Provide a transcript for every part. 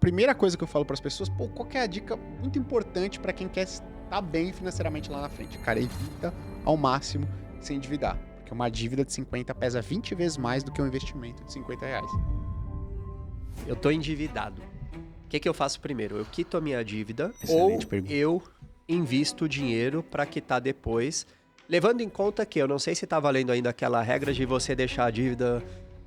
Primeira coisa que eu falo para as pessoas, qual que é a dica muito importante para quem quer estar bem financeiramente lá na frente? Cara, evita ao máximo se endividar. Porque uma dívida de 50 pesa 20 vezes mais do que um investimento de 50 reais. Eu tô endividado. O que eu faço primeiro? Eu quito a minha dívida Excelente ou pergunta. eu invisto o dinheiro para quitar depois, levando em conta que eu não sei se tá valendo ainda aquela regra de você deixar a dívida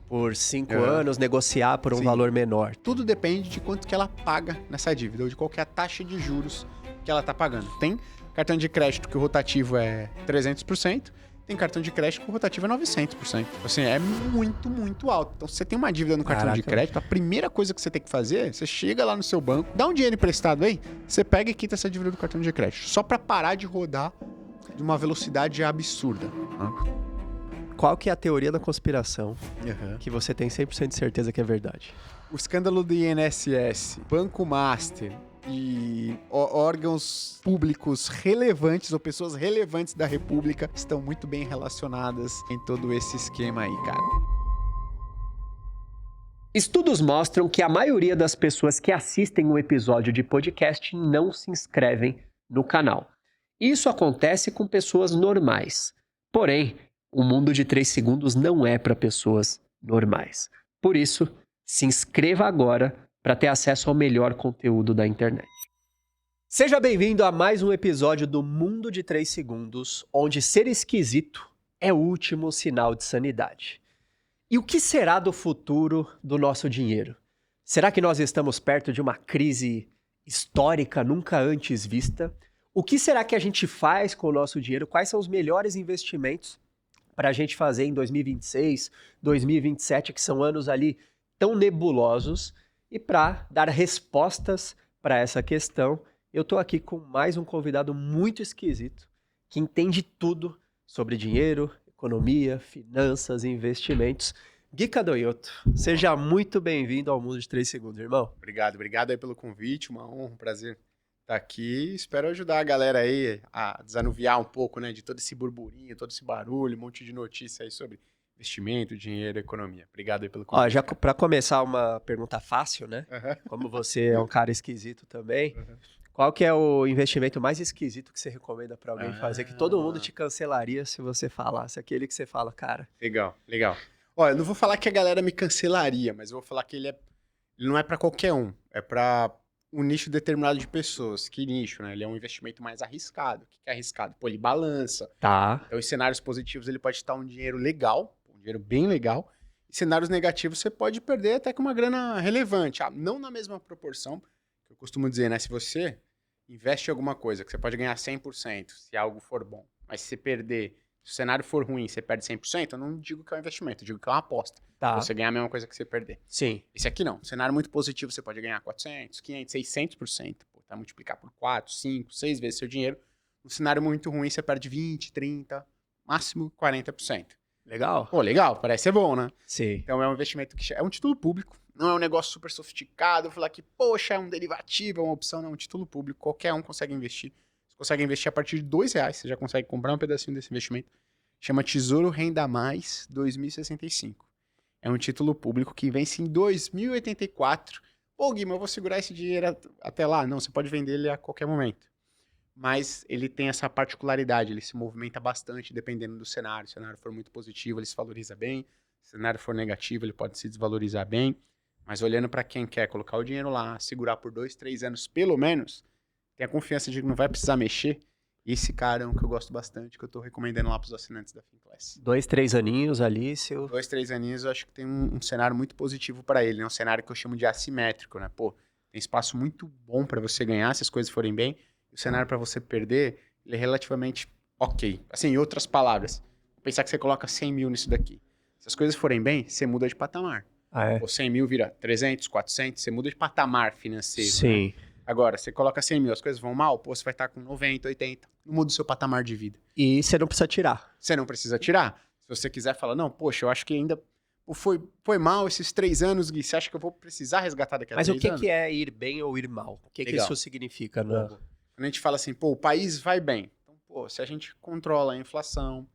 por 5 anos, negociar por um Sim. valor menor. Tudo depende de quanto que ela paga nessa dívida ou de qual que é a taxa de juros que ela tá pagando. Tem cartão de crédito que o rotativo é 300%, tem cartão de crédito que o rotativo é 900%. Assim, é muito, muito alto. Então, se você tem uma dívida no cartão de crédito, a primeira coisa que você tem que fazer, você chega lá no seu banco, dá um dinheiro emprestado aí, você pega e quita essa dívida do cartão de crédito. Só pra parar de rodar de uma velocidade absurda. Qual que é a teoria da conspiração que você tem 100% de certeza que é verdade? O escândalo do INSS, Banco Master e órgãos públicos relevantes ou pessoas relevantes da República estão muito bem relacionadas em todo esse esquema aí, cara. Estudos mostram que a maioria das pessoas que assistem um episódio de podcast não se inscrevem no canal. Isso acontece com pessoas normais. Porém, o mundo de 3 segundos não é para pessoas normais. Por isso, se inscreva agora para ter acesso ao melhor conteúdo da internet. Seja bem-vindo a mais um episódio do Mundo de 3 Segundos, onde ser esquisito é o último sinal de sanidade. E o que será do futuro do nosso dinheiro? Será que nós estamos perto de uma crise histórica nunca antes vista? O que será que a gente faz com o nosso dinheiro? Quais são os melhores investimentos para a gente fazer em 2026, 2027, que são anos ali tão nebulosos? E para dar respostas para essa questão, eu estou aqui com mais um convidado muito esquisito, que entende tudo sobre dinheiro, economia, finanças e investimentos. Gui Cadonhoto, seja muito bem-vindo ao Mundo de 3 Segundos, irmão. Obrigado aí pelo convite, uma honra, um prazer estar aqui. Espero ajudar a galera aí a desanuviar um pouco, né, de todo esse burburinho, todo esse barulho, um monte de notícia aí sobre investimento, dinheiro, economia. Obrigado aí pelo convite. Ó, já para começar uma pergunta fácil, né? Como você é um cara esquisito também, qual que é o investimento mais esquisito que você recomenda para alguém fazer, que todo mundo te cancelaria se você falasse, aquele que você fala, cara... Legal. Ó, eu não vou falar que a galera me cancelaria, mas eu vou falar que ele não é pra qualquer um, é pra um nicho determinado de pessoas. Que nicho, né? Ele é um investimento mais arriscado. O que é arriscado? Pô, ele balança. Tá. Então, em cenários positivos, ele pode estar um dinheiro legal, um dinheiro bem legal. Em cenários negativos, você pode perder até com uma grana relevante. Não na mesma proporção, que eu costumo dizer, né? Se você investe em alguma coisa que você pode ganhar 100%, se algo for bom, mas se você perder, se o cenário for ruim, você perde 100%, eu não digo que é um investimento, eu digo que é uma aposta. Tá. Você ganhar a mesma coisa que você perder. Sim. Esse aqui não. Cenário muito positivo, você pode ganhar 400, 500, 600%. Pô, tá? Multiplicar por 4, 5, 6 vezes seu dinheiro. No cenário muito ruim, você perde 20, 30, máximo 40%. Legal. Pô, legal. Parece ser bom, né? Sim. Então é um investimento que é um título público. Não é um negócio super sofisticado. Falar que, poxa, é um derivativo, é uma opção. Não, é um título público. Qualquer um consegue investir. Você consegue investir a partir de R$2. Você já consegue comprar um pedacinho desse investimento. Chama Tesouro Renda Mais 2065. É um título público que vence em 2084. Pô, Gui, mas eu vou segurar esse dinheiro até lá? Não, você pode vender ele a qualquer momento. Mas ele tem essa particularidade, ele se movimenta bastante dependendo do cenário. Se o cenário for muito positivo, ele se valoriza bem. Se o cenário for negativo, ele pode se desvalorizar bem. Mas olhando para quem quer colocar o dinheiro lá, segurar por 2, 3 anos pelo menos, tem a confiança de que não vai precisar mexer. Esse cara é um que eu gosto bastante, que eu tô recomendando lá pros assinantes da Finclass. 2, 3 aninhos ali, 2, 3 aninhos, eu acho que tem um cenário muito positivo para ele, né? Um cenário que eu chamo de assimétrico, né? Pô, tem espaço muito bom para você ganhar, se as coisas forem bem. O cenário para você perder, ele é relativamente ok. Assim, em outras palavras, vou pensar que você coloca 100 mil nisso daqui. Se as coisas forem bem, você muda de patamar. Ah, é? Ou 100 mil vira 300, 400, você muda de patamar financeiro. Sim. Né? Agora, você coloca 100 mil, as coisas vão mal, pô, você vai estar com 90, 80, não muda o seu patamar de vida. E você não precisa tirar. Você não precisa tirar. Se você quiser falar, não, poxa, eu acho que ainda foi mal esses 3 anos, Gui, você acha que eu vou precisar resgatar daqui a 3 anos? Mas o que é ir bem ou ir mal? O que isso significa? Né? Quando a gente fala assim, pô, o país vai bem. Então, pô, se a gente controla a inflação,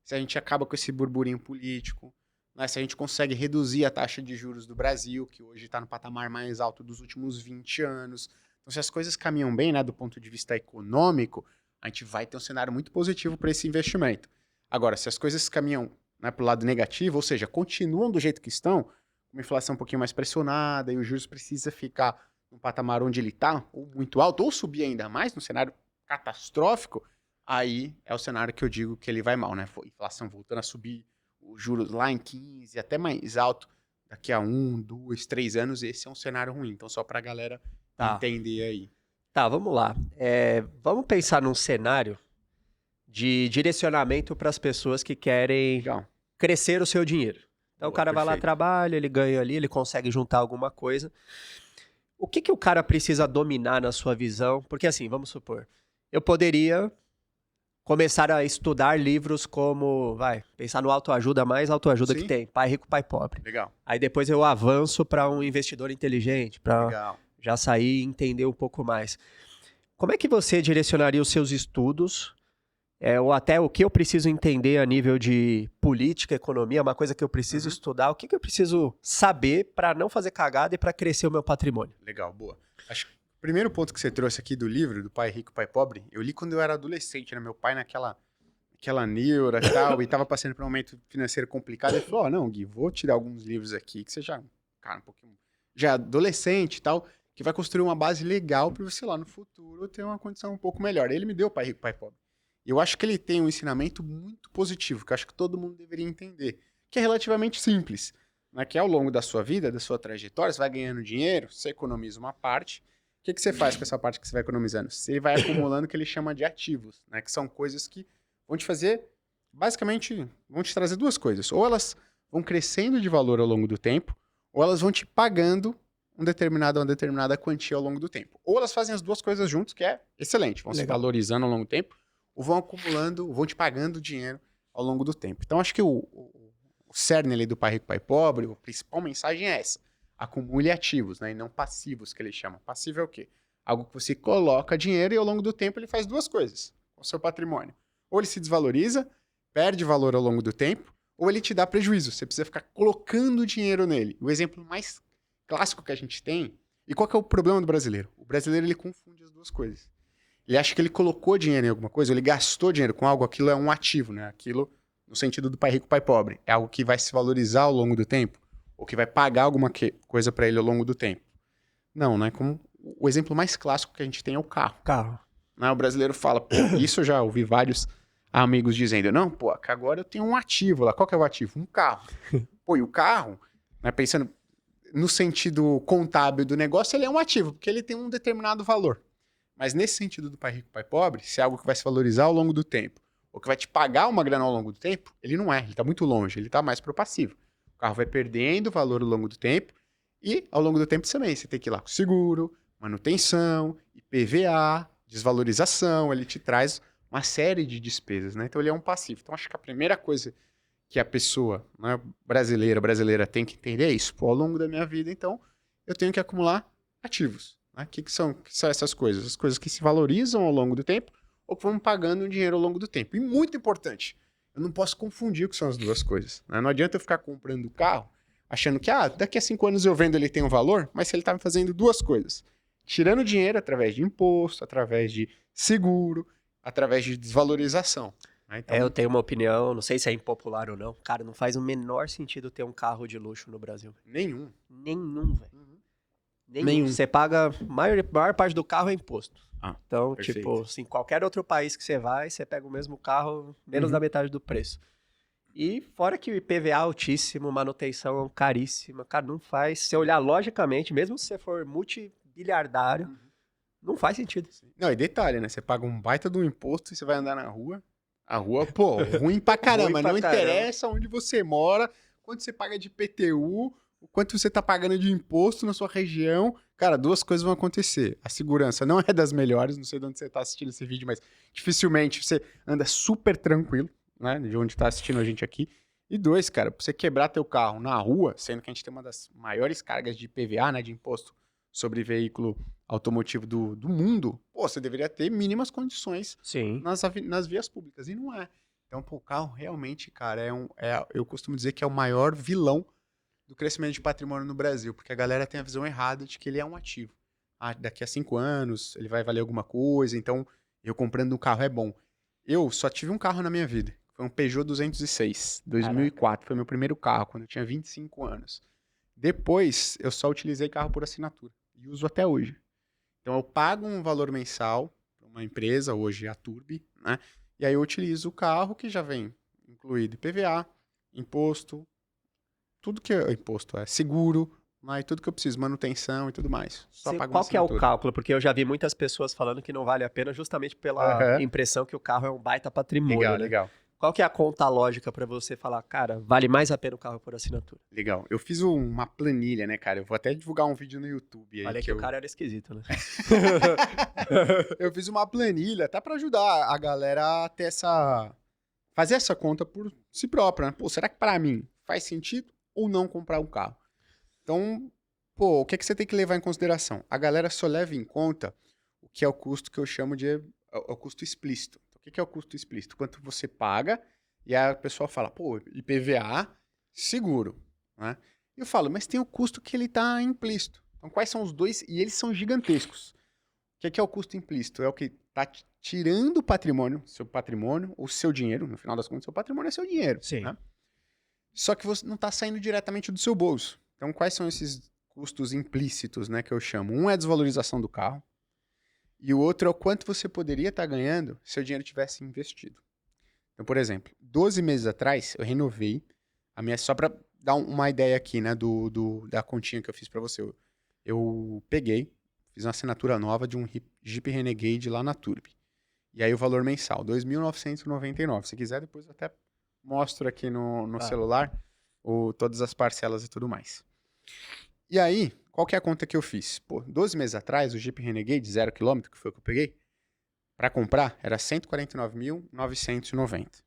se a gente acaba com esse burburinho político, né, se a gente consegue reduzir a taxa de juros do Brasil, que hoje está no patamar mais alto dos últimos 20 anos. Então, se as coisas caminham bem, né, do ponto de vista econômico, a gente vai ter um cenário muito positivo para esse investimento. Agora, se as coisas caminham, né, para o lado negativo, ou seja, continuam do jeito que estão, uma inflação um pouquinho mais pressionada e os juros precisa ficar no patamar onde ele está, ou muito alto, ou subir ainda mais, no cenário catastrófico, aí é o cenário que eu digo que ele vai mal, né? Inflação voltando a subir, os juros lá em 15, até mais alto, daqui a 1, 2, 3 anos, esse é um cenário ruim. Então, só pra galera entender aí. Tá, vamos lá. Vamos pensar num cenário de direcionamento para as pessoas que querem Legal. crescer o seu dinheiro. Então, o cara vai lá, perfeito. trabalha, ele ganha ali, ele consegue juntar alguma coisa. O que o cara precisa dominar na sua visão? Porque assim, vamos supor, eu poderia começar a estudar livros como, pensar no autoajuda, mais autoajuda que Sim. tem, Pai Rico, Pai Pobre. Legal. Aí depois eu avanço para um investidor inteligente, para Legal. já sair e entender um pouco mais. Como é que você direcionaria os seus estudos, ou até o que eu preciso entender a nível de política, economia, uma coisa que eu preciso estudar, o que eu preciso saber para não fazer cagada e para crescer o meu patrimônio? Legal, boa. Acho que o primeiro ponto que você trouxe aqui do livro, do Pai Rico, Pai Pobre, eu li quando eu era adolescente, né? Meu pai naquela neura e tal, e tava passando por um momento financeiro complicado, ele falou, não, Gui, vou te dar alguns livros aqui, que você já, cara, um pouquinho, já adolescente e tal, que vai construir uma base legal para você lá no futuro ter uma condição um pouco melhor. Ele me deu Pai Rico, Pai Pobre. E eu acho que ele tem um ensinamento muito positivo, que eu acho que todo mundo deveria entender, que é relativamente simples, né? Que ao longo da sua vida, da sua trajetória, você vai ganhando dinheiro, você economiza uma parte. O que você faz com essa parte que você vai economizando? Você vai acumulando o que ele chama de ativos, né? Que são coisas que vão te fazer, basicamente, vão te trazer duas coisas. Ou elas vão crescendo de valor ao longo do tempo, ou elas vão te pagando uma determinada quantia ao longo do tempo. Ou elas fazem as duas coisas juntos, que é excelente, vão se valorizando ao longo do tempo, ou vão acumulando, vão te pagando dinheiro ao longo do tempo. Então, acho que o cerne ali do Pai Rico, Pai Pobre, a principal mensagem é essa. Acumule ativos, né, e não passivos, que ele chama. Passivo é o quê? Algo que você coloca dinheiro e ao longo do tempo ele faz duas coisas com o seu patrimônio. Ou ele se desvaloriza, perde valor ao longo do tempo, ou ele te dá prejuízo. Você precisa ficar colocando dinheiro nele. O exemplo mais clássico que a gente tem, e qual que é o problema do brasileiro? O brasileiro, ele confunde as duas coisas. Ele acha que ele colocou dinheiro em alguma coisa, ou ele gastou dinheiro com algo, aquilo é um ativo, né? Aquilo, no sentido do Pai Rico, Pai Pobre, é algo que vai se valorizar ao longo do tempo, ou que vai pagar alguma coisa para ele ao longo do tempo. Não, né? Como o exemplo mais clássico que a gente tem é o carro. Né? O brasileiro fala, pô, isso eu já ouvi vários amigos dizendo, não, pô, agora eu tenho um ativo lá. Qual que é o ativo? Um carro. Pô, e o carro, né, pensando no sentido contábil do negócio, ele é um ativo, porque ele tem um determinado valor. Mas nesse sentido do Pai Rico, Pai Pobre, se é algo que vai se valorizar ao longo do tempo, ou que vai te pagar uma grana ao longo do tempo, ele não é, ele está muito longe, ele está mais pro passivo. O carro vai perdendo valor ao longo do tempo, e ao longo do tempo também, você tem que ir lá com seguro, manutenção, IPVA, desvalorização, ele te traz uma série de despesas, né? Então ele é um passivo. Então acho que a primeira coisa que a pessoa, né, brasileira tem que entender é isso. Pô, ao longo da minha vida, então, eu tenho que acumular ativos. Né? Que são essas coisas? As coisas que se valorizam ao longo do tempo ou que vão pagando dinheiro ao longo do tempo. E muito importante, eu não posso confundir o que são as duas coisas. Né? Não adianta eu ficar comprando carro achando que daqui a 5 anos eu vendo ele tem um valor, mas se ele está me fazendo duas coisas. Tirando dinheiro através de imposto, através de seguro, através de desvalorização. Né? Então, eu tenho uma opinião, não sei se é impopular ou não. Cara, não faz o menor sentido ter um carro de luxo no Brasil. Nenhum, velho. Nenhum. Você paga, a maior parte do carro é imposto. Então, perfeito. tipo, assim, qualquer outro país que você vai, você pega o mesmo carro, menos da metade do preço. E fora que o IPVA é altíssimo, manutenção caríssima, cara, não faz. Se você olhar logicamente, mesmo se você for multibiliardário, não faz sentido. Não, e detalhe, né? Você paga um baita de um imposto e você vai andar na rua. A rua, pô, ruim pra caramba. Ruim pra não caramba. interessa onde você mora, quanto você paga de IPTU, o quanto você tá pagando de imposto na sua região. Cara, duas coisas vão acontecer. A segurança não é das melhores, não sei de onde você tá assistindo esse vídeo, mas dificilmente você anda super tranquilo, né? De onde tá assistindo a gente aqui. E dois, cara, pra você quebrar teu carro na rua, sendo que a gente tem uma das maiores cargas de IPVA, né? De imposto sobre veículo automotivo do mundo, pô, você deveria ter mínimas condições Sim. nas vias públicas. E não é. Então, pô, o carro realmente, cara, eu costumo dizer que é o maior vilão do crescimento de patrimônio no Brasil, porque a galera tem a visão errada de que ele é um ativo. Ah, daqui a 5 anos ele vai valer alguma coisa, então eu comprando um carro é bom. Eu só tive um carro na minha vida, foi um Peugeot 206, 2004, foi meu primeiro carro, quando eu tinha 25 anos. Depois, eu só utilizei carro por assinatura e uso até hoje. Então, eu pago um valor mensal para uma empresa, hoje a Turbi, né? E aí eu utilizo o carro que já vem incluído IPVA, imposto, tudo que é imposto é seguro, né? E tudo que eu preciso, manutenção e tudo mais. Só pago uma Qual que é o assinatura. cálculo? Porque eu já vi muitas pessoas falando que não vale a pena justamente pela Aham. impressão que o carro é um baita patrimônio, Legal, né? legal. Qual que é a conta lógica pra você falar, cara, vale mais a pena o carro por assinatura? Legal. Eu fiz uma planilha, né, cara? Eu vou até divulgar um vídeo no YouTube aí. Falei que o cara era esquisito, né? Eu fiz uma planilha até pra ajudar a galera a ter essa. Fazer essa conta por si própria, né? Pô, será que pra mim faz sentido ou não comprar um carro? Então, pô, o que é que você tem que levar em consideração? A galera só leva em conta o que é o custo que eu chamo de é o custo explícito. Então, o que é o custo explícito? Quanto você paga e a pessoa fala, pô, IPVA, seguro, né? E eu falo, mas tem o custo que ele tá implícito. Então, quais são os dois? E eles são gigantescos. O que é o custo implícito? É o que tá tirando o patrimônio, seu patrimônio, ou seu dinheiro, no final das contas, seu patrimônio é seu dinheiro, Sim. né? Só que você não está saindo diretamente do seu bolso. Então, quais são esses custos implícitos, né, que eu chamo? Um é a desvalorização do carro, e o outro é o quanto você poderia estar ganhando se o dinheiro tivesse investido. Então, por exemplo, 12 meses atrás, eu renovei a minha... Só para dar uma ideia aqui, né, da continha que eu fiz para você. Eu peguei, fiz uma assinatura nova de um Jeep Renegade lá na Turbi. E aí o valor mensal, R$ 2.999. Se quiser, depois eu até mostro aqui no celular todas as parcelas e tudo mais. E aí, qual que é a conta que eu fiz? Pô, 12 meses atrás, o Jeep Renegade 0 km, que foi o que eu peguei, para comprar, era R$ 149.990.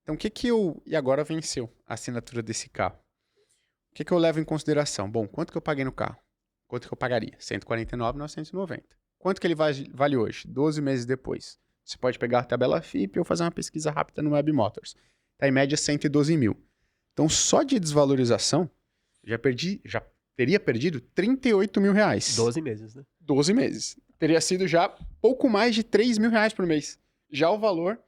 Então, o que que eu... E agora venceu a assinatura desse carro. O que que eu levo em consideração? Bom, quanto que eu paguei no carro? Quanto que eu pagaria? R$ 149.990. Quanto que ele vale hoje? 12 meses depois. Você pode pegar a tabela FIP ou fazer uma pesquisa rápida no Web Motors. Está em média 112 mil. Então, só de desvalorização, já teria perdido 38 mil reais. 12 meses, né? 12 meses. Teria sido já pouco mais de 3 mil reais por mês. Já o valor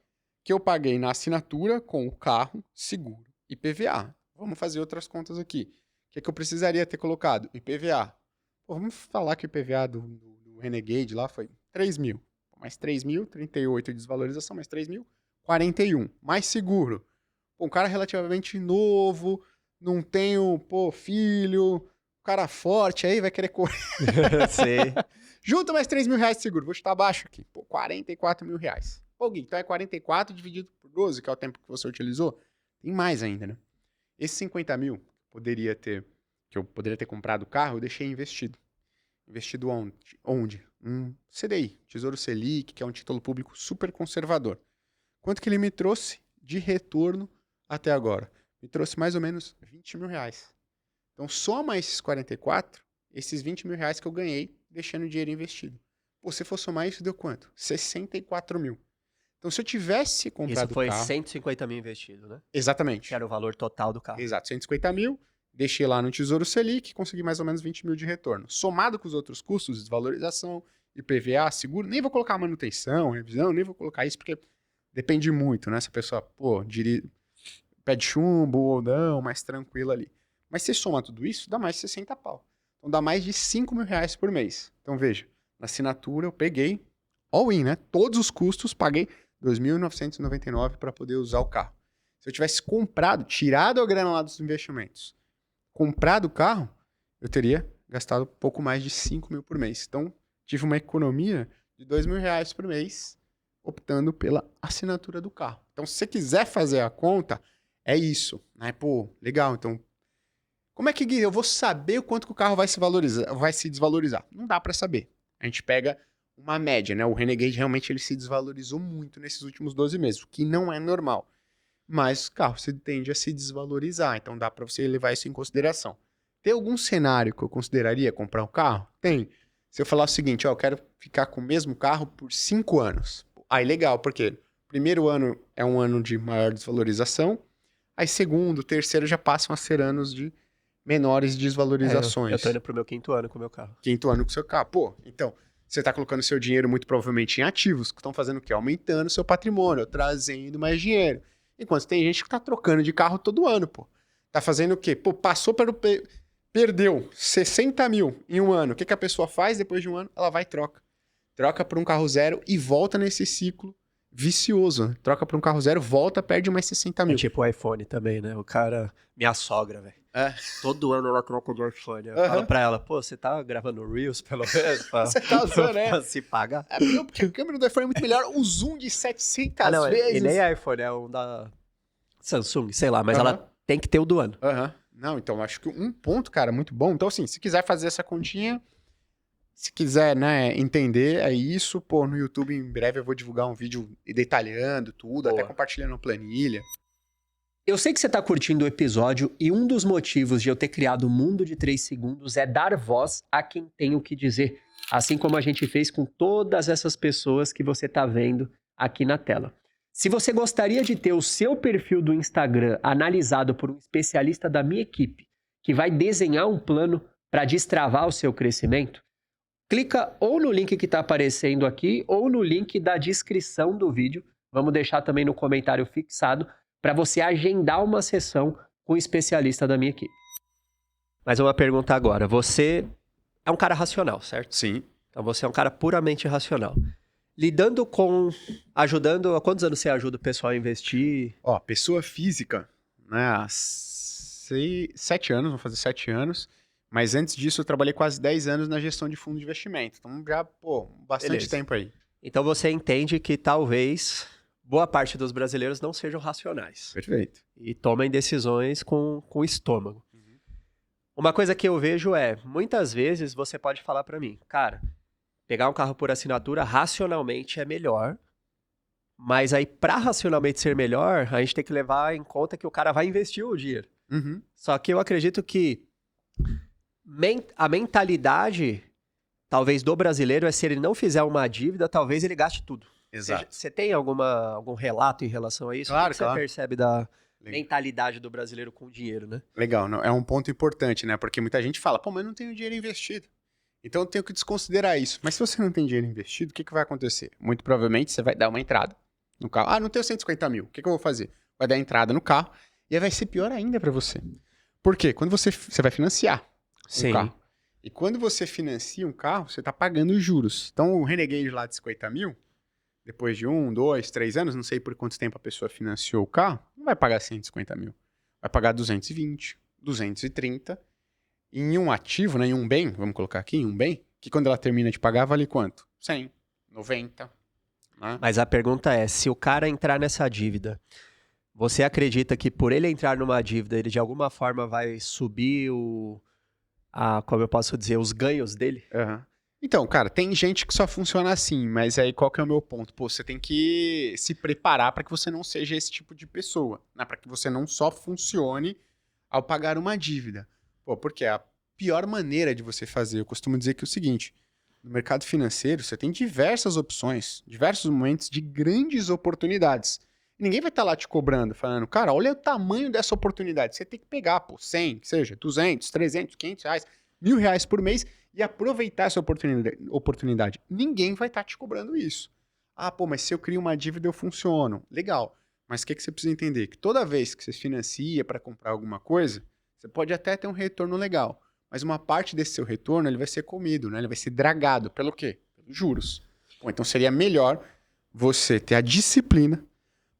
que eu paguei na assinatura com o carro, seguro, IPVA. Vamos fazer outras contas aqui. O que é que eu precisaria ter colocado? IPVA. Pô, vamos falar que o IPVA do Renegade lá foi 3 mil. Mais 3 mil, 38 de desvalorização, mais 3 mil, 41. Mais seguro. Pô, um cara relativamente novo, não tenho, filho, cara forte aí, vai querer correr. Sei. Junta mais 3 mil reais de seguro. Vou chutar baixo aqui. Pô, 44 mil reais. Pô, Gui, então é 44 dividido por 12, que é o tempo que você utilizou. Tem mais ainda, né? Esses 50 mil que eu poderia ter comprado o carro, eu deixei investido. Investido onde? CDI, Tesouro Selic, que é um título público super conservador. Quanto que ele me trouxe de retorno até agora? Me trouxe mais ou menos 20 mil reais. Então, soma esses 44, esses 20 mil reais que eu ganhei deixando o dinheiro investido. Pô, se for somar isso, deu quanto? 64 mil. Então, se eu tivesse comprado Isso foi o carro... 150 mil investido, né? Exatamente. Que era o valor total do carro. Exato, 150 mil, deixei lá no Tesouro Selic, consegui mais ou menos 20 mil de retorno. Somado com os outros custos, desvalorização, IPVA, seguro, nem vou colocar manutenção, revisão, nem vou colocar isso, porque depende muito, né? Se a pessoa, pede chumbo ou não, mais tranquilo ali. Mas se soma tudo isso, dá mais de 60 pau. Então dá mais de 5 mil reais por mês. Então veja, na assinatura eu peguei all-in, né? Todos os custos, paguei 2.999 para poder usar o carro. Se eu tivesse comprado, tirado a grana lá dos investimentos, comprado o carro, eu teria gastado pouco mais de 5 mil por mês. Então, tive uma economia de 2 mil reais por mês, optando pela assinatura do carro. Então, se você quiser fazer a conta, é isso. Né? Pô, legal, então... Como é que, Gui, eu vou saber o quanto que o carro vai se desvalorizar? Não dá para saber. A gente pega uma média, né? O Renegade realmente ele se desvalorizou muito nesses últimos 12 meses, o que não é normal. Mas o carro tende a se desvalorizar, então dá para você levar isso em consideração. Tem algum cenário que eu consideraria comprar um carro? Tem. Se eu falar o seguinte, eu quero ficar com o mesmo carro por 5 anos. Aí legal, porque primeiro ano é um ano de maior desvalorização, aí segundo, terceiro já passam a ser anos de menores desvalorizações. Eu tô indo pro meu 5º ano com o meu carro. Quinto ano com o seu carro. Pô, então, você tá colocando seu dinheiro muito provavelmente em ativos, que estão fazendo o quê? Aumentando o seu patrimônio, trazendo mais dinheiro. Enquanto tem gente que tá trocando de carro todo ano, pô. Tá fazendo o quê? Pô, passou pelo... Perdeu 60 mil em um ano. O que, que a pessoa faz depois de um ano? Ela vai e troca. Troca por um carro zero e volta nesse ciclo vicioso. Né? Troca por um carro zero, volta, perde mais 60 É mil. tipo o iPhone também, né? O cara... Minha sogra, velho. É. Todo ano ela troca de iPhone. Eu Aham. falo pra ela, pô, você tá gravando Reels, pelo menos? Você tá usando, né? Pra se pagar. É porque a câmera do iPhone é muito melhor. O zoom de 700 Ah, não, vezes. e nem é iPhone, é um da Samsung, sei lá. Mas Aham. ela tem que ter o do ano. Aham. Não, então acho que um ponto, cara, muito bom. Então, assim, se quiser fazer essa continha, se quiser, né, entender, é isso. Pô, no YouTube em breve eu vou divulgar um vídeo detalhando tudo, Boa. até compartilhando planilha. Eu sei que você tá curtindo o episódio e um dos motivos de eu ter criado o Mundo de 3 Segundos é dar voz a quem tem o que dizer. Assim como a gente fez com todas essas pessoas que você tá vendo aqui na tela. Se você gostaria de ter o seu perfil do Instagram analisado por um especialista da minha equipe, que vai desenhar um plano para destravar o seu crescimento, clica ou no link que está aparecendo aqui ou no link da descrição do vídeo. Vamos deixar também no comentário fixado para você agendar uma sessão com um especialista da minha equipe. Mas uma pergunta agora. Você é um cara racional, certo? Sim. Então você é um cara puramente racional. Lidando com... Ajudando... Há quantos anos você ajuda o pessoal a investir? Ó, pessoa física, né, há 7 anos, vou fazer 7 anos. Mas antes disso eu trabalhei quase 10 anos na gestão de fundo de investimento. Então já, pô, bastante Beleza. tempo aí. Então você entende que talvez boa parte dos brasileiros não sejam racionais. Perfeito. E tomem decisões com o estômago. Uma coisa que eu vejo é, muitas vezes você pode falar pra mim, cara, pegar um carro por assinatura racionalmente é melhor, mas aí pra racionalmente ser melhor, a gente tem que levar em conta que o cara vai investir o dinheiro. Uhum. Só que eu acredito que a mentalidade, talvez, do brasileiro é se ele não fizer uma dívida, talvez ele gaste tudo. Exato. Você tem algum relato em relação a isso? Claro, O que você claro. percebe da Legal. mentalidade do brasileiro com o dinheiro, né? Legal, não, é um ponto importante, né? Porque muita gente fala, pô, mas eu não tenho dinheiro investido. Então eu tenho que desconsiderar isso. Mas se você não tem dinheiro investido, o que, que vai acontecer? Muito provavelmente você vai dar uma entrada no carro. Ah, não tenho 150 mil. O que, que eu vou fazer? Vai dar entrada no carro e aí vai ser pior ainda pra você. Por quê? Quando você vai financiar um carro. E quando você financia um carro, você tá pagando os juros. Então o Renegade lá de 50 mil, depois de 1, 2, 3 anos, não sei por quanto tempo a pessoa financiou o carro, não vai pagar 150 mil. Vai pagar 220, 230. Em um ativo, né, em um bem, vamos colocar aqui, em um bem, que quando ela termina de pagar, vale quanto? 100, 90. Né? Mas a pergunta é, se o cara entrar nessa dívida, você acredita que por ele entrar numa dívida, ele de alguma forma vai subir como eu posso dizer, os ganhos dele? Uhum. Então, cara, tem gente que só funciona assim, mas aí qual que é o meu ponto? Pô, você tem que se preparar para que você não seja esse tipo de pessoa, né? Para que você não só funcione ao pagar uma dívida. Pô, porque a pior maneira de você fazer, eu costumo dizer que é o seguinte, no mercado financeiro você tem diversas opções, diversos momentos de grandes oportunidades. Ninguém vai estar lá te cobrando, falando, cara, olha o tamanho dessa oportunidade. Você tem que pegar, pô, 100, que seja, 200, 300, 500 reais, R$1.000 por mês e aproveitar essa oportunidade. Ninguém vai estar te cobrando isso. Ah, pô, mas se eu crio uma dívida eu funciono. Legal. Mas o que você precisa entender? Que toda vez que você financia para comprar alguma coisa, você pode até ter um retorno legal. Mas uma parte desse seu retorno ele vai ser comido, né? Ele vai ser dragado. Pelo quê? Pelos juros. Bom, então seria melhor você ter a disciplina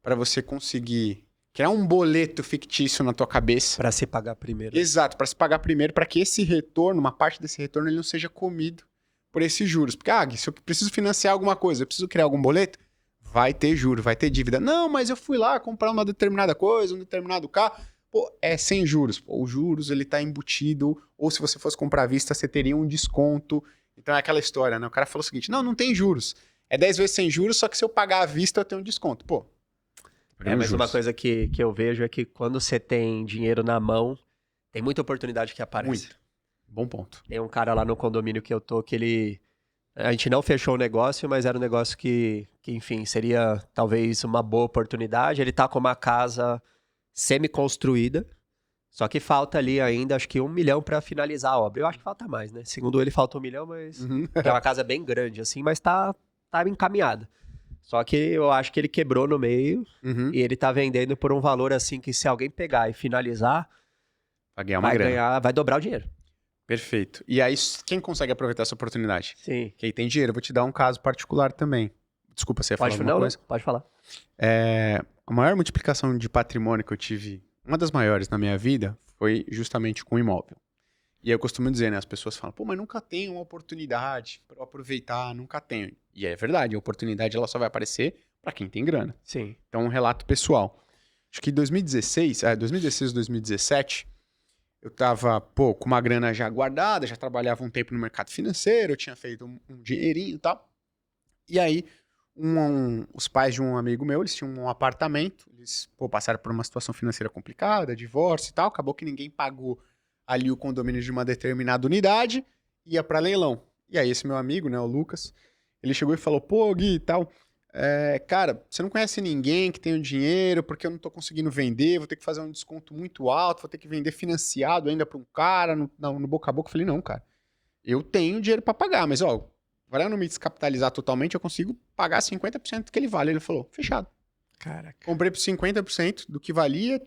para você conseguir criar um boleto fictício na tua cabeça. Para se pagar primeiro. Exato, para se pagar primeiro, para que esse retorno, uma parte desse retorno, ele não seja comido por esses juros. Porque, se eu preciso financiar alguma coisa, eu preciso criar algum boleto, vai ter juro, vai ter dívida. Não, mas eu fui lá comprar uma determinada coisa, um determinado carro, pô, é sem juros. Pô, os juros, ele tá embutido, ou se você fosse comprar à vista, você teria um desconto. Então é aquela história, né? O cara falou o seguinte, não tem juros. É 10 vezes sem juros, só que se eu pagar à vista, eu tenho um desconto. Pô, mas uma coisa que eu vejo é que quando você tem dinheiro na mão, tem muita oportunidade que aparece. Muito. Bom ponto. Tem um cara lá no condomínio que eu tô que ele A gente não fechou o negócio, mas era um negócio que enfim, seria talvez uma boa oportunidade. Ele tá com uma casa semi-construída, só que falta ali ainda, acho que 1 milhão para finalizar a obra. Eu acho que falta mais, né? Segundo ele, falta 1 milhão, mas que é uma casa bem grande, assim, mas tá encaminhada. Só que eu acho que ele quebrou no meio Uhum. e ele tá vendendo por um valor assim que se alguém pegar e finalizar, Vai ganhar uma grana. vai dobrar o dinheiro. Perfeito. E aí, quem consegue aproveitar essa oportunidade? Sim. Quem tem dinheiro. Eu vou te dar um caso particular também. Desculpa, você ia falar alguma coisa? Pode falar. A maior multiplicação de patrimônio que eu tive, uma das maiores na minha vida, foi justamente com imóvel. E aí eu costumo dizer, né? As pessoas falam, pô, mas nunca tenho uma oportunidade para eu aproveitar, nunca tenho. E é verdade, a oportunidade ela só vai aparecer para quem tem grana. Sim. Então, um relato pessoal. Acho que em 2016, 2017, eu tava, pô, com uma grana já guardada, já trabalhava um tempo no mercado financeiro, eu tinha feito um dinheirinho e tal. E aí, os pais de um amigo meu, eles tinham um apartamento, eles, pô, passaram por uma situação financeira complicada, divórcio e tal, acabou que ninguém pagou ali o condomínio de uma determinada unidade, ia pra leilão. E aí esse meu amigo, né, o Lucas, ele chegou e falou, pô, Gui e tal, cara, você não conhece ninguém que tenha um dinheiro, porque eu não tô conseguindo vender, vou ter que fazer um desconto muito alto, vou ter que vender financiado ainda pra um cara, no boca a boca. Eu falei, não, cara, eu tenho dinheiro pra pagar, mas ó, para eu não me descapitalizar totalmente, eu consigo pagar 50% do que ele vale. Ele falou, fechado. Caraca. Comprei por 50% do que valia,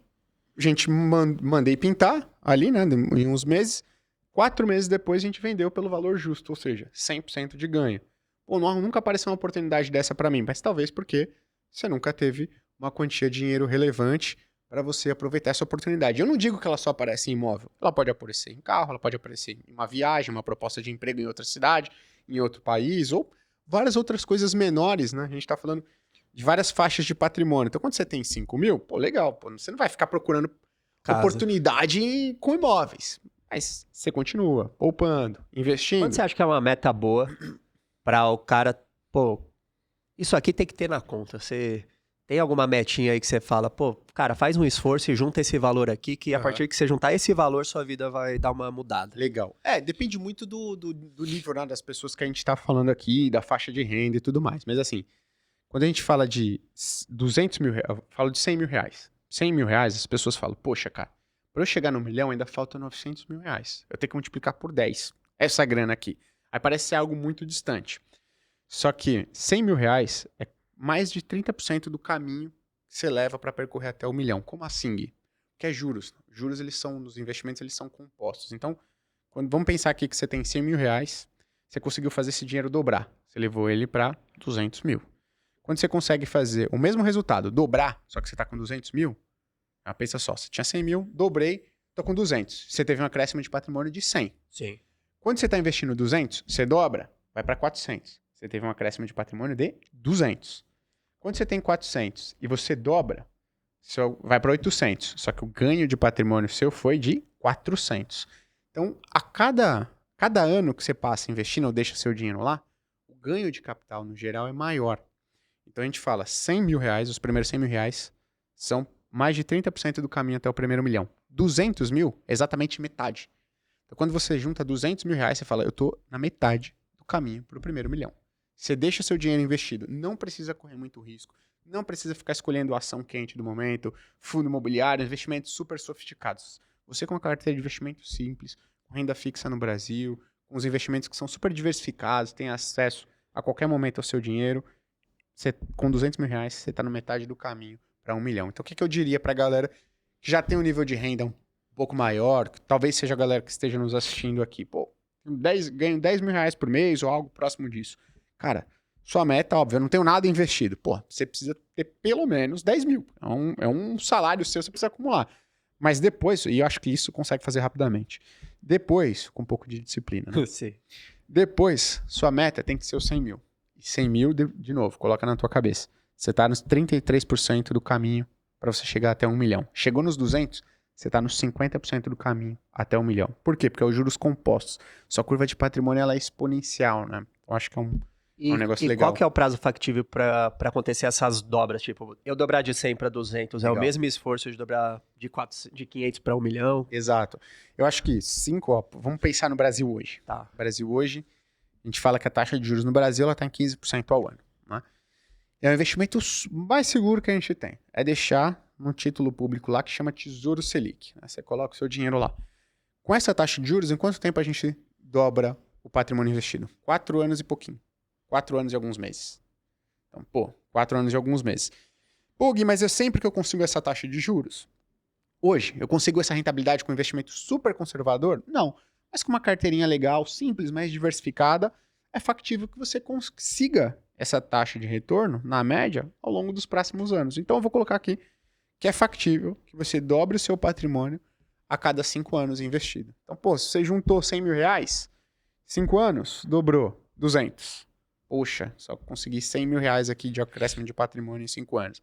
gente, mandei pintar ali, né, em uns meses. 4 meses depois a gente vendeu pelo valor justo, ou seja, 100% de ganho. Pô, nunca apareceu uma oportunidade dessa para mim, mas talvez porque você nunca teve uma quantia de dinheiro relevante para você aproveitar essa oportunidade. Eu não digo que ela só aparece em imóvel. Ela pode aparecer em carro, ela pode aparecer em uma viagem, uma proposta de emprego em outra cidade, em outro país, ou várias outras coisas menores, né? A gente tá falando de várias faixas de patrimônio. Então, quando você tem 5 mil, pô, legal, pô, você não vai ficar procurando oportunidade com imóveis. Mas você continua poupando, investindo. Quando você acha que é uma meta boa para o cara, pô, isso aqui tem que ter na conta. Você tem alguma metinha aí que você fala, pô, cara, faz um esforço e junta esse valor aqui, que a partir que você juntar esse valor, sua vida vai dar uma mudada. Legal. Depende muito do nível, né, das pessoas que a gente tá falando aqui, da faixa de renda e tudo mais. Mas assim, quando a gente fala de 200 mil reais, eu falo de 100 mil reais. 100 mil reais, as pessoas falam, poxa, cara, para eu chegar no milhão ainda falta 900 mil reais. Eu tenho que multiplicar por 10 essa grana aqui. Aí parece ser algo muito distante. Só que 100 mil reais é mais de 30% do caminho que você leva para percorrer até o milhão. Como assim, Gui? Que é juros. Juros, eles são, nos investimentos, eles são compostos. Então, vamos pensar aqui que você tem 100 mil reais, você conseguiu fazer esse dinheiro dobrar. Você levou ele para 200 mil. Quando você consegue fazer o mesmo resultado, dobrar, só que você está com 200 mil, pensa só, você tinha 100 mil, dobrei, tô com 200. Você teve um acréscimo de patrimônio de 100. Sim. Quando você está investindo 200, você dobra, vai para 400. Você teve um acréscimo de patrimônio de 200. Quando você tem 400 e você dobra, vai para 800. Só que o ganho de patrimônio seu foi de 400. Então, a cada ano que você passa investindo ou deixa seu dinheiro lá, o ganho de capital, no geral, é maior. Então, a gente fala 100 mil reais, os primeiros 100 mil reais são mais de 30% do caminho até o primeiro milhão. 200 mil, exatamente metade. Então, quando você junta 200 mil reais, você fala, eu tô na metade do caminho para o primeiro milhão. Você deixa seu dinheiro investido, não precisa correr muito risco, não precisa ficar escolhendo a ação quente do momento, fundo imobiliário, investimentos super sofisticados. Você com uma carteira de investimento simples, com renda fixa no Brasil, com os investimentos que são super diversificados, tem acesso a qualquer momento ao seu dinheiro, com 200 mil reais, você está na metade do caminho para 1 milhão. Então, o que eu diria para a galera que já tem um nível de renda um pouco maior, que talvez seja a galera que esteja nos assistindo aqui, pô, ganho 10 mil reais por mês ou algo próximo disso. Cara, sua meta, óbvio, eu não tenho nada investido. Pô, você precisa ter pelo menos 10 mil. É um salário seu, você precisa acumular. Mas depois, e eu acho que isso consegue fazer rapidamente. Depois, com um pouco de disciplina, né? Sim. Depois, sua meta tem que ser os 100 mil. E 100 mil, de novo, coloca na tua cabeça. Você está nos 33% do caminho para você chegar até 1 milhão. Chegou nos 200, você está nos 50% do caminho até 1 milhão. Por quê? Porque é os juros compostos. Sua curva de patrimônio ela é exponencial, né? Eu acho que é um negócio legal. Qual que é o prazo factível para acontecer essas dobras? Tipo, eu dobrar de 100 para 200 legal. É o mesmo esforço de dobrar de 500 para 1 milhão? Exato. Eu acho que vamos pensar no Brasil hoje. Tá. Brasil hoje, A gente fala que a taxa de juros no Brasil está em 15% ao ano. Né? É o investimento mais seguro que a gente tem. É deixar num título público lá que chama Tesouro Selic. Né? Você coloca o seu dinheiro lá. Com essa taxa de juros, em quanto tempo a gente dobra o patrimônio investido? 4 anos e pouquinho. 4 anos e alguns meses. Então, 4 anos e alguns meses. Gui, mas é sempre que eu consigo essa taxa de juros? Hoje, eu consigo essa rentabilidade com investimento super conservador? Não. Mas com uma carteirinha legal, simples, mais diversificada, é factível que você consiga essa taxa de retorno, na média, ao longo dos próximos anos. Então, eu vou colocar aqui que é factível que você dobre o seu patrimônio a cada 5 anos investido. Então, se você juntou 100 mil reais, 5 anos, dobrou 200. Poxa, só consegui 100 mil reais aqui de acréscimo de patrimônio em 5 anos.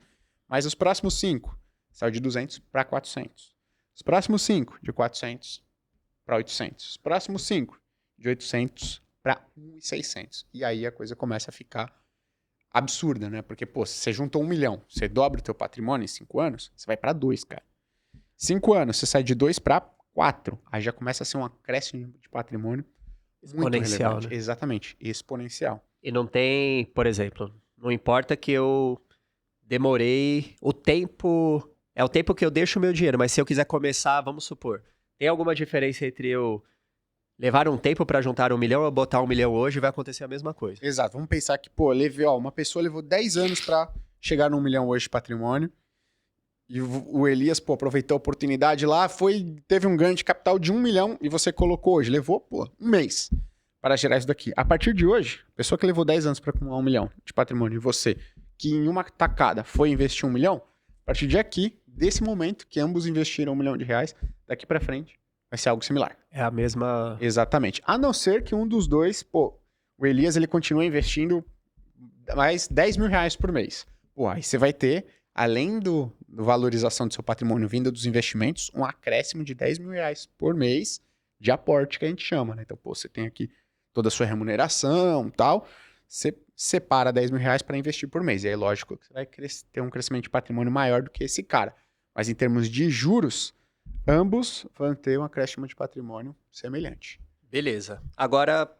Mas os próximos 5, saiu de 200 para 400. Os próximos 5, de 400 para 800. Os próximos 5, de 800 para 1.600. E aí a coisa começa a ficar absurda, né? Porque, se você juntou 1 milhão, você dobra o teu patrimônio em 5 anos, você vai para 2, cara. 5 anos, você sai de 2 para 4. Aí já começa a ser um acréscimo de patrimônio Exponencial, muito relevante. Né? Exatamente, exponencial. E não tem, por exemplo, não importa que eu demorei o tempo... É o tempo que eu deixo o meu dinheiro, mas se eu quiser começar, vamos supor, tem alguma diferença entre eu levar um tempo para juntar 1 milhão ou botar 1 milhão hoje, vai acontecer a mesma coisa. Exato, vamos pensar que, uma pessoa levou 10 anos para chegar no 1 milhão hoje de patrimônio, e o Elias, aproveitou a oportunidade lá, teve um ganho de capital de 1 milhão, e você colocou hoje, levou, 1 mês para gerar isso daqui. A partir de hoje, a pessoa que levou 10 anos para acumular 1 milhão de patrimônio, e você, que em uma tacada foi investir 1 milhão, a partir de aqui, desse momento que ambos investiram 1 milhão de reais, daqui para frente, vai ser algo similar. É a mesma... Exatamente. A não ser que um dos dois, o Elias, ele continua investindo mais 10 mil reais por mês. Aí você vai ter, além do valorização do seu patrimônio vindo dos investimentos, um acréscimo de 10 mil reais por mês de aporte, que a gente chama, né? Então, você tem aqui toda a sua remuneração e tal, você separa 10 mil reais para investir por mês. E aí, lógico, que você vai ter um crescimento de patrimônio maior do que esse cara. Mas em termos de juros, ambos vão ter um acréscimo de patrimônio semelhante. Beleza. Agora,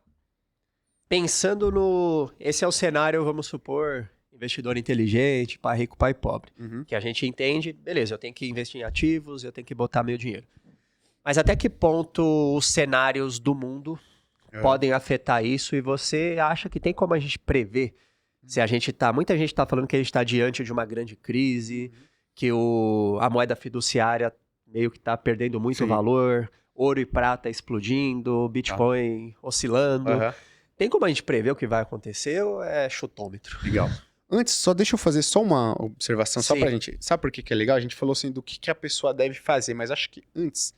pensando no... Esse é o cenário, vamos supor, investidor inteligente, pai rico, pai pobre. Uhum. Que a gente entende, beleza, eu tenho que investir em ativos, eu tenho que botar meu dinheiro. Mas até que ponto os cenários do mundo podem afetar isso? E você acha que tem como a gente prever? Se a gente tá... Muita gente está falando que a gente está diante de uma grande crise, que a moeda fiduciária meio que está perdendo muito valor, ouro e prata explodindo, Bitcoin oscilando. Tem como a gente prever o que vai acontecer ou é chutômetro? Legal. Antes, só deixa eu fazer só uma observação, só Sim. pra gente... Sabe por que é legal? A gente falou assim do que a pessoa deve fazer, mas acho que antes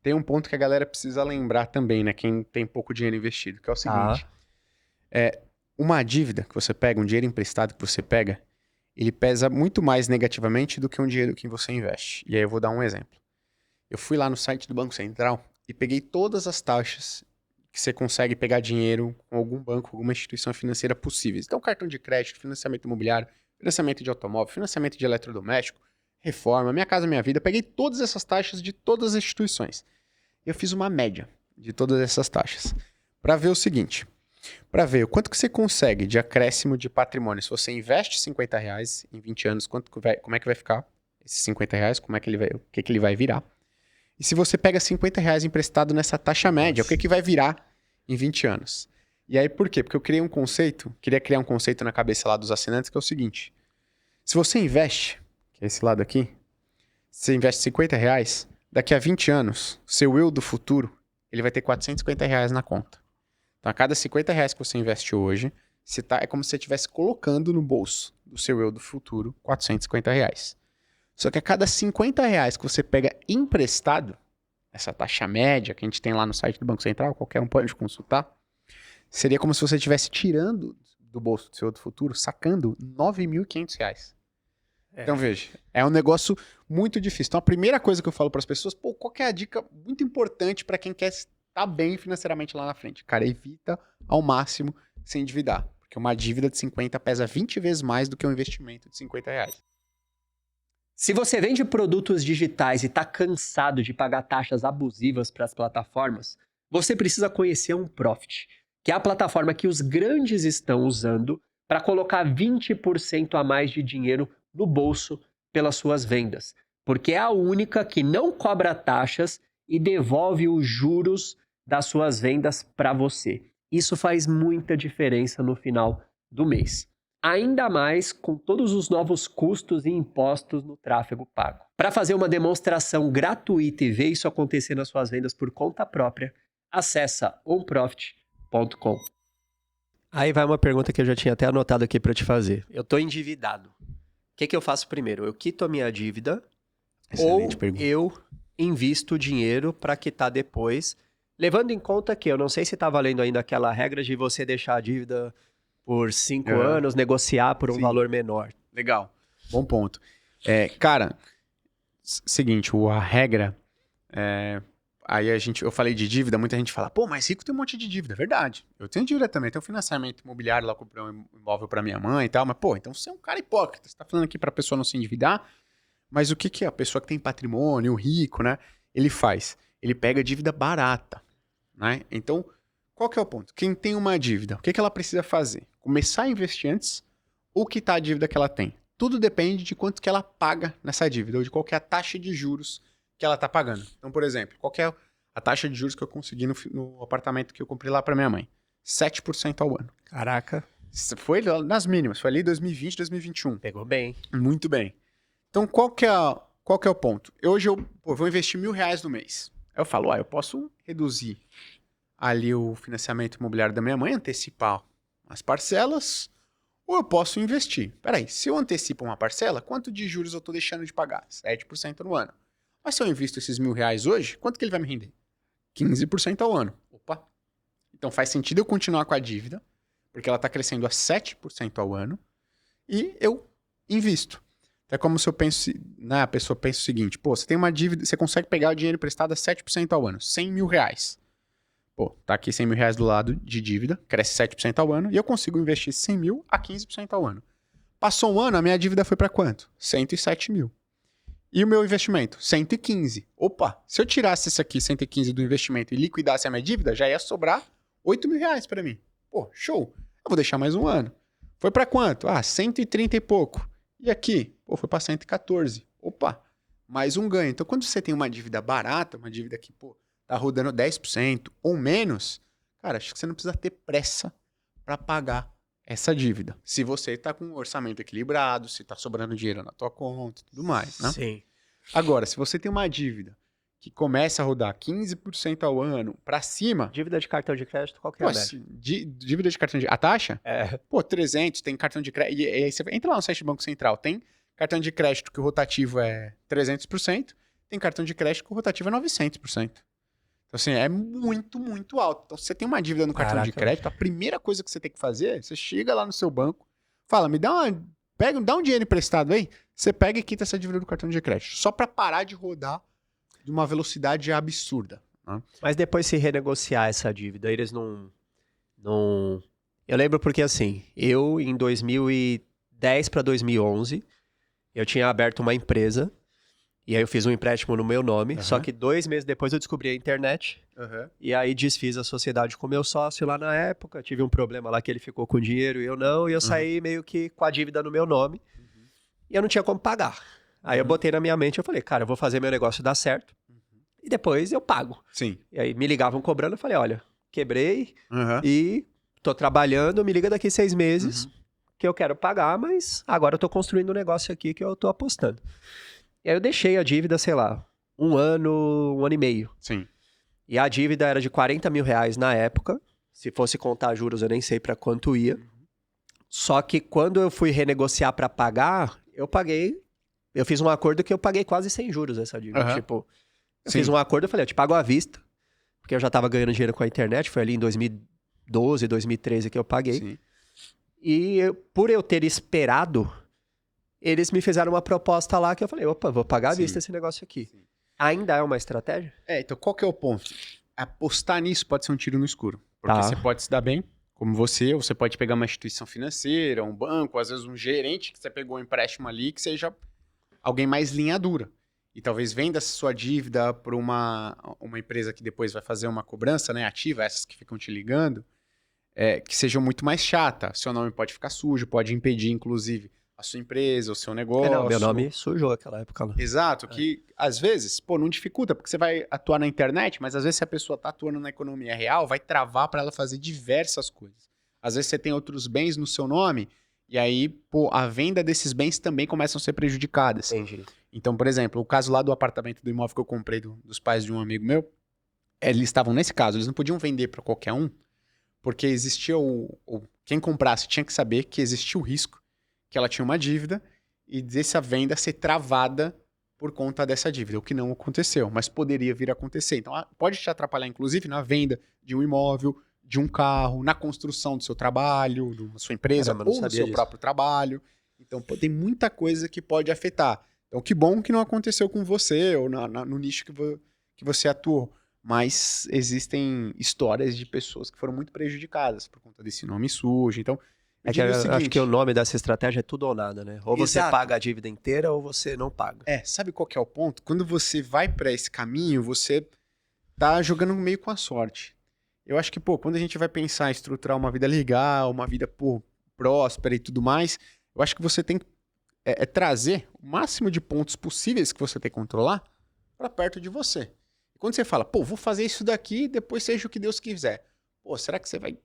tem um ponto que a galera precisa lembrar também, né? Quem tem pouco dinheiro investido, que é o seguinte. Uma dívida que você pega, um dinheiro emprestado que você pega, ele pesa muito mais negativamente do que um dinheiro que você investe. E aí eu vou dar um exemplo. Eu fui lá no site do Banco Central e peguei todas as taxas que você consegue pegar dinheiro com algum banco, alguma instituição financeira possíveis. Então, cartão de crédito, financiamento imobiliário, financiamento de automóvel, financiamento de eletrodoméstico, reforma, Minha Casa Minha Vida. Eu peguei todas essas taxas de todas as instituições. Eu fiz uma média de todas essas taxas para ver o seguinte, para ver o quanto que você consegue de acréscimo de patrimônio. Se você investe 50 reais em 20 anos, como é que vai ficar esses 50 reais? O que ele vai virar? E se você pega 50 reais emprestado nessa taxa média, o que vai virar em 20 anos? E aí por quê? Porque eu queria criar um conceito na cabeça lá dos assinantes, que é o seguinte. Se você investe, que é esse lado aqui, se você investe 50 reais, daqui a 20 anos, seu eu do futuro, ele vai ter 450 reais na conta. Então, a cada 50 reais que você investe hoje, é como se você estivesse colocando no bolso do seu eu do futuro 450 reais. Só que a cada 50 reais que você pega emprestado, essa taxa média que a gente tem lá no site do Banco Central, qualquer um pode consultar, seria como se você estivesse tirando do bolso do seu eu do futuro, sacando 9.500 reais. Então, veja, é um negócio muito difícil. Então, a primeira coisa que eu falo para as pessoas, qual que é a dica muito importante para quem quer estar bem financeiramente lá na frente? Cara, evita ao máximo se endividar. Porque uma dívida de 50 pesa 20 vezes mais do que um investimento de 50 reais. Se você vende produtos digitais e está cansado de pagar taxas abusivas para as plataformas, você precisa conhecer um Profit, que é a plataforma que os grandes estão usando para colocar 20% a mais de dinheiro no bolso pelas suas vendas, porque é a única que não cobra taxas e devolve os juros das suas vendas para você. Isso faz muita diferença no final do mês. Ainda mais com todos os novos custos e impostos no tráfego pago. Para fazer uma demonstração gratuita e ver isso acontecer nas suas vendas por conta própria, acessa onprofit.com. Aí vai uma pergunta que eu já tinha até anotado aqui para te fazer. Eu estou endividado. O que eu faço primeiro? Eu quito a minha dívida Excelente ou pergunta. eu invisto o dinheiro para quitar depois, levando em conta que eu não sei se está valendo ainda aquela regra de você deixar a dívida por 5 anos, negociar por um valor menor. Legal. Bom ponto. Cara, seguinte, a regra... Aí eu falei de dívida, muita gente fala, pô, mas rico tem um monte de dívida. Verdade. Eu tenho dívida também, tenho financiamento imobiliário lá, comprei um imóvel pra minha mãe e tal, mas pô, então você é um cara hipócrita. Você tá falando aqui pra pessoa não se endividar, mas o que a pessoa que tem patrimônio, o rico, né, ele faz? Ele pega dívida barata, né? Então, qual que é o ponto? Quem tem uma dívida, o que ela precisa fazer? Começar a investir antes ou quitar a dívida que ela tem? Tudo depende de quanto que ela paga nessa dívida, ou de qual que é a taxa de juros que ela tá pagando. Então, por exemplo, qual que é a taxa de juros que eu consegui no apartamento que eu comprei lá pra minha mãe? 7% ao ano. Caraca. Foi nas mínimas, foi ali 2020, 2021. Pegou bem. Muito bem. Então, qual que é o ponto? Hoje eu vou investir R$1.000 no mês. Aí eu falo, eu posso reduzir ali o financiamento imobiliário da minha mãe, antecipar as parcelas, ou eu posso investir. Peraí, se eu antecipo uma parcela, quanto de juros eu tô deixando de pagar? 7% no ano. Mas se eu invisto esses R$1.000 hoje, quanto que ele vai me render? 15% ao ano. Opa! Então faz sentido eu continuar com a dívida, porque ela está crescendo a 7% ao ano, e eu invisto. É como se eu penso, né, a pessoa pensa o seguinte, pô, você tem uma dívida, você consegue pegar o dinheiro emprestado a 7% ao ano, R$100.000. Pô, tá aqui R$100.000 do lado de dívida, cresce 7% ao ano, e eu consigo investir 100 mil a 15% ao ano. Passou um ano, a minha dívida foi para quanto? 107 mil. E o meu investimento? 115. Opa, se eu tirasse esse aqui, 115 do investimento e liquidasse a minha dívida, já ia sobrar R$8.000 para mim. Pô, show. Eu vou deixar mais um ano. Foi para quanto? 130 e pouco. E aqui? Pô, foi para 114. Opa, mais um ganho. Então, quando você tem uma dívida barata, uma dívida que, pô, tá rodando 10% ou menos, cara, acho que você não precisa ter pressa para pagar essa dívida. Se você tá com um orçamento equilibrado, se tá sobrando dinheiro na tua conta e tudo mais, né? Sim. Agora, se você tem uma dívida que começa a rodar 15% ao ano para cima... Dívida de cartão de crédito, qual que é a média? Dívida de cartão de... A taxa? Pô, 300, tem cartão de crédito... E aí você entra lá no site do Banco Central, tem cartão de crédito que o rotativo é 300%, tem cartão de crédito que o rotativo é 900%. Então, assim, é muito, muito alto. Então, se você tem uma dívida no cartão de crédito, a primeira coisa que você tem que fazer, você chega lá no seu banco, fala, dá um dinheiro emprestado aí, você pega e quita essa dívida do cartão de crédito, só para parar de rodar de uma velocidade absurda. Né? Mas depois se renegociar essa dívida, eles não... Eu lembro porque, assim, eu em 2010 para 2011, eu tinha aberto uma empresa, e aí eu fiz um empréstimo no meu nome, só que 2 meses depois eu descobri a internet, e aí desfiz a sociedade com meu sócio lá na época, tive um problema lá que ele ficou com dinheiro e eu não, e eu saí meio que com a dívida no meu nome, e eu não tinha como pagar. Aí eu botei na minha mente, eu falei, cara, eu vou fazer meu negócio dar certo, e depois eu pago. Sim. E aí me ligavam cobrando, eu falei, olha, quebrei e tô trabalhando, me liga daqui 6 meses, que eu quero pagar, mas agora eu tô construindo um negócio aqui que eu tô apostando. E aí eu deixei a dívida, sei lá, 1 ano, 1 ano e meio. Sim. E a dívida era de R$40.000 na época. Se fosse contar juros, eu nem sei pra quanto ia. Só que quando eu fui renegociar pra pagar, eu fiz um acordo que eu paguei quase sem juros essa dívida. Tipo, eu fiz um acordo, eu falei, eu te pago à vista, porque eu já tava ganhando dinheiro com a internet, foi ali em 2012, 2013 que eu paguei. Sim. E por eu ter esperado, eles me fizeram uma proposta lá que eu falei, opa, vou pagar à vista esse negócio aqui. Ainda é uma estratégia? Então qual que é o ponto? Apostar nisso pode ser um tiro no escuro. Porque você pode se dar bem, como você, ou você pode pegar uma instituição financeira, um banco, às vezes um gerente que você pegou um empréstimo ali, que seja alguém mais linha dura. E talvez venda sua dívida para uma empresa que depois vai fazer uma cobrança, né, ativa, essas que ficam te ligando. que sejam muito mais chata. Seu nome pode ficar sujo, pode impedir, inclusive, a sua empresa, o seu negócio. Não, meu nome sujou naquela época. Exato, que às vezes, não dificulta, porque você vai atuar na internet, mas às vezes se a pessoa tá atuando na economia real, vai travar para ela fazer diversas coisas. Às vezes você tem outros bens no seu nome, e aí, a venda desses bens também começam a ser prejudicadas. Entendi. Então, por exemplo, o caso lá do apartamento do imóvel que eu comprei dos pais de um amigo meu, eles estavam nesse caso, eles não podiam vender para qualquer um, porque existia quem comprasse tinha que saber que existia o risco, que ela tinha uma dívida, e dessa venda ser travada por conta dessa dívida, o que não aconteceu, mas poderia vir a acontecer. Então, pode te atrapalhar, inclusive, na venda de um imóvel, de um carro, na construção do seu trabalho, da sua empresa, ou no seu próprio trabalho. Então, tem muita coisa que pode afetar. Então, que bom que não aconteceu com você, ou no nicho que você atuou. Mas existem histórias de pessoas que foram muito prejudicadas por conta desse nome sujo. Então, acho que o nome dessa estratégia é tudo ou nada, né? Ou você Exato. paga a dívida inteira ou você não paga. Sabe qual que é o ponto? Quando você vai para esse caminho, você tá jogando meio com a sorte. Eu acho que, quando a gente vai pensar em estruturar uma vida legal, uma vida, próspera e tudo mais, eu acho que você tem que trazer o máximo de pontos possíveis que você tem que controlar para perto de você. E quando você fala, vou fazer isso daqui, depois seja o que Deus quiser. Será que você vai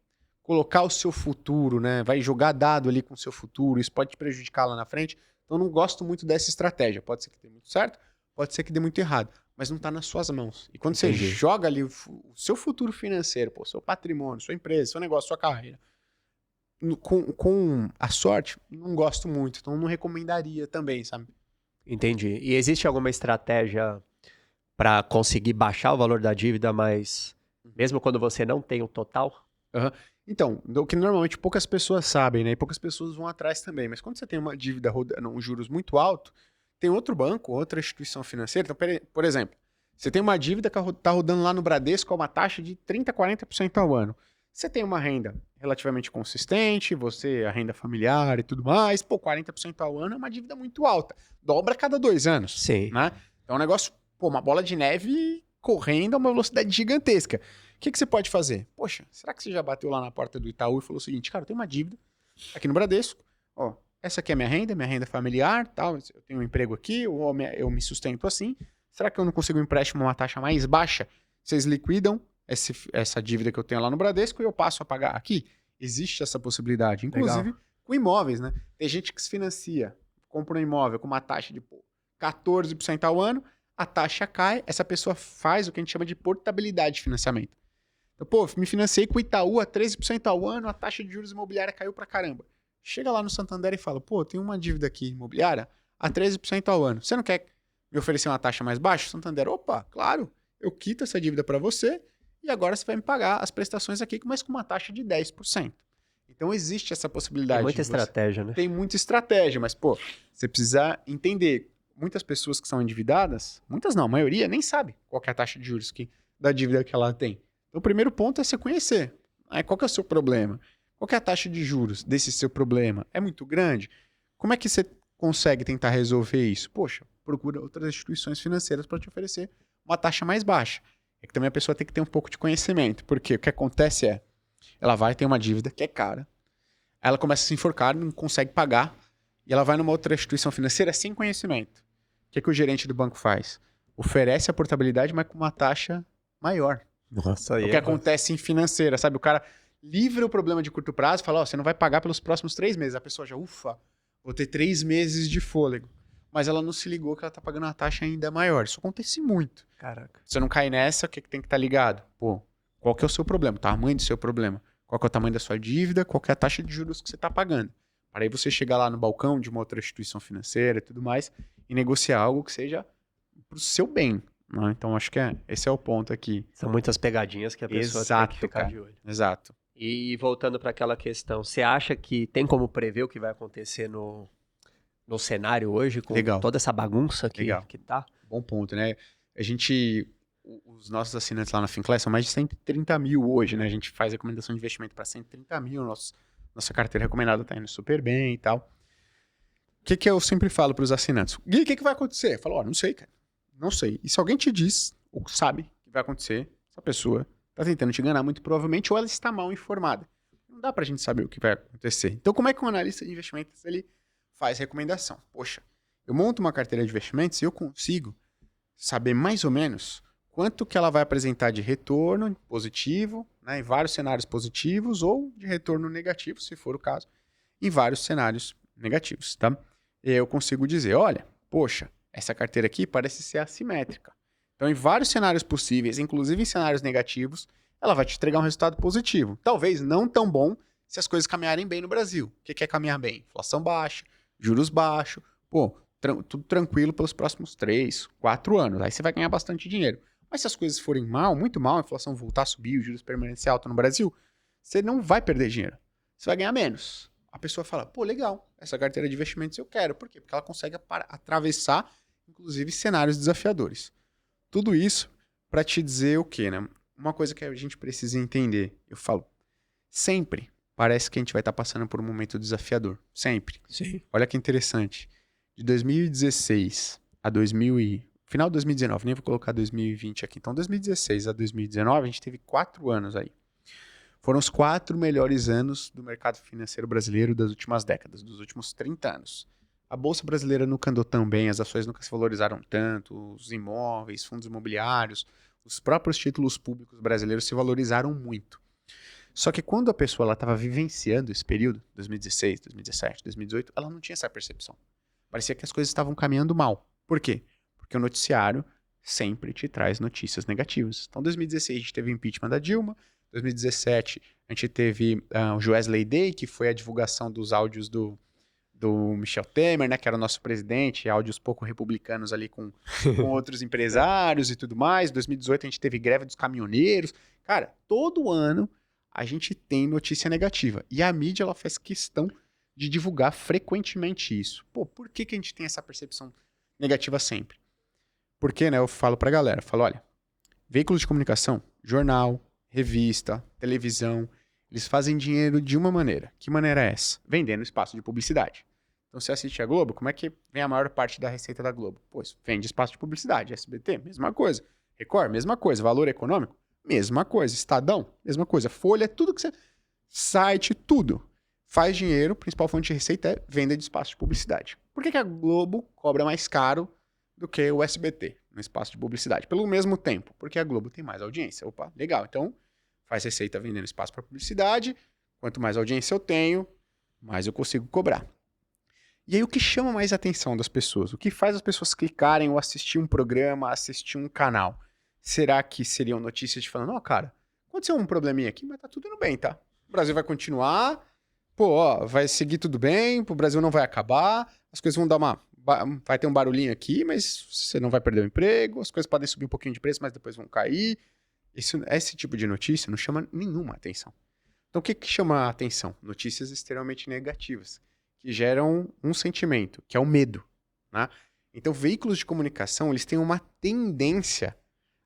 colocar o seu futuro, né? Vai jogar dado ali com o seu futuro, isso pode te prejudicar lá na frente. Então eu não gosto muito dessa estratégia. Pode ser que dê muito certo, pode ser que dê muito errado, mas não está nas suas mãos. E quando você joga ali o seu futuro financeiro, seu patrimônio, sua empresa, seu negócio, sua carreira, com a sorte, não gosto muito. Então não recomendaria também, sabe? Entendi. E existe alguma estratégia para conseguir baixar o valor da dívida, mas mesmo quando você não tem o total? Então, o que normalmente poucas pessoas sabem, né? E poucas pessoas vão atrás também. Mas quando você tem uma dívida rodando um juros muito alto, tem outro banco, outra instituição financeira. Então, por exemplo, você tem uma dívida que está rodando lá no Bradesco a uma taxa de 30%, 40% ao ano. Você tem uma renda relativamente consistente, a renda familiar e tudo mais, 40% ao ano é uma dívida muito alta. Dobra a cada 2 anos. Sim. Né? Então é um negócio, uma bola de neve correndo a uma velocidade gigantesca. O que você pode fazer? Poxa, será que você já bateu lá na porta do Itaú e falou o seguinte, cara, eu tenho uma dívida aqui no Bradesco, essa aqui é minha renda familiar, tal, eu tenho um emprego aqui, eu me sustento assim, será que eu não consigo um empréstimo a uma taxa mais baixa? Vocês liquidam essa dívida que eu tenho lá no Bradesco e eu passo a pagar aqui? Existe essa possibilidade, inclusive com imóveis, né? Tem gente que se financia, compra um imóvel com uma taxa de 14% ao ano, a taxa cai, essa pessoa faz o que a gente chama de portabilidade de financiamento. Então, me financei com o Itaú a 13% ao ano, a taxa de juros imobiliária caiu pra caramba. Chega lá no Santander e fala, tem uma dívida aqui imobiliária a 13% ao ano. Você não quer me oferecer uma taxa mais baixa? Santander, opa, claro, eu quito essa dívida para você e agora você vai me pagar as prestações aqui, mas com uma taxa de 10%. Então existe essa possibilidade. Tem muita estratégia, né? Tem muita estratégia, mas, você precisa entender. Muitas pessoas que são endividadas, muitas não, a maioria nem sabe qual que é a taxa de juros da dívida que ela tem. Então, o primeiro ponto é você conhecer. Qual que é o seu problema? Qual que é a taxa de juros desse seu problema? É muito grande? Como é que você consegue tentar resolver isso? Procura outras instituições financeiras para te oferecer uma taxa mais baixa. É que também a pessoa tem que ter um pouco de conhecimento. Porque o que acontece ela vai ter uma dívida que é cara, aí ela começa a se enforcar, não consegue pagar, e ela vai numa outra instituição financeira sem conhecimento. O que o gerente do banco faz? Oferece a portabilidade, mas com uma taxa maior. Nossa, o que acontece em financeira, sabe? O cara livra o problema de curto prazo e fala, você não vai pagar pelos próximos 3 meses. A pessoa já, vou ter 3 meses de fôlego. Mas ela não se ligou que ela tá pagando uma taxa ainda maior. Isso acontece muito. Caraca. Você não cai nessa, o que tem que estar ligado? Qual que é o seu problema? O tamanho do seu problema? Qual que é o tamanho da sua dívida? Qual que é a taxa de juros que você tá pagando? Para aí você chegar lá no balcão de uma outra instituição financeira e tudo mais e negociar algo que seja pro seu bem. Né? Então, acho que esse é o ponto aqui. São muitas pegadinhas que a pessoa tem que ficar de olho. Exato. E voltando para aquela questão, você acha que tem como prever o que vai acontecer no cenário hoje, com toda essa bagunça que tá? Bom ponto, né? Os nossos assinantes lá na Finclass são mais de 130 mil hoje, né? A gente faz recomendação de investimento para 130 mil, nossa carteira recomendada tá indo super bem e tal. O que eu sempre falo para os assinantes? Gui, o que vai acontecer? Eu falo, não sei, cara. Não sei. E se alguém te diz, ou sabe que vai acontecer, essa pessoa tá tentando te enganar muito provavelmente, ou ela está mal informada. Não dá pra gente saber o que vai acontecer. Então, como é que um analista de investimentos ele faz recomendação? Poxa, eu monto uma carteira de investimentos e eu consigo saber mais ou menos quanto que ela vai apresentar de retorno positivo, né, em vários cenários positivos, ou de retorno negativo, se for o caso, em vários cenários negativos, tá? E eu consigo dizer, olha, poxa, essa carteira aqui parece ser assimétrica. Então, em vários cenários possíveis, inclusive em cenários negativos, ela vai te entregar um resultado positivo. Talvez não tão bom se as coisas caminharem bem no Brasil. O que é caminhar bem? Inflação baixa, juros baixos, tudo tranquilo pelos próximos 3, 4 anos. Aí você vai ganhar bastante dinheiro. Mas se as coisas forem mal, muito mal, a inflação voltar a subir, os juros permanecer alto no Brasil, você não vai perder dinheiro. Você vai ganhar menos. A pessoa fala, pô, legal, essa carteira de investimentos eu quero. Por quê? Porque ela consegue atravessar, inclusive, cenários desafiadores. Tudo isso para te dizer o quê, né? Uma coisa que a gente precisa entender. Eu falo, sempre parece que a gente vai estar passando por um momento desafiador. Sempre. Sim. Olha que interessante. De 2016 a final de 2019, nem vou colocar 2020 aqui. Então, 2016 a 2019, a gente teve 4 anos aí. Foram os 4 melhores anos do mercado financeiro brasileiro das últimas décadas, dos últimos 30 anos. A Bolsa Brasileira nunca andou tão bem, as ações nunca se valorizaram tanto, os imóveis, fundos imobiliários, os próprios títulos públicos brasileiros se valorizaram muito. Só que quando a pessoa estava vivenciando esse período, 2016, 2017, 2018, ela não tinha essa percepção. Parecia que as coisas estavam caminhando mal. Por quê? Porque o noticiário sempre te traz notícias negativas. Então, em 2016, a gente teve o impeachment da Dilma. Em 2017, a gente teve o Joesley Day, que foi a divulgação dos áudios do Michel Temer, né, que era o nosso presidente, áudios pouco republicanos ali com outros empresários e tudo mais. Em 2018, a gente teve greve dos caminhoneiros. Cara, todo ano a gente tem notícia negativa. E a mídia ela faz questão de divulgar frequentemente isso. Pô, por que a gente tem essa percepção negativa sempre? Porque, né, eu falo pra galera, olha, veículos de comunicação, jornal, revista, televisão, eles fazem dinheiro de uma maneira. Que maneira é essa? Vendendo espaço de publicidade. Então, você assiste a Globo, como é que vem a maior parte da receita da Globo? Pô, vende espaço de publicidade. SBT, mesma coisa. Record, mesma coisa. Valor Econômico, mesma coisa. Estadão, mesma coisa. Folha, tudo que você... Site, tudo. Faz dinheiro, principal fonte de receita é venda de espaço de publicidade. Por que a Globo cobra mais caro do que o SBT no espaço de publicidade? Pelo mesmo tempo, porque a Globo tem mais audiência. Opa, legal. Então, faz receita vendendo espaço para publicidade. Quanto mais audiência eu tenho, mais eu consigo cobrar. E aí, o que chama mais a atenção das pessoas? O que faz as pessoas clicarem ou assistir um programa, assistir um canal? Será que seriam notícias de falando, ó, cara, aconteceu um probleminha aqui, mas tá tudo indo bem, tá? O Brasil vai continuar, pô, ó, vai seguir tudo bem, o Brasil não vai acabar, as coisas vão dar vai ter um barulhinho aqui, mas você não vai perder o emprego, as coisas podem subir um pouquinho de preço, mas depois vão cair. Esse tipo de notícia não chama nenhuma atenção. Então, o que chama a atenção? Notícias extremamente negativas, que geram um sentimento, que é o medo, né? Então, veículos de comunicação, eles têm uma tendência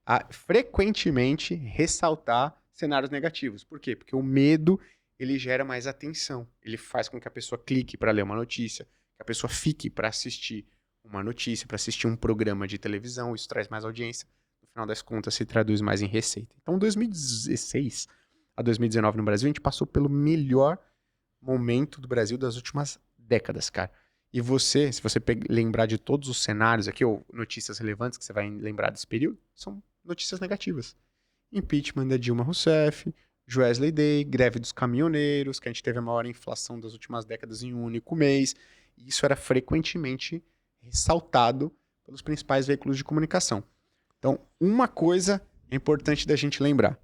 a frequentemente ressaltar cenários negativos. Por quê? Porque o medo, ele gera mais atenção. Ele faz com que a pessoa clique para ler uma notícia, que a pessoa fique para assistir uma notícia, para assistir um programa de televisão. Isso traz mais audiência. No final das contas, se traduz mais em receita. Então, 2016 a 2019 no Brasil, a gente passou pelo melhor momento do Brasil das últimas décadas, cara. E você, se você lembrar de todos os cenários aqui, ou notícias relevantes que você vai lembrar desse período, são notícias negativas. Impeachment da Dilma Rousseff, Joesley Day, greve dos caminhoneiros, que a gente teve a maior inflação das últimas décadas em um único mês. E isso era frequentemente ressaltado pelos principais veículos de comunicação. Então, uma coisa é importante da gente lembrar.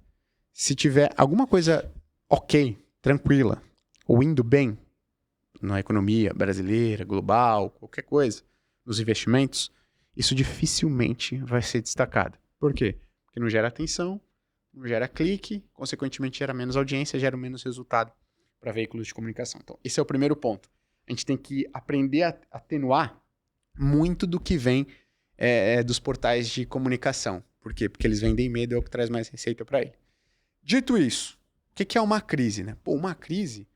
Se tiver alguma coisa ok, tranquila, ou indo bem na economia brasileira, global, qualquer coisa, nos investimentos, isso dificilmente vai ser destacado. Por quê? Porque não gera atenção, não gera clique, consequentemente gera menos audiência, gera menos resultado para veículos de comunicação. Então, esse é o primeiro ponto. A gente tem que aprender a atenuar muito do que vem dos portais de comunicação. Por quê? Porque eles vendem medo, é o que traz mais receita para ele. Dito isso, o que é uma crise, né? Pô, uma crise,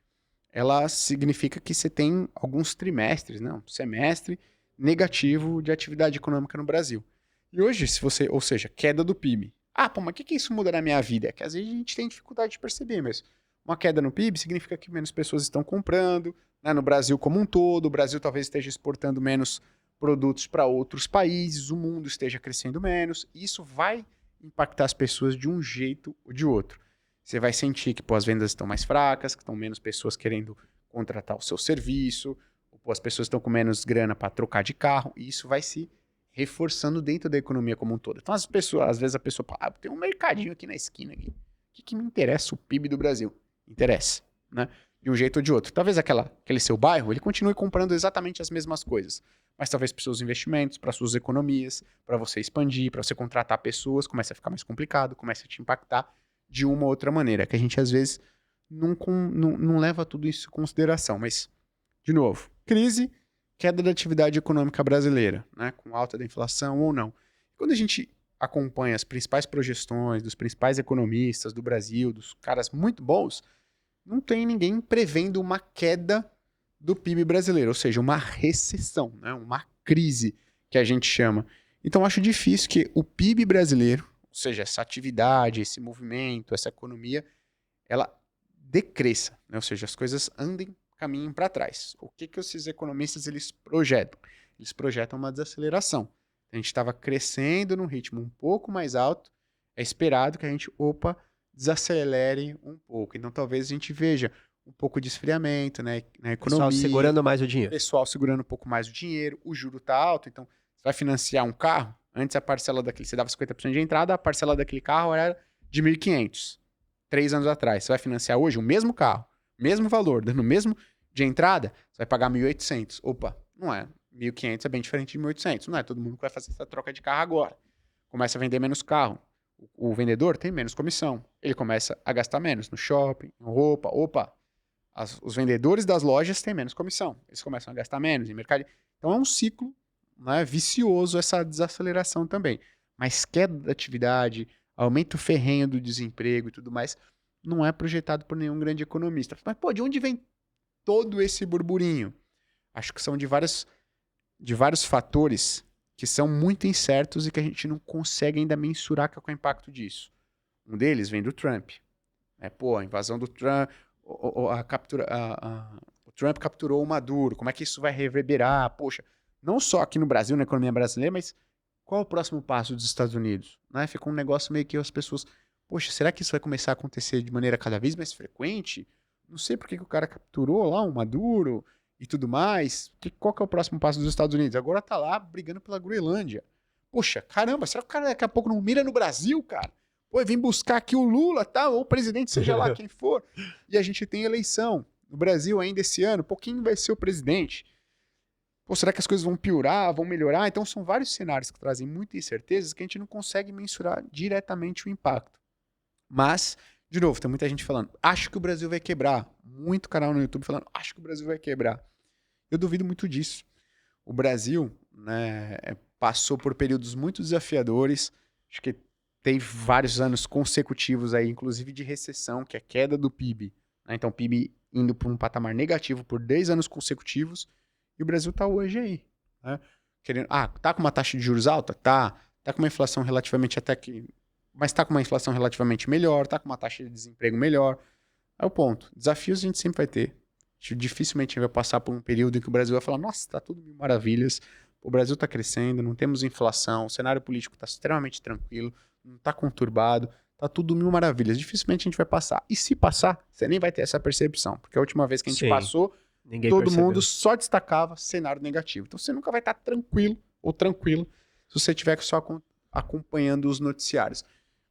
ela significa que você tem alguns trimestres, né? Um semestre negativo de atividade econômica no Brasil. E hoje, ou seja, queda do PIB. Ah, pô, mas o que isso muda na minha vida? É que às vezes a gente tem dificuldade de perceber, mas Uma queda no PIB significa que menos pessoas estão comprando, né? No Brasil como um todo, o Brasil talvez esteja exportando menos produtos para outros países, o mundo esteja crescendo menos, e isso vai impactar as pessoas de um jeito ou de outro. Você vai sentir que pô, as vendas estão mais fracas, que estão menos pessoas querendo contratar o seu serviço, ou pô, as pessoas estão com menos grana para trocar de carro, e isso vai se reforçando dentro da economia como um todo. Então, as pessoas, às vezes a pessoa fala, tem um mercadinho aqui na esquina. Aqui. O que me interessa o PIB do Brasil? Interessa, né? De um jeito ou de outro. Talvez aquele seu bairro, ele continue comprando exatamente as mesmas coisas, mas talvez para seus investimentos, para suas economias, para você expandir, para você contratar pessoas, começa a ficar mais complicado, começa a te impactar de uma ou outra maneira, que a gente às vezes não leva tudo isso em consideração. Mas, de novo, crise, queda da atividade econômica brasileira, né, com alta da inflação ou não. Quando a gente acompanha as principais projeções dos principais economistas do Brasil, dos caras muito bons, não tem ninguém prevendo uma queda do PIB brasileiro, ou seja, uma recessão, né, uma crise que a gente chama. Então, acho difícil que o PIB brasileiro, ou seja, essa atividade, esse movimento, essa economia, ela decresça, né? Ou seja, as coisas caminhem para trás. O que esses economistas eles projetam? Eles projetam uma desaceleração. A gente estava crescendo num ritmo um pouco mais alto, é esperado que a gente, desacelere um pouco. Então, talvez a gente veja um pouco de esfriamento, né, na economia. Pessoal segurando mais o dinheiro. Pessoal segurando um pouco mais o dinheiro, o juro está alto, então você vai financiar um carro, antes a parcela daquele, você dava 50% de entrada, a parcela daquele carro era de 1.500, 3 anos atrás. Você vai financiar hoje o mesmo carro, mesmo valor, dando o mesmo de entrada, você vai pagar 1.800. Opa, não é. 1.500 é bem diferente de 1.800. Não é todo mundo que vai fazer essa troca de carro agora. Começa a vender menos carro. O vendedor tem menos comissão. Ele começa a gastar menos no shopping, em roupa. Opa, os vendedores das lojas têm menos comissão. Eles começam a gastar menos em mercado. Então é um ciclo, né, vicioso essa desaceleração também. Mas queda da atividade, aumento ferrenho do desemprego e tudo mais, não é projetado por nenhum grande economista. Mas, pô, de onde vem todo esse burburinho? Acho que são de vários fatores que são muito incertos e que a gente não consegue ainda mensurar qual é o impacto disso. Um deles vem do Trump. A invasão do Trump, o Trump capturou o Maduro, como é que isso vai reverberar? Poxa, não só aqui no Brasil, na economia brasileira, mas qual é o próximo passo dos Estados Unidos? Né? Ficou um negócio meio que as pessoas, poxa, será que isso vai começar a acontecer de maneira cada vez mais frequente? Não sei por que o cara capturou lá o Maduro e tudo mais. Qual que é o próximo passo dos Estados Unidos? Agora tá lá brigando pela Groenlândia. Poxa, caramba, será que o cara daqui a pouco não mira no Brasil, cara? Pô, vem buscar aqui o Lula, tá? Ou o presidente, seja lá quem for. E a gente tem eleição no Brasil ainda esse ano. Quem vai ser o presidente? Pô, será que as coisas vão piorar, vão melhorar? Então são vários cenários que trazem muitas incertezas que a gente não consegue mensurar diretamente o impacto. Mas, de novo, tem muita gente falando, acho que o Brasil vai quebrar. Muito canal no YouTube falando, acho que o Brasil vai quebrar. Eu duvido muito disso. O Brasil, né, passou por períodos muito desafiadores. Acho que teve vários anos consecutivos aí, inclusive de recessão, que é a queda do PIB. Né? Então, o PIB indo para um patamar negativo por 10 anos consecutivos. E o Brasil está hoje aí. Né? Tá com uma taxa de juros alta? Tá com uma inflação relativamente mas tá com uma inflação relativamente melhor, tá com uma taxa de desemprego melhor. É o ponto. Desafios a gente sempre vai ter. Dificilmente vai passar por um período em que o Brasil vai falar, nossa, tá tudo mil maravilhas, o Brasil tá crescendo, não temos inflação, o cenário político tá extremamente tranquilo, não tá conturbado, tá tudo mil maravilhas. Dificilmente a gente vai passar. E se passar, você nem vai ter essa percepção, porque a última vez que a gente passou, todo mundo só destacava cenário negativo. Então você nunca vai estar tranquilo ou tranquilo se você estiver só acompanhando os noticiários.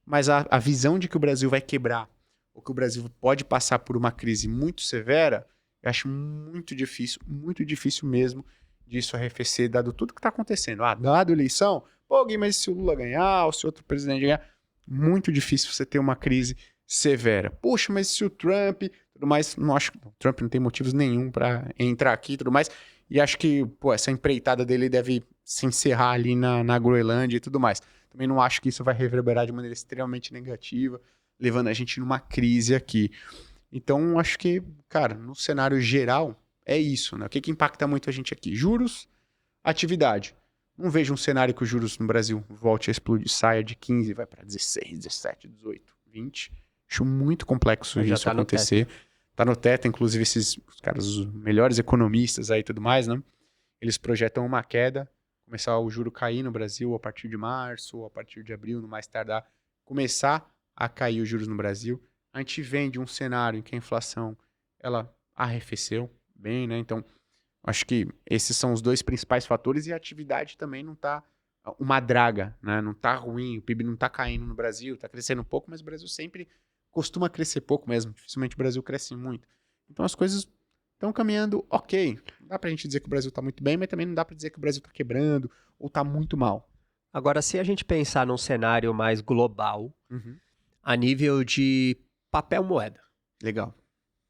Mas a visão de que o Brasil vai quebrar, ou que o Brasil pode passar por uma crise muito severa, eu acho muito difícil mesmo disso arrefecer, dado tudo que está acontecendo. Dado eleição, Gui, mas se o Lula ganhar, ou se outro presidente ganhar, muito difícil você ter uma crise severa. Poxa, mas se o Trump, tudo mais, não acho que o Trump não tem motivos nenhum para entrar aqui e tudo mais, e acho que, essa empreitada dele deve se encerrar ali na Groenlândia e tudo mais. Também não acho que isso vai reverberar de maneira extremamente negativa, levando a gente numa crise aqui. Então, acho que, cara, no cenário geral, é isso, né? O que impacta muito a gente aqui? Juros, atividade. Não vejo um cenário que os juros no Brasil volte a explodir, saia de 15, vai para 16, 17, 18, 20. Acho muito complexo Mas já isso tá no acontecer. Tá no teto, inclusive esses os caras, os melhores economistas aí e tudo mais, né? Eles projetam uma queda, começar o juro cair no Brasil a partir de março, ou a partir de abril, no mais tardar, começar a cair os juros no Brasil. A gente vem de um cenário em que a inflação ela arrefeceu bem, né? Então, acho que esses são os dois principais fatores e a atividade também não tá uma draga, né? Não tá ruim, o PIB não tá caindo no Brasil, tá crescendo um pouco, mas o Brasil sempre costuma crescer pouco mesmo, dificilmente o Brasil cresce muito. Então as coisas estão caminhando ok. Não dá pra gente dizer que o Brasil tá muito bem, mas também não dá pra dizer que o Brasil tá quebrando ou tá muito mal. Agora, se a gente pensar num cenário mais global, Uhum. a nível de papel moeda. Legal.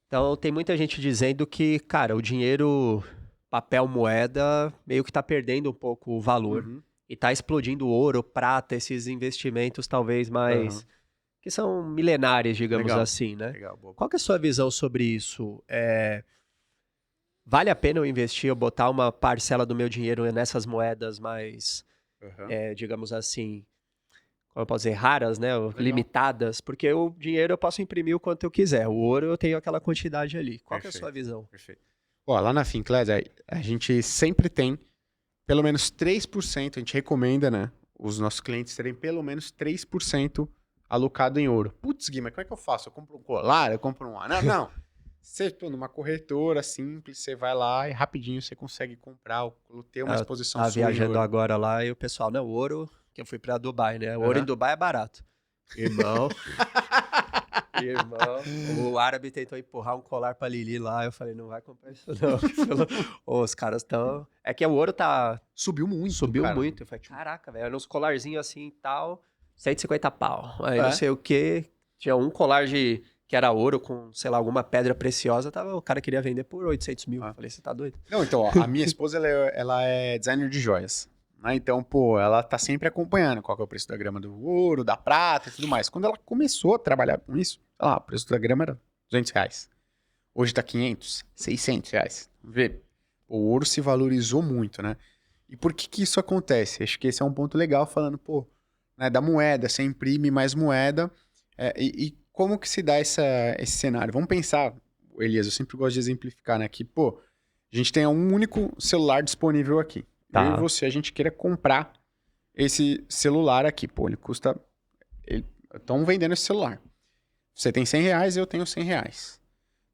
Então, tem muita gente dizendo que, cara, o dinheiro papel moeda meio que tá perdendo um pouco o valor Uhum. e tá explodindo ouro, prata, esses investimentos talvez mais Aham. que são milenares, digamos Legal. assim, né? Legal, boa. Qual que é a sua visão sobre isso? Vale a pena eu investir, eu botar uma parcela do meu dinheiro nessas moedas mais, Aham. digamos assim, como eu posso dizer, raras, né? Ou Legal. limitadas, porque o dinheiro eu posso imprimir o quanto eu quiser. O ouro eu tenho aquela quantidade ali. Qual que é a sua Perfeito. visão? Perfeito. Ó, lá na Finclass, a gente sempre tem pelo menos 3%, a gente recomenda, né? Os nossos clientes terem pelo menos 3% alocado em ouro. Putz, Gui, mas como é que eu faço? Eu compro um colar, eu compro um anel? Não. Você, pô, numa corretora simples, você vai lá e rapidinho você consegue comprar, ou ter uma Eu exposição tava sua em viajando ouro. agora lá e o pessoal, não, o ouro, que eu fui pra Dubai, né? O ouro em Aham. Dubai é barato. Irmão, irmão, o árabe tentou empurrar um colar pra Lili lá, eu falei, não vai comprar isso não. Ô, os caras estão... É que o ouro Subiu muito, subiu cara. muito. Eu falei, caraca, velho, era uns colarzinhos assim e tal, 150 pau. Aí É. não sei o que, tinha um colar que era ouro com, sei lá, alguma pedra preciosa, o cara queria vender por 800 mil. Ah. Eu falei, você tá doido? Não, então, ó, a minha esposa, ela é designer de joias. Né? Então, pô, ela tá sempre acompanhando qual que é o preço da grama do ouro, da prata e tudo mais. Quando ela começou a trabalhar com isso, sei lá, o preço da grama era R$ 200. Hoje tá 500, R$ 600. Vê, o ouro se valorizou muito, né? E por que que isso acontece? Acho que esse é um ponto legal, falando, pô, né, da moeda, você imprime mais moeda, e como que se dá esse cenário? Vamos pensar, Elias, eu sempre gosto de exemplificar, né, que, pô, a gente tem um único celular disponível aqui. Eu e Tá. você, a gente queira comprar esse celular aqui, pô, ele custa... Estão vendendo esse celular. Você tem R$ 100, eu tenho R$ 100.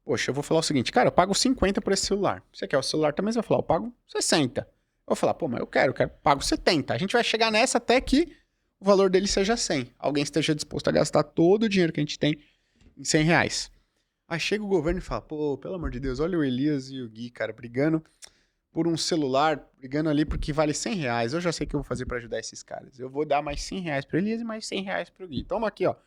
Poxa, eu vou falar o seguinte, cara, eu pago 50 por esse celular. Você quer o celular também? Você vai falar, eu pago 60. Eu vou falar, pô, mas eu quero, pago 70. A gente vai chegar nessa até que o valor dele seja 100. Alguém esteja disposto a gastar todo o dinheiro que a gente tem em R$ 100. Aí chega o governo e fala, pô, pelo amor de Deus, olha o Elias e o Gui, cara, brigando por um celular, brigando ali porque vale R$ 100. Eu já sei o que eu vou fazer pra ajudar esses caras. Eu vou dar mais R$ 100 pro Elias e mais R$ 100 pro Gui. Toma aqui, ó. R$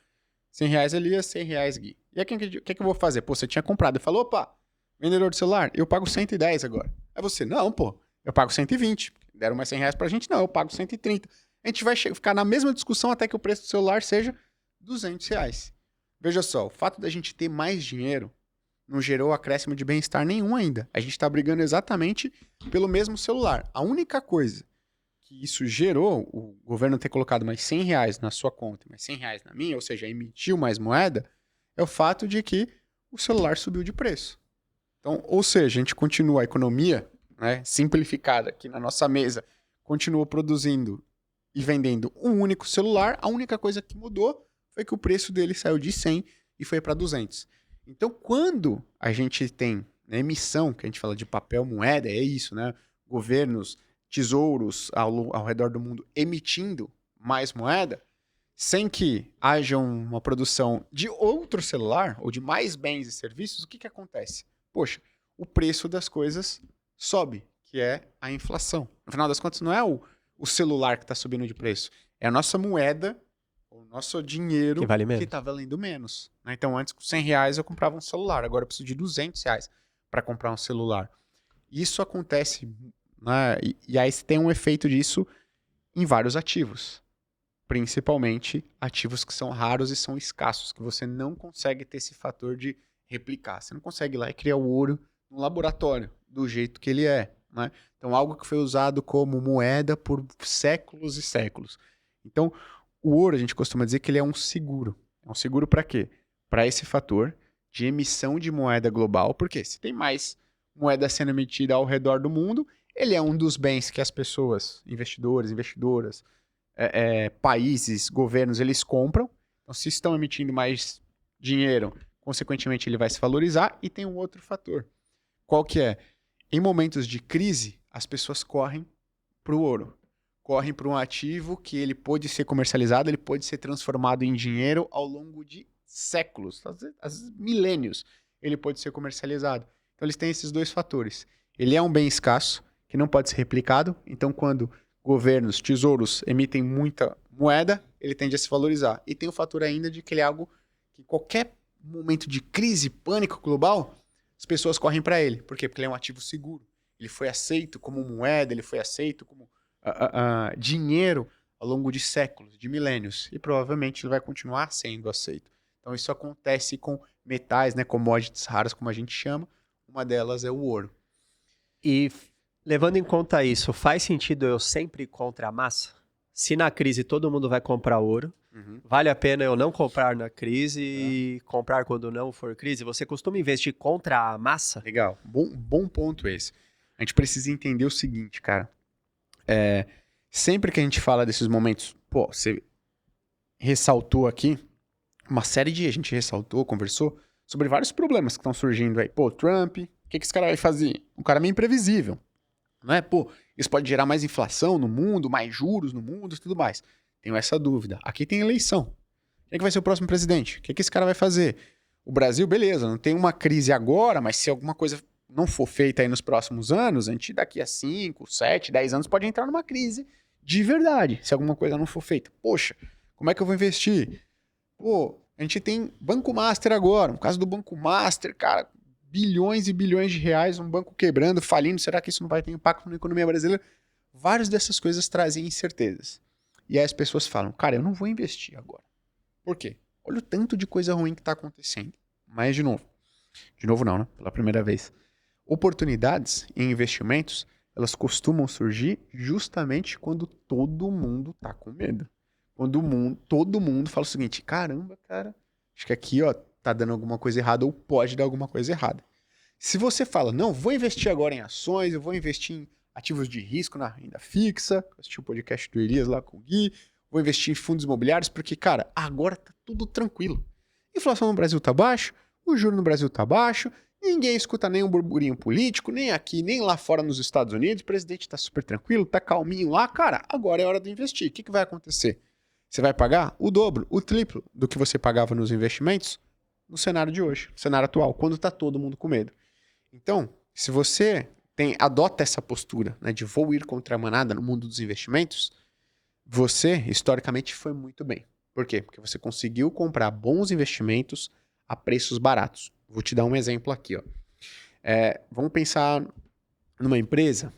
100 Elias, R$ 100 Gui. E aí, o que eu vou fazer? Pô, você tinha comprado. Ele falou, opa, vendedor de celular, eu pago 110 agora. Aí você, não, pô, eu pago 120. Deram mais R$ 100 pra gente? Não, eu pago 130. A gente vai ficar na mesma discussão até que o preço do celular seja R$ 200. Veja só, o fato da gente ter mais dinheiro não gerou acréscimo de bem-estar nenhum ainda. A gente está brigando exatamente pelo mesmo celular. A única coisa que isso gerou, o governo ter colocado mais R$ 100 na sua conta, mais R$ 100 na minha, ou seja, emitiu mais moeda, é o fato de que o celular subiu de preço. Então, ou seja, a gente continua a economia, né, simplificada aqui na nossa mesa, continuou produzindo e vendendo um único celular, a única coisa que mudou foi que o preço dele saiu de 100 e foi para 200. Então, quando a gente tem, né, emissão, que a gente fala de papel moeda, é isso, né? Governos, tesouros ao redor do mundo emitindo mais moeda, sem que haja uma produção de outro celular ou de mais bens e serviços, o que acontece? Poxa, o preço das coisas sobe, que é a inflação. No final das contas, não é o celular que está subindo de preço, é a nossa moeda, o nosso dinheiro Que vale menos. que está valendo menos. Né? Então, antes com R$ 100 eu comprava um celular, agora eu preciso de R$ 200 para comprar um celular. Isso acontece, né? E aí você tem um efeito disso em vários ativos. Principalmente ativos que são raros e são escassos, que você não consegue ter esse fator de replicar. Você não consegue ir lá e criar o ouro no laboratório, do jeito que ele é. Né? Então, algo que foi usado como moeda por séculos e séculos. Então, o ouro, a gente costuma dizer que ele é um seguro. É um seguro para quê? para esse fator de emissão de moeda global, porque se tem mais moeda sendo emitida ao redor do mundo, ele é um dos bens que as pessoas, investidores, investidoras, países, governos, eles compram. Então, se estão emitindo mais dinheiro, consequentemente ele vai se valorizar. E tem um outro fator. Qual que é? Em momentos de crise, as pessoas correm para o ouro. Correm para um ativo que ele pode ser comercializado, ele pode ser transformado em dinheiro ao longo de séculos, às vezes milênios, ele pode ser comercializado. Então eles têm esses dois fatores. Ele é um bem escasso, que não pode ser replicado, então quando governos, tesouros emitem muita moeda, ele tende a se valorizar. E tem o fator ainda de que ele é algo que em qualquer momento de crise, pânico global, as pessoas correm para ele. Por quê? Porque ele é um ativo seguro. Ele foi aceito como moeda, ele foi aceito como dinheiro ao longo de séculos, de milênios. E provavelmente ele vai continuar sendo aceito. Então isso acontece com metais, né, commodities raras, como a gente chama. Uma delas é o ouro. E levando em conta isso, faz sentido eu sempre ir contra a massa? Se na crise todo mundo vai comprar ouro, vale a pena eu não comprar na crise e comprar quando não for crise? Você costuma investir contra a massa? Legal. Bom ponto esse. A gente precisa entender o seguinte, cara. Sempre que a gente fala desses momentos, pô, você ressaltou aqui, a gente ressaltou, conversou sobre vários problemas que estão surgindo aí. Pô, Trump, o que esse cara vai fazer? Um cara meio imprevisível, não é? Pô, isso pode gerar mais inflação no mundo, mais juros no mundo e tudo mais. Tenho essa dúvida. Aqui tem eleição. Quem é que vai ser o próximo presidente? O que esse cara vai fazer? O Brasil, beleza, não tem uma crise agora, mas se alguma coisa não for feita aí nos próximos anos, a gente daqui a 5, 7, 10 anos pode entrar numa crise de verdade, se alguma coisa não for feita. Poxa, como é que eu vou investir? Pô, a gente tem Banco Master agora, um caso do Banco Master, cara, bilhões e bilhões de reais, um banco quebrando, falindo, será que isso não vai ter impacto na economia brasileira? Várias dessas coisas trazem incertezas. E aí as pessoas falam, cara, eu não vou investir agora. Por quê? Olha o tanto de coisa ruim que está acontecendo. Mas, de novo não, né? Pela primeira vez. Oportunidades em investimentos, elas costumam surgir justamente quando todo mundo está com medo. Quando todo mundo fala o seguinte, caramba, cara, acho que aqui, ó, tá dando alguma coisa errada ou pode dar alguma coisa errada. Se você fala, não, vou investir agora em ações, eu vou investir em ativos de risco na renda fixa, assisti o podcast do Elias lá com o Gui, vou investir em fundos imobiliários, porque, cara, agora tá tudo tranquilo. A inflação no Brasil tá baixo, o juro no Brasil tá baixo, ninguém escuta nenhum burburinho político, nem aqui, nem lá fora nos Estados Unidos, o presidente tá super tranquilo, tá calminho lá, cara, agora é hora de investir. O que vai acontecer? Você vai pagar o dobro, o triplo do que você pagava nos investimentos no cenário de hoje, no cenário atual, quando tá todo mundo com medo. Então, se você adota essa postura, né, de vou ir contra a manada no mundo dos investimentos, você, historicamente, foi muito bem. Por quê? Porque você conseguiu comprar bons investimentos a preços baratos. Vou te dar um exemplo aqui, ó. Vamos pensar numa empresa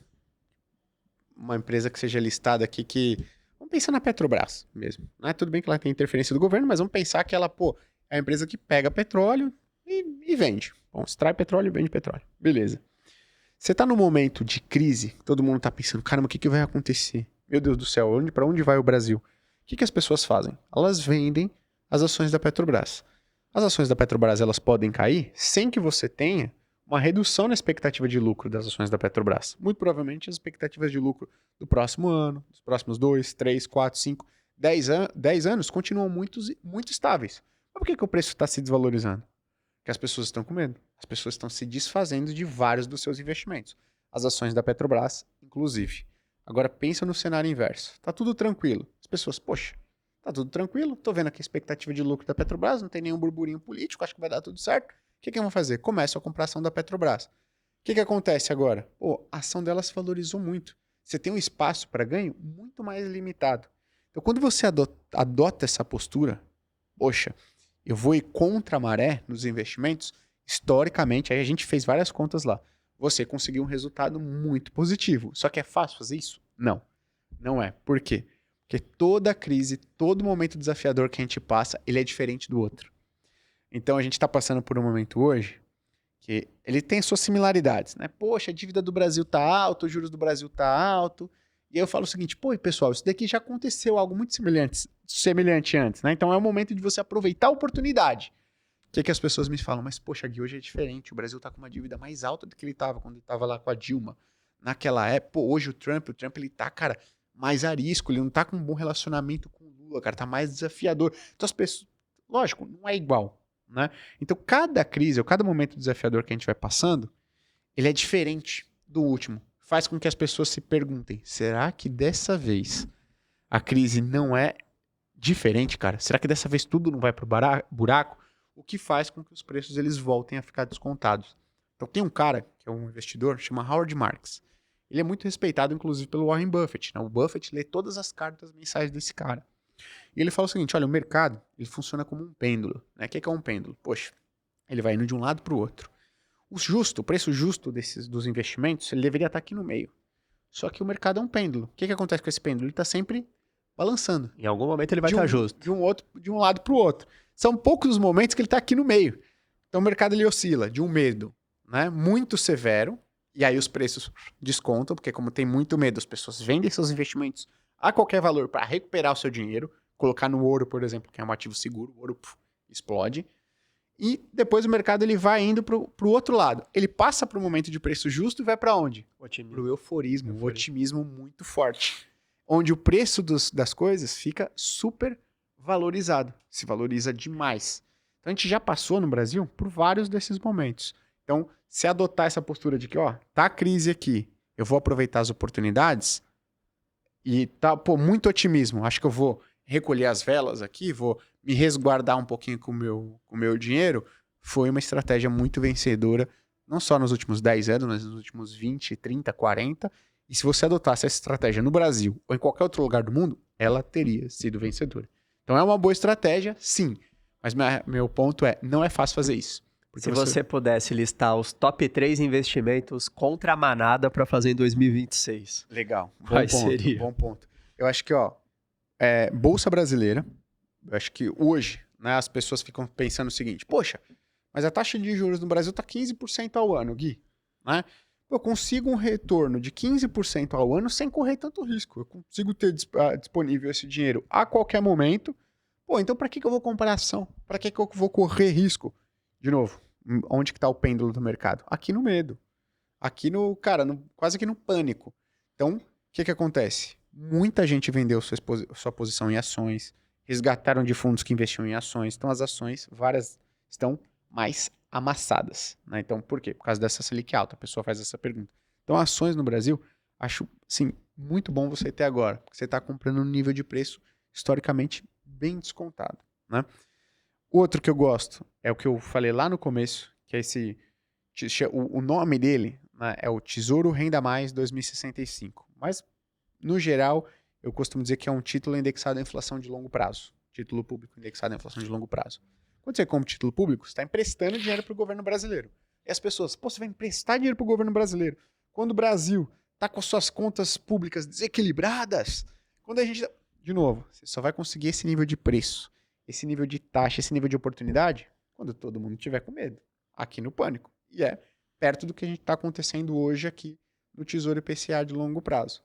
que seja listada aqui que... Vamos pensar na Petrobras mesmo. Não é tudo bem que ela tem interferência do governo, mas vamos pensar que ela, é a empresa que pega petróleo e vende. Bom, extrai petróleo e vende petróleo. Beleza. Você tá num momento de crise, todo mundo tá pensando, caramba, o que vai acontecer? Meu Deus do céu, pra onde vai o Brasil? O que as pessoas fazem? Elas vendem as ações da Petrobras. As ações da Petrobras, elas podem cair sem que você tenha uma redução na expectativa de lucro das ações da Petrobras. Muito provavelmente as expectativas de lucro do próximo ano, dos próximos 2, 3, 4, 5, 10 anos continuam muito estáveis. Mas por que o preço está se desvalorizando? Porque as pessoas estão com medo. As pessoas estão se desfazendo de vários dos seus investimentos. As ações da Petrobras, inclusive. Agora pensa no cenário inverso. Tá tudo tranquilo. As pessoas, poxa, tá tudo tranquilo. Tô vendo aqui a expectativa de lucro da Petrobras, não tem nenhum burburinho político, acho que vai dar tudo certo. O que eu vou fazer? Começo a comprar ação da Petrobras. O que acontece agora? A ação dela se valorizou muito. Você tem um espaço para ganho muito mais limitado. Então, quando você adota essa postura, poxa, eu vou ir contra a maré nos investimentos, historicamente, aí a gente fez várias contas lá, você conseguiu um resultado muito positivo. Só que é fácil fazer isso? Não. Não é. Por quê? Porque toda crise, todo momento desafiador que a gente passa, ele é diferente do outro. Então a gente está passando por um momento hoje que ele tem suas similaridades, né? Poxa, a dívida do Brasil tá alta, os juros do Brasil tá alto. E aí eu falo o seguinte, pessoal, isso daqui já aconteceu algo muito semelhante antes, né? Então é o momento de você aproveitar a oportunidade. O que as pessoas me falam? Mas, poxa, Gui, hoje é diferente. O Brasil tá com uma dívida mais alta do que ele tava quando ele tava lá com a Dilma. Naquela época, pô, hoje o Trump ele tá, cara, mais arisco, ele não tá com um bom relacionamento com o Lula, cara, tá mais desafiador. Então as pessoas, lógico, não é igual, né? Então cada crise, ou cada momento desafiador que a gente vai passando, ele é diferente do último. Faz com que as pessoas se perguntem, será que dessa vez a crise não é diferente, cara? Será que dessa vez tudo não vai pro buraco? O que faz com que os preços eles voltem a ficar descontados. Então tem um cara, que é um investidor, chama Howard Marks. Ele é muito respeitado, inclusive, pelo Warren Buffett, né? O Buffett lê todas as cartas mensais desse cara. E ele fala o seguinte, olha, o mercado ele funciona como um pêndulo. Né? O que é um pêndulo? Poxa, ele vai indo de um lado para o outro. O preço justo dos investimentos, ele deveria estar aqui no meio. Só que o mercado é um pêndulo. O que acontece com esse pêndulo? Ele está sempre balançando. Em algum momento ele vai estar justo. De um lado para o outro. São poucos os momentos que ele está aqui no meio. Então o mercado ele oscila de um medo, né, muito severo, e aí os preços descontam, porque como tem muito medo, as pessoas vendem seus investimentos a qualquer valor para recuperar o seu dinheiro, colocar no ouro, por exemplo, que é um ativo seguro, o ouro explode. E depois o mercado ele vai indo para o outro lado. Ele passa para um momento de preço justo e vai para onde? Para o euforismo, um otimismo muito forte. Onde o preço das coisas fica super valorizado, se valoriza demais. Então a gente já passou no Brasil por vários desses momentos. Então, se adotar essa postura de que, ó, tá a crise aqui, eu vou aproveitar as oportunidades e tá, pô, muito otimismo, acho que eu vou recolher as velas aqui, vou me resguardar um pouquinho com o meu dinheiro, foi uma estratégia muito vencedora, não só nos últimos 10 anos, mas nos últimos 20, 30, 40. E se você adotasse essa estratégia no Brasil ou em qualquer outro lugar do mundo, ela teria sido vencedora. Então é uma boa estratégia, sim. Mas meu ponto é, não é fácil fazer isso. Se você pudesse listar os top 3 investimentos contra a manada para fazer em 2026. Legal. Quais seria? Bom ponto. Eu acho que, ó, Bolsa Brasileira, eu acho que hoje, né, as pessoas ficam pensando o seguinte, poxa, mas a taxa de juros no Brasil tá 15% ao ano, Gui, né? Eu consigo um retorno de 15% ao ano sem correr tanto risco. Eu consigo ter disponível esse dinheiro a qualquer momento. Pô, então para que eu vou comprar ação? Para que eu vou correr risco? De novo, onde que tá o pêndulo do mercado? Aqui no medo. Aqui quase que no pânico. Então, o que acontece? Muita gente vendeu sua posição em ações, resgataram de fundos que investiam em ações. Então, as ações, várias, estão mais amassadas. Né? Então, por quê? Por causa dessa Selic alta. A pessoa faz essa pergunta. Então, ações no Brasil, acho, sim, muito bom você ter agora. Porque você está comprando um nível de preço historicamente bem descontado. Né? Outro que eu gosto é o que eu falei lá no começo, que é o nome dele, né, é o Tesouro Renda Mais 2065. Mas, no geral, eu costumo dizer que é um título indexado à inflação de longo prazo. Título público indexado à inflação de longo prazo. Quando você compra título público, você está emprestando dinheiro para o governo brasileiro. E as pessoas, pô, você vai emprestar dinheiro para o governo brasileiro. Quando o Brasil está com suas contas públicas desequilibradas, quando a gente... De novo, você só vai conseguir esse nível de preço, esse nível de taxa, esse nível de oportunidade, quando todo mundo tiver com medo. Aqui no pânico. E é perto do que a gente está acontecendo hoje aqui no Tesouro IPCA de longo prazo.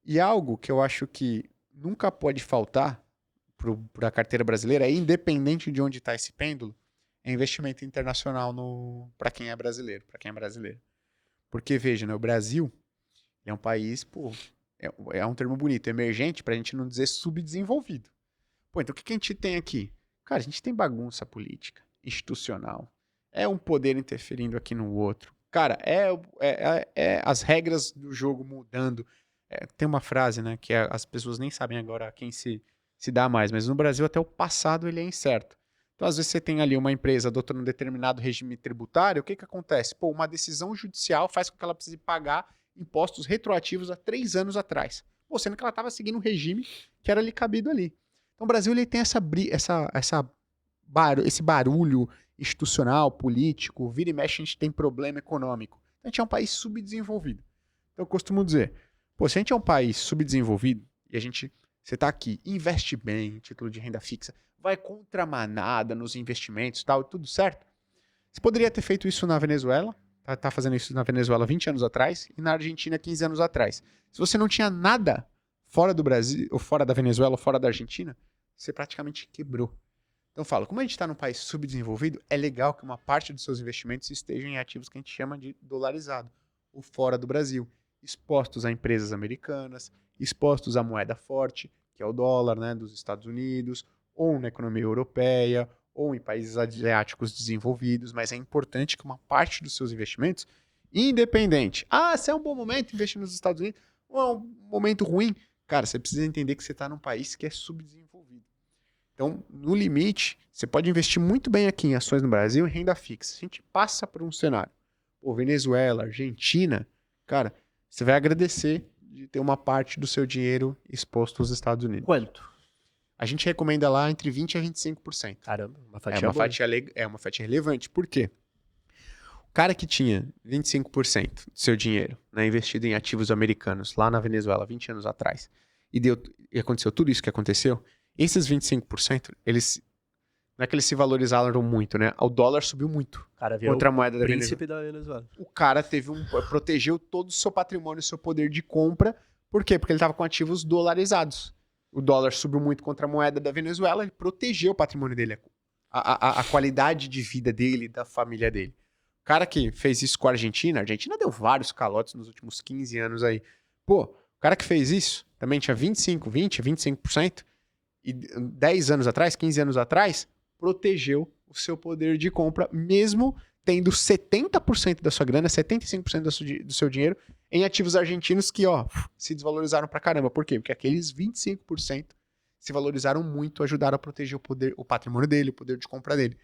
E algo que eu acho que nunca pode faltar para a carteira brasileira, independente de onde está esse pêndulo, é investimento internacional para quem é brasileiro, para quem é brasileiro. Porque, veja, né, o Brasil é um país, pô, é um termo bonito, emergente, para a gente não dizer subdesenvolvido. Pô, então o que a gente tem aqui? Cara, a gente tem bagunça política, institucional, é um poder interferindo aqui no outro. Cara, as regras do jogo mudando. Tem uma frase, né, que as pessoas nem sabem agora a quem se dá mais, mas no Brasil até o passado ele é incerto. Então, às vezes você tem ali uma empresa adotando um determinado regime tributário, o que acontece? Pô, uma decisão judicial faz com que ela precise pagar impostos retroativos a 3 anos atrás. Pô, sendo que ela estava seguindo um regime que era lhe cabido ali. Então, o Brasil ele tem esse barulho institucional, político, vira e mexe a gente tem problema econômico. Então, a gente é um país subdesenvolvido. Então, eu costumo dizer, pô, se a gente é um país subdesenvolvido e você está aqui, investe bem, título de renda fixa, vai contra a manada nos investimentos e tal, tudo certo. Você poderia ter feito isso na Venezuela, tá fazendo isso na Venezuela 20 anos atrás e na Argentina 15 anos atrás. Se você não tinha nada fora do Brasil, ou fora da Venezuela, ou fora da Argentina, você praticamente quebrou. Então eu falo, como a gente está num país subdesenvolvido, é legal que uma parte dos seus investimentos estejam em ativos que a gente chama de dolarizado, ou fora do Brasil, expostos a empresas americanas, expostos à moeda forte, que é o dólar, né, dos Estados Unidos, ou na economia europeia, ou em países asiáticos desenvolvidos, mas é importante que uma parte dos seus investimentos, independente, se é um bom momento investir nos Estados Unidos, ou é um momento ruim, cara, você precisa entender que você está num país que é subdesenvolvido. Então, no limite, você pode investir muito bem aqui em ações no Brasil e renda fixa. A gente passa por um cenário. Venezuela, Argentina, cara, você vai agradecer de ter uma parte do seu dinheiro exposto aos Estados Unidos. Quanto? A gente recomenda lá entre 20% a 25%. Caramba, uma fatia boa. É uma fatia relevante. Por quê? O cara que tinha 25% do seu dinheiro, né, investido em ativos americanos lá na Venezuela 20 anos atrás, e aconteceu tudo isso que aconteceu, esses 25%, não é que eles se valorizaram muito, né? O dólar subiu muito. Cara, virou Outra moeda da príncipe da Venezuela. O cara protegeu todo o seu patrimônio, o seu poder de compra. Por quê? Porque ele estava com ativos dolarizados. O dólar subiu muito contra a moeda da Venezuela, ele protegeu o patrimônio dele, a qualidade de vida dele, da família dele. O cara que fez isso com a Argentina deu vários calotes nos últimos 15 anos aí. O cara que fez isso também tinha 25%, e 10 anos atrás, 15 anos atrás, protegeu o seu poder de compra, mesmo tendo 70% da sua grana, 75% do seu dinheiro em ativos argentinos que, se desvalorizaram pra caramba. Por quê? Porque aqueles 25% se valorizaram muito, ajudaram a proteger o patrimônio dele, o poder de compra dele.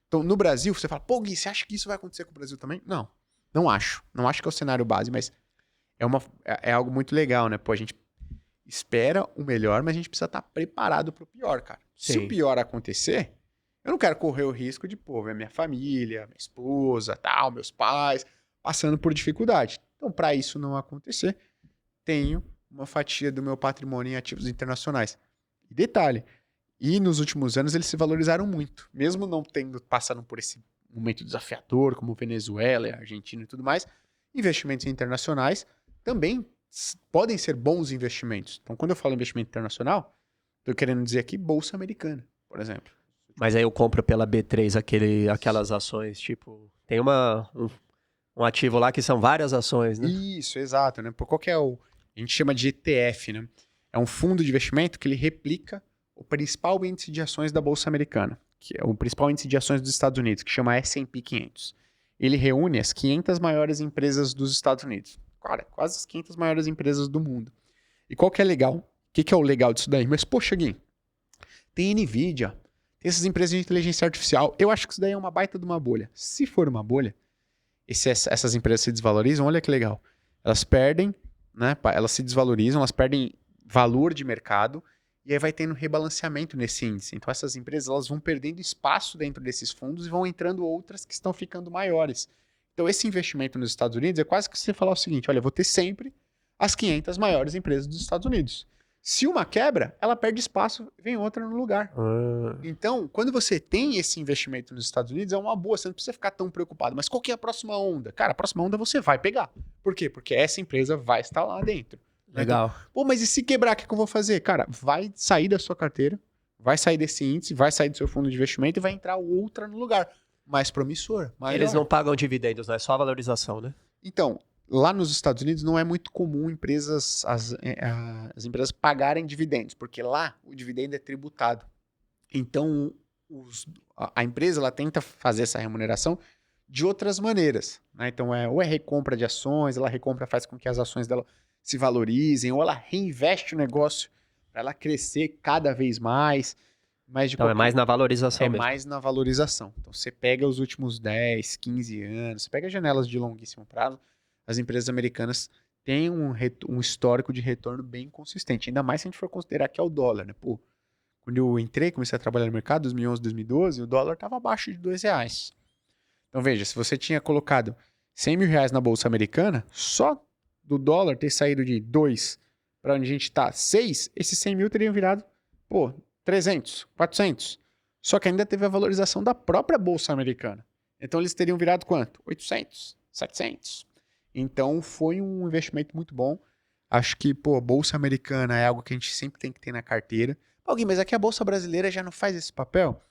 Então, no Brasil, você fala, Gui, você acha que isso vai acontecer com o Brasil também? Não, não acho. Não acho que é o cenário base, mas é algo muito legal, né? A gente espera o melhor, mas a gente precisa estar preparado para o pior, cara. Sim. Se o pior acontecer, eu não quero correr o risco de, ver minha família, minha esposa, meus pais, passando por dificuldade. Então, para isso não acontecer, tenho uma fatia do meu patrimônio em ativos internacionais. E detalhe, nos últimos anos eles se valorizaram muito, mesmo não passando por esse momento desafiador, como Venezuela, Argentina e tudo mais, investimentos internacionais também podem ser bons investimentos. Então, quando eu falo investimento internacional, estou querendo dizer aqui bolsa americana, por exemplo. Mas aí eu compro pela B3 aquelas ações, tipo... Tem um ativo lá que são várias ações, né? Isso, exato. Né? Qual que é a gente chama de ETF, né? É um fundo de investimento que ele replica o principal índice de ações da bolsa americana, que é o principal índice de ações dos Estados Unidos, que chama S&P 500. Ele reúne as 500 maiores empresas dos Estados Unidos. Cara, quase as 500 maiores empresas do mundo. E qual que é legal? O que é o legal disso daí? Mas, poxa, Gui, tem Nvidia, tem essas empresas de inteligência artificial. Eu acho que isso daí é uma baita de uma bolha. Se for uma bolha, essas empresas se desvalorizam, olha que legal. Elas perdem, né? Elas se desvalorizam, elas perdem valor de mercado, e aí vai tendo rebalanceamento nesse índice. Então essas empresas elas vão perdendo espaço dentro desses fundos e vão entrando outras que estão ficando maiores. Então esse investimento nos Estados Unidos é quase que você falar o seguinte, olha, eu vou ter sempre as 500 maiores empresas dos Estados Unidos. Se uma quebra, ela perde espaço, vem outra no lugar. Então, quando você tem esse investimento nos Estados Unidos, é uma boa, você não precisa ficar tão preocupado. Mas qual que é a próxima onda? Cara, a próxima onda você vai pegar. Por quê? Porque essa empresa vai estar lá dentro. Legal. Então, mas e se quebrar, o que eu vou fazer? Cara, vai sair da sua carteira, vai sair desse índice, vai sair do seu fundo de investimento e vai entrar outra no lugar. Mais promissor. Maior. Eles não pagam dividendos, né? Só a valorização, né? Então, lá nos Estados Unidos não é muito comum as empresas pagarem dividendos, porque lá o dividendo é tributado. Então, a empresa ela tenta fazer essa remuneração de outras maneiras. Né? Então, ou é recompra de ações, ela faz com que as ações dela se valorizem, ou ela reinveste o negócio para ela crescer cada vez mais. Então é mais na valorização mesmo. É mais na valorização. Então você pega os últimos 10, 15 anos, você pega janelas de longuíssimo prazo, as empresas americanas têm um histórico de retorno bem consistente. Ainda mais se a gente for considerar que é o dólar, né? Quando eu comecei a trabalhar no mercado, 2011, 2012, o dólar estava abaixo de R$2. Então veja, se você tinha colocado 100 mil reais na bolsa americana, só do dólar ter saído de 2 para onde a gente está, 6, esses 100 mil teriam virado, 300, 400. Só que ainda teve a valorização da própria bolsa americana. Então eles teriam virado quanto? 800, 700. Então foi um investimento muito bom. Acho que, bolsa americana é algo que a gente sempre tem que ter na carteira. Mas aqui a bolsa brasileira já não faz esse papel?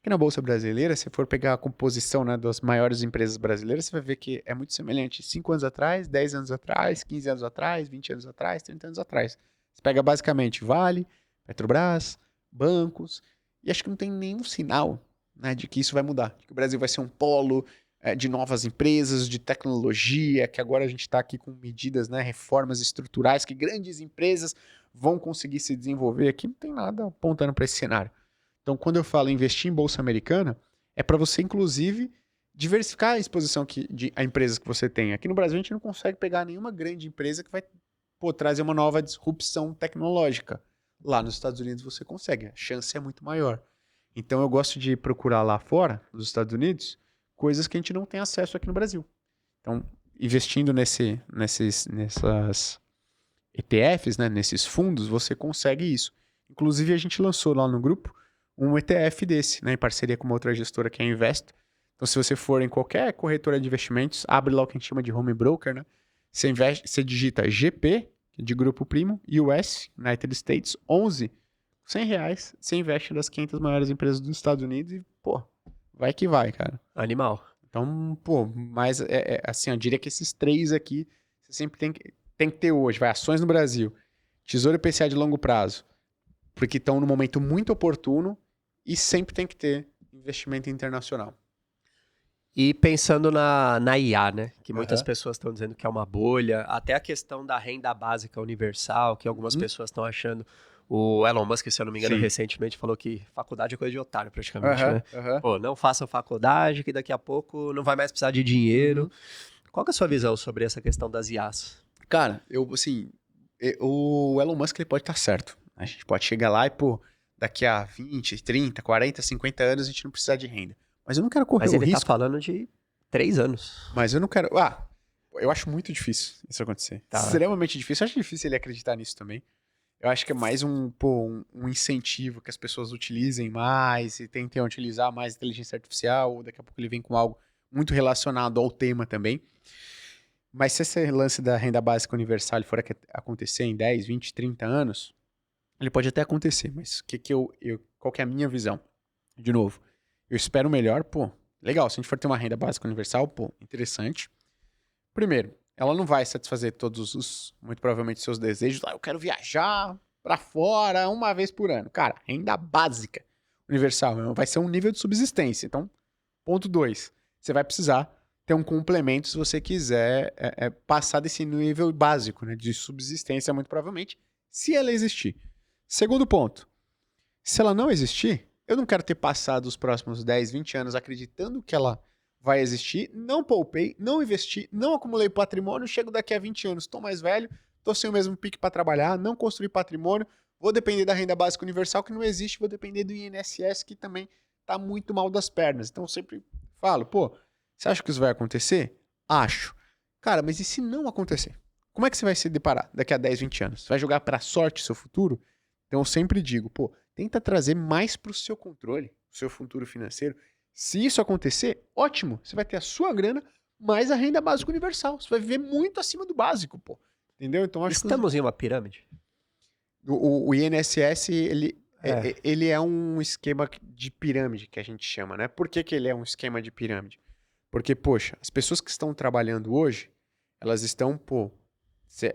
Aqui na Bolsa Brasileira, se for pegar a composição, né, das maiores empresas brasileiras, você vai ver que é muito semelhante. 5 anos atrás, 10 anos atrás, 15 anos atrás, 20 anos atrás, 30 anos atrás. Você pega basicamente Vale, Petrobras, bancos, e acho que não tem nenhum sinal, né, de que isso vai mudar. De que o Brasil vai ser um polo de novas empresas, de tecnologia, que agora a gente está aqui com medidas, né, reformas estruturais, que grandes empresas vão conseguir se desenvolver. Aqui não tem nada apontando para esse cenário. Então, quando eu falo investir em bolsa americana, é para você, inclusive, diversificar a exposição a empresas que você tem. Aqui no Brasil, a gente não consegue pegar nenhuma grande empresa que vai trazer uma nova disrupção tecnológica. Lá nos Estados Unidos você consegue, a chance é muito maior. Então, eu gosto de procurar lá fora, nos Estados Unidos, coisas que a gente não tem acesso aqui no Brasil. Então, investindo nessas ETFs, né, nesses fundos, você consegue isso. Inclusive, a gente lançou lá no grupo um ETF desse, né, em parceria com uma outra gestora que é a Invest. Então, se você for em qualquer corretora de investimentos, abre lá o que a gente chama de home broker, né? Você digita GP, de Grupo Primo, US, United States, 11, R$100, você investe nas 500 maiores empresas dos Estados Unidos e, pô, vai que vai, cara. Animal. Então, pô, mas assim, eu diria que esses três aqui, você sempre tem que ter hoje, ações no Brasil, Tesouro IPCA de longo prazo, porque estão no momento muito oportuno e sempre tem que ter investimento internacional. E pensando na IA, né? Que muitas pessoas estão dizendo que é uma bolha, até a questão da renda básica universal, que algumas pessoas estão achando. O Elon Musk, se eu não me engano, recentemente falou que faculdade é coisa de otário, praticamente, né? Pô, não façam faculdade, que daqui a pouco não vai mais precisar de dinheiro. Qual que é a sua visão sobre essa questão das IAs? Cara, o Elon Musk ele pode estar certo. A gente pode chegar lá e, pô, daqui a 20, 30, 40, 50 anos a gente não precisa de renda. Mas eu não quero correr o risco. Mas ele tá falando de 3 anos. Mas eu não quero... eu acho muito difícil isso acontecer. Tá. Extremamente difícil. Eu acho difícil ele acreditar nisso também. Eu acho que é mais um incentivo que as pessoas utilizem mais e tentem utilizar mais inteligência artificial. Ou daqui a pouco ele vem com algo muito relacionado ao tema também. Mas se esse lance da renda básica universal for acontecer em 10, 20, 30 anos, ele pode até acontecer. Mas qual que é a minha visão? De novo, eu espero o melhor, pô, legal. Se a gente for ter uma renda básica universal, pô, interessante. Primeiro, ela não vai satisfazer muito provavelmente, seus desejos. Eu quero viajar pra fora uma vez por ano. Cara, renda básica universal vai ser um nível de subsistência. Então, ponto 2, você vai precisar ter um complemento se você quiser passar desse nível básico, né, de subsistência, muito provavelmente, se ela existir. Segundo ponto, se ela não existir, eu não quero ter passado os próximos 10, 20 anos acreditando que ela vai existir, não poupei, não investi, não acumulei patrimônio, chego daqui a 20 anos, estou mais velho, estou sem o mesmo pique para trabalhar, não construí patrimônio, vou depender da renda básica universal que não existe, vou depender do INSS que também está muito mal das pernas. Então eu sempre falo, pô, você acha que isso vai acontecer? Acho. Cara, mas e se não acontecer? Como é que você vai se deparar daqui a 10, 20 anos? Você vai jogar para sorte o seu futuro? Então eu sempre digo, pô, tenta trazer mais para o seu controle, o seu futuro financeiro. Se isso acontecer, ótimo, você vai ter a sua grana mais a renda básica universal. Você vai viver muito acima do básico, pô. Entendeu? Então acho Estamos em uma pirâmide? O INSS, ele é um esquema de pirâmide que a gente chama, né? Por que ele é um esquema de pirâmide? Porque, poxa, as pessoas que estão trabalhando hoje, elas estão,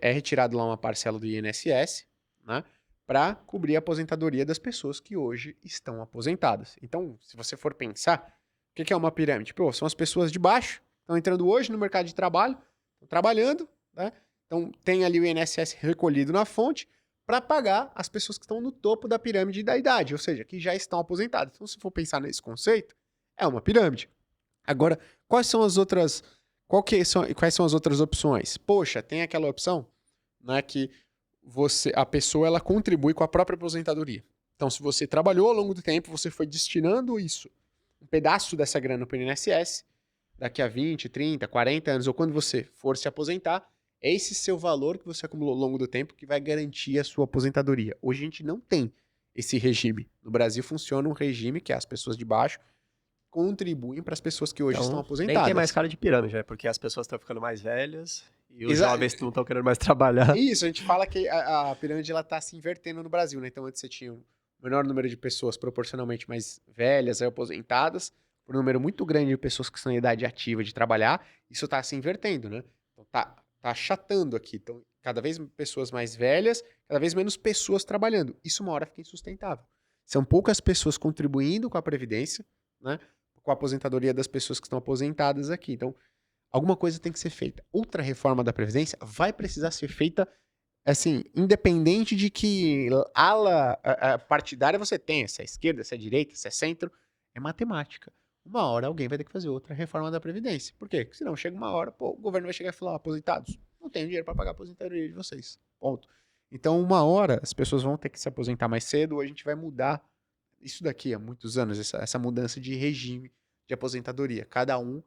é retirado lá uma parcela do INSS, né? Para cobrir a aposentadoria das pessoas que hoje estão aposentadas. Então, se você for pensar, o que é uma pirâmide? Pô, são as pessoas de baixo, estão entrando hoje no mercado de trabalho, estão trabalhando, né? Então, tem ali o INSS recolhido na fonte para pagar as pessoas que estão no topo da pirâmide da idade, ou seja, que já estão aposentadas. Então, se for pensar nesse conceito, é uma pirâmide. Agora, quais são as outras opções? Poxa, tem aquela opção, né, que a pessoa ela contribui com a própria aposentadoria. Então, se você trabalhou ao longo do tempo, você foi destinando isso, um pedaço dessa grana para o INSS, daqui a 20, 30, 40 anos, ou quando você for se aposentar, é esse seu valor que você acumulou ao longo do tempo que vai garantir a sua aposentadoria. Hoje a gente não tem esse regime. No Brasil funciona um regime que as pessoas de baixo contribuem para as pessoas que hoje estão aposentadas. Nem tem mais cara de pirâmide, né? Porque as pessoas estão ficando mais velhas e os jovens não estão querendo mais trabalhar. Isso, a gente fala que a pirâmide está se invertendo no Brasil, né? Então antes você tinha menor número de pessoas proporcionalmente mais velhas e aposentadas, por um número muito grande de pessoas que estão em idade ativa de trabalhar, isso está se invertendo, né? Então tá achatando aqui. Então, cada vez pessoas mais velhas, cada vez menos pessoas trabalhando. Isso uma hora fica insustentável. São poucas pessoas contribuindo com a Previdência, né? Com a aposentadoria das pessoas que estão aposentadas aqui. Então, alguma coisa tem que ser feita. Outra reforma da Previdência vai precisar ser feita, assim, independente de que ala partidária você tenha, se é esquerda, se é direita, se é centro, é matemática. Uma hora alguém vai ter que fazer outra reforma da Previdência. Por quê? Porque senão chega uma hora, pô, o governo vai chegar e falar, aposentados, não tenho dinheiro para pagar a aposentadoria de vocês. Ponto. Então, uma hora, as pessoas vão ter que se aposentar mais cedo ou a gente vai mudar isso daqui há muitos anos, essa mudança de regime de aposentadoria. Cada um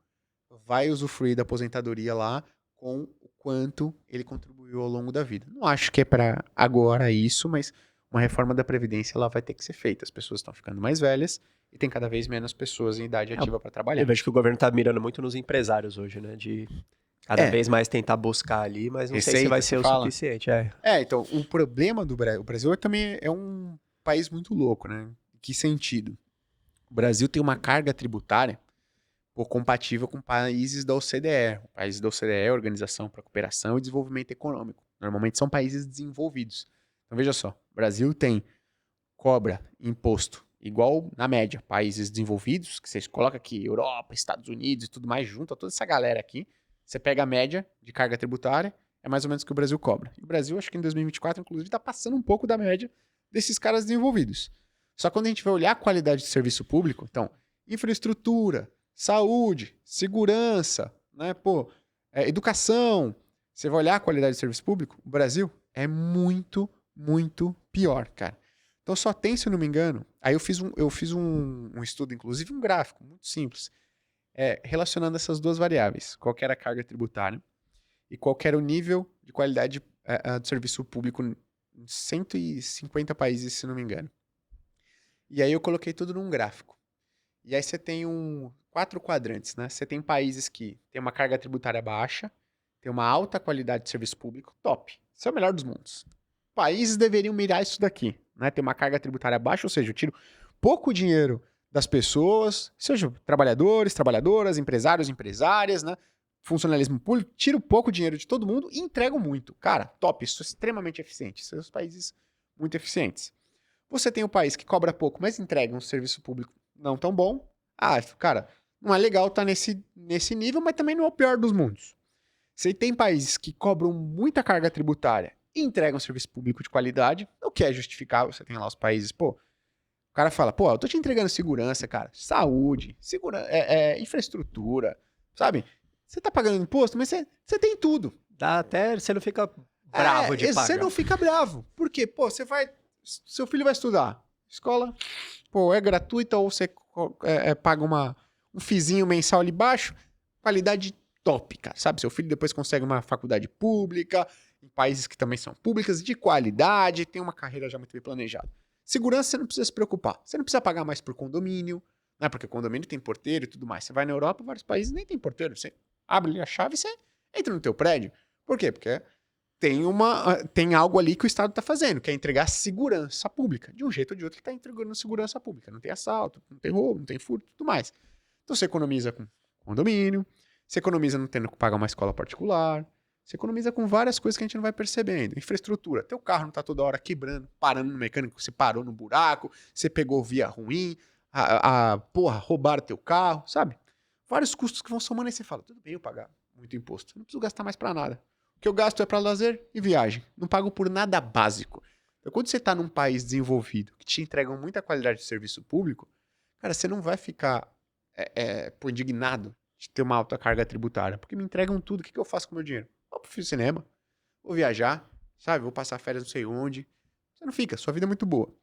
vai usufruir da aposentadoria lá com o quanto ele contribuiu ao longo da vida. Não acho que é para agora isso, mas uma reforma da Previdência ela vai ter que ser feita. As pessoas estão ficando mais velhas e tem cada vez menos pessoas em idade ativa para trabalhar. Eu vejo que o governo tá mirando muito nos empresários hoje, né? De cada vez mais tentar buscar ali, mas não sei se vai ser o suficiente. Então, o problema do Brasil... O Brasil também é um país muito louco, né? Em que sentido? O Brasil tem uma carga tributária compatível com países da OCDE. O país da OCDE é a Organização para a Cooperação e Desenvolvimento Econômico. Normalmente são países desenvolvidos. Então veja só, o Brasil cobra imposto igual na média, países desenvolvidos, que você coloca aqui Europa, Estados Unidos e tudo mais, junta toda essa galera aqui, você pega a média de carga tributária, é mais ou menos o que o Brasil cobra. E o Brasil, acho que em 2024, inclusive, está passando um pouco da média desses caras desenvolvidos. Só que quando a gente vai olhar a qualidade de serviço público, então, infraestrutura, saúde, segurança, né, educação. Você vai olhar a qualidade de serviço público, o Brasil é muito, muito pior, cara. Então só tem, se eu não me engano, aí eu fiz um estudo, inclusive um gráfico muito simples, relacionando essas duas variáveis, qual que era a carga tributária e qual que era o nível de qualidade do serviço público em 150 países, se não me engano. E aí eu coloquei tudo num gráfico. E aí você tem 4 quadrantes, né? Você tem países que tem uma carga tributária baixa, tem uma alta qualidade de serviço público, top. Isso é o melhor dos mundos. Países deveriam mirar isso daqui, né? Tem uma carga tributária baixa, ou seja, eu tiro pouco dinheiro das pessoas, seja trabalhadores, trabalhadoras, empresários, empresárias, né? Funcionalismo público, tiro pouco dinheiro de todo mundo e entrego muito. Cara, top, isso é extremamente eficiente. São os países muito eficientes. Você tem um país que cobra pouco, mas entrega um serviço público não tão bom. Cara, não é legal estar nesse nível, mas também não é o pior dos mundos. Você tem países que cobram muita carga tributária e entregam um serviço público de qualidade, o que é justificável. Você tem lá os países, o cara fala, eu tô te entregando segurança, cara, saúde, infraestrutura, sabe? Você tá pagando imposto, mas você tem tudo. Dá até, você não fica bravo de pagar. Você não fica bravo. Por quê? Seu filho vai estudar. Escola, é gratuita ou você paga um fizinho mensal ali baixo, qualidade top, cara, sabe? Seu filho depois consegue uma faculdade pública, em países que também são públicas, de qualidade, tem uma carreira já muito bem planejada. Segurança, você não precisa se preocupar. Você não precisa pagar mais por condomínio, né? Porque condomínio tem porteiro e tudo mais. Você vai na Europa, vários países nem tem porteiro. Você abre a chave e você entra no teu prédio. Por quê? Porque tem algo ali que o Estado está fazendo, que é entregar segurança pública. De um jeito ou de outro, ele está entregando segurança pública. Não tem assalto, não tem roubo, não tem furto, tudo mais. Então você economiza com condomínio, você economiza não tendo que pagar uma escola particular, você economiza com várias coisas que a gente não vai percebendo. Infraestrutura, teu carro não está toda hora quebrando, parando no mecânico, você parou no buraco, você pegou via ruim, roubaram teu carro, sabe? Vários custos que vão somando e você fala, tudo bem eu pagar muito imposto, eu não preciso gastar mais para nada. O que eu gasto é para lazer e viagem. Não pago por nada básico. Então, quando você está num país desenvolvido, que te entregam muita qualidade de serviço público, cara, você não vai ficar indignado de ter uma alta carga tributária. Porque me entregam tudo. O que eu faço com o meu dinheiro? Vou pro cinema, vou viajar, sabe? Vou passar férias não sei onde. Você não fica. Sua vida é muito boa.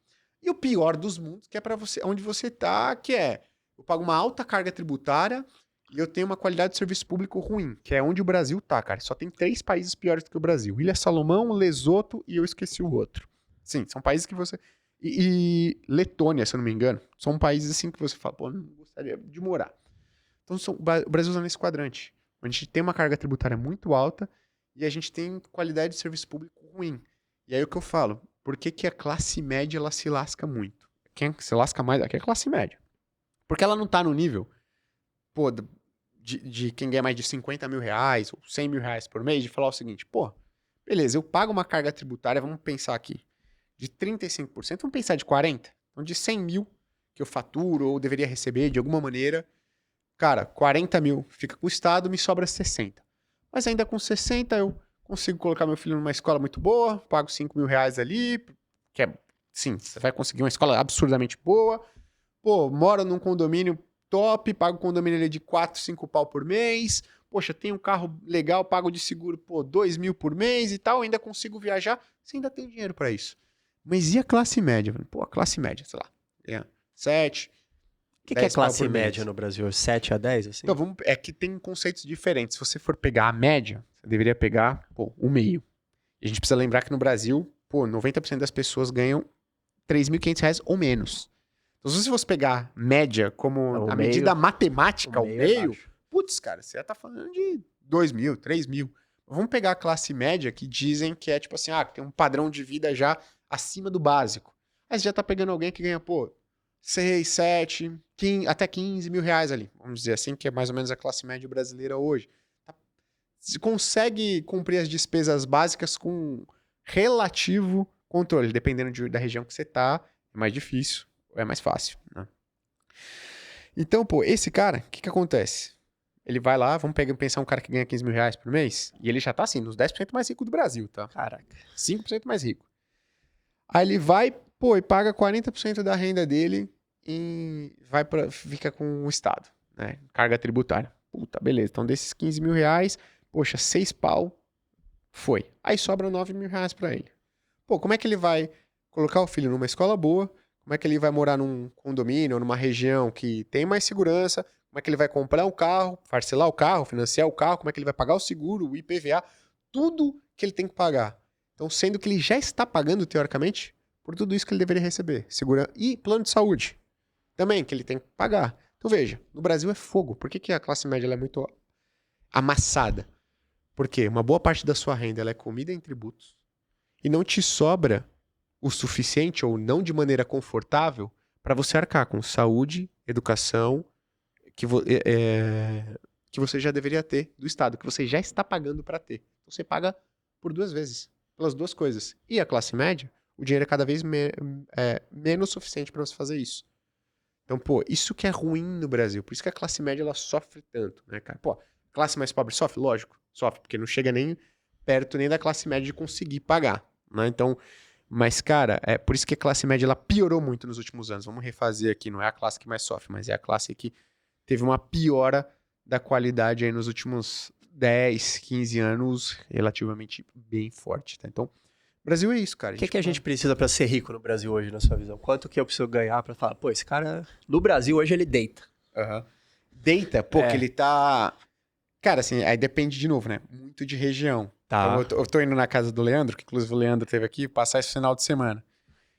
E o pior dos mundos, que é para você, onde você tá, que é, eu pago uma alta carga tributária e eu tenho uma qualidade de serviço público ruim, que é onde o Brasil tá, cara. Só tem 3 países piores do que o Brasil. Ilha Salomão, Lesoto e eu esqueci o outro. Sim, são países que você... E Letônia, se eu não me engano, são países assim que você fala, não gostaria de morar. Então o Brasil usa nesse quadrante, onde a gente tem uma carga tributária muito alta e a gente tem qualidade de serviço público ruim. E aí o que eu falo, por que que a classe média ela se lasca muito? Quem se lasca mais aqui é a classe média. Porque ela não tá no nível, pô, de quem ganha mais de 50 mil reais ou 100 mil reais por mês, de falar o seguinte, pô, beleza, eu pago uma carga tributária, vamos pensar aqui, de 35%, vamos pensar de 40%. Então, de 100 mil que eu faturo ou deveria receber de alguma maneira, cara, 40 mil fica com o Estado, me sobra 60. Mas ainda com 60 eu consigo colocar meu filho numa escola muito boa, pago 5 mil reais ali, que é, sim, você vai conseguir uma escola absurdamente boa. Pô, moro num condomínio top, pago condomínio ali de 4, 5 pau por mês. Poxa, tenho um carro legal, pago de seguro, pô, 2 mil por mês e tal, ainda consigo viajar. Você ainda tem dinheiro pra isso. Mas e a classe média? Pô, a classe média, sei lá, é 7, O que é 10 pau classe por mês. média no Brasil? 7 a 10, assim? Então, é que tem conceitos diferentes. Se você for pegar a média, você deveria pegar, pô, o meio. E a gente precisa lembrar que no Brasil, pô, 90% das pessoas ganham R$3.500 ou menos. Então, se você fosse pegar média como Não, o a meio- medida matemática, o é meio, baixo. putz, cara, você já tá falando de 2 mil, 3 mil. Vamos pegar a classe média que dizem que é tipo assim, que tem um padrão de vida já acima do básico. Aí você já tá pegando alguém que ganha, pô, 6, 7, 15, até 15 mil reais ali. Vamos dizer assim, que é mais ou menos a classe média brasileira hoje. Você consegue cumprir as despesas básicas com relativo controle. Dependendo da região que você tá, é mais difícil ou é mais fácil, né? Então, pô, esse cara, o que acontece? Ele vai lá, vamos pensar um cara que ganha 15 mil reais por mês, e ele já tá assim, nos 10% mais rico do Brasil, tá? Caraca. 5% mais rico. Aí ele vai, pô, e paga 40% da renda dele e fica com o Estado, né? Carga tributária. Puta, beleza. Então, desses 15 mil reais, poxa, 6 pau foi. Aí sobra 9 mil reais pra ele. Pô, como é que ele vai colocar o filho numa escola boa? Como é que ele vai morar num condomínio ou numa região que tem mais segurança? Como é que ele vai comprar um carro, parcelar o carro, financiar o carro? Como é que ele vai pagar o seguro, o IPVA? Tudo que ele tem que pagar. Então, sendo que ele já está pagando, teoricamente, por tudo isso que ele deveria receber. Segurança e plano de saúde também, que ele tem que pagar. Então, veja, no Brasil é fogo. Por que a classe média ela é muito amassada? Porque uma boa parte da sua renda ela é comida em tributos e não te sobra o suficiente ou não de maneira confortável para você arcar com saúde, educação, que você já deveria ter do Estado, que você já está pagando para ter. Então, você paga por 2 vezes, pelas 2 coisas. E a classe média, o dinheiro é cada vez menos suficiente para você fazer isso. Então, pô, isso que é ruim no Brasil. Por isso que a classe média ela sofre tanto, né, cara? Pô, classe mais pobre sofre? Lógico, sofre, porque não chega nem perto nem da classe média de conseguir pagar, né? Então, mas, cara, é por isso que a classe média ela piorou muito nos últimos anos. Vamos refazer aqui, não é a classe que mais sofre, mas é a classe que teve uma piora da qualidade aí nos últimos 10, 15 anos, relativamente bem forte, tá? Então, Brasil é isso, cara. O que a gente precisa pra ser rico no Brasil hoje, na sua visão? Quanto que eu preciso ganhar pra falar, pô, esse cara no Brasil hoje ele deita? Deita, pô, que ele tá... Cara, assim, aí depende de novo, né? Muito de região. Tá. Eu tô indo na casa do Leandro, que inclusive o Leandro teve aqui, passar esse final de semana.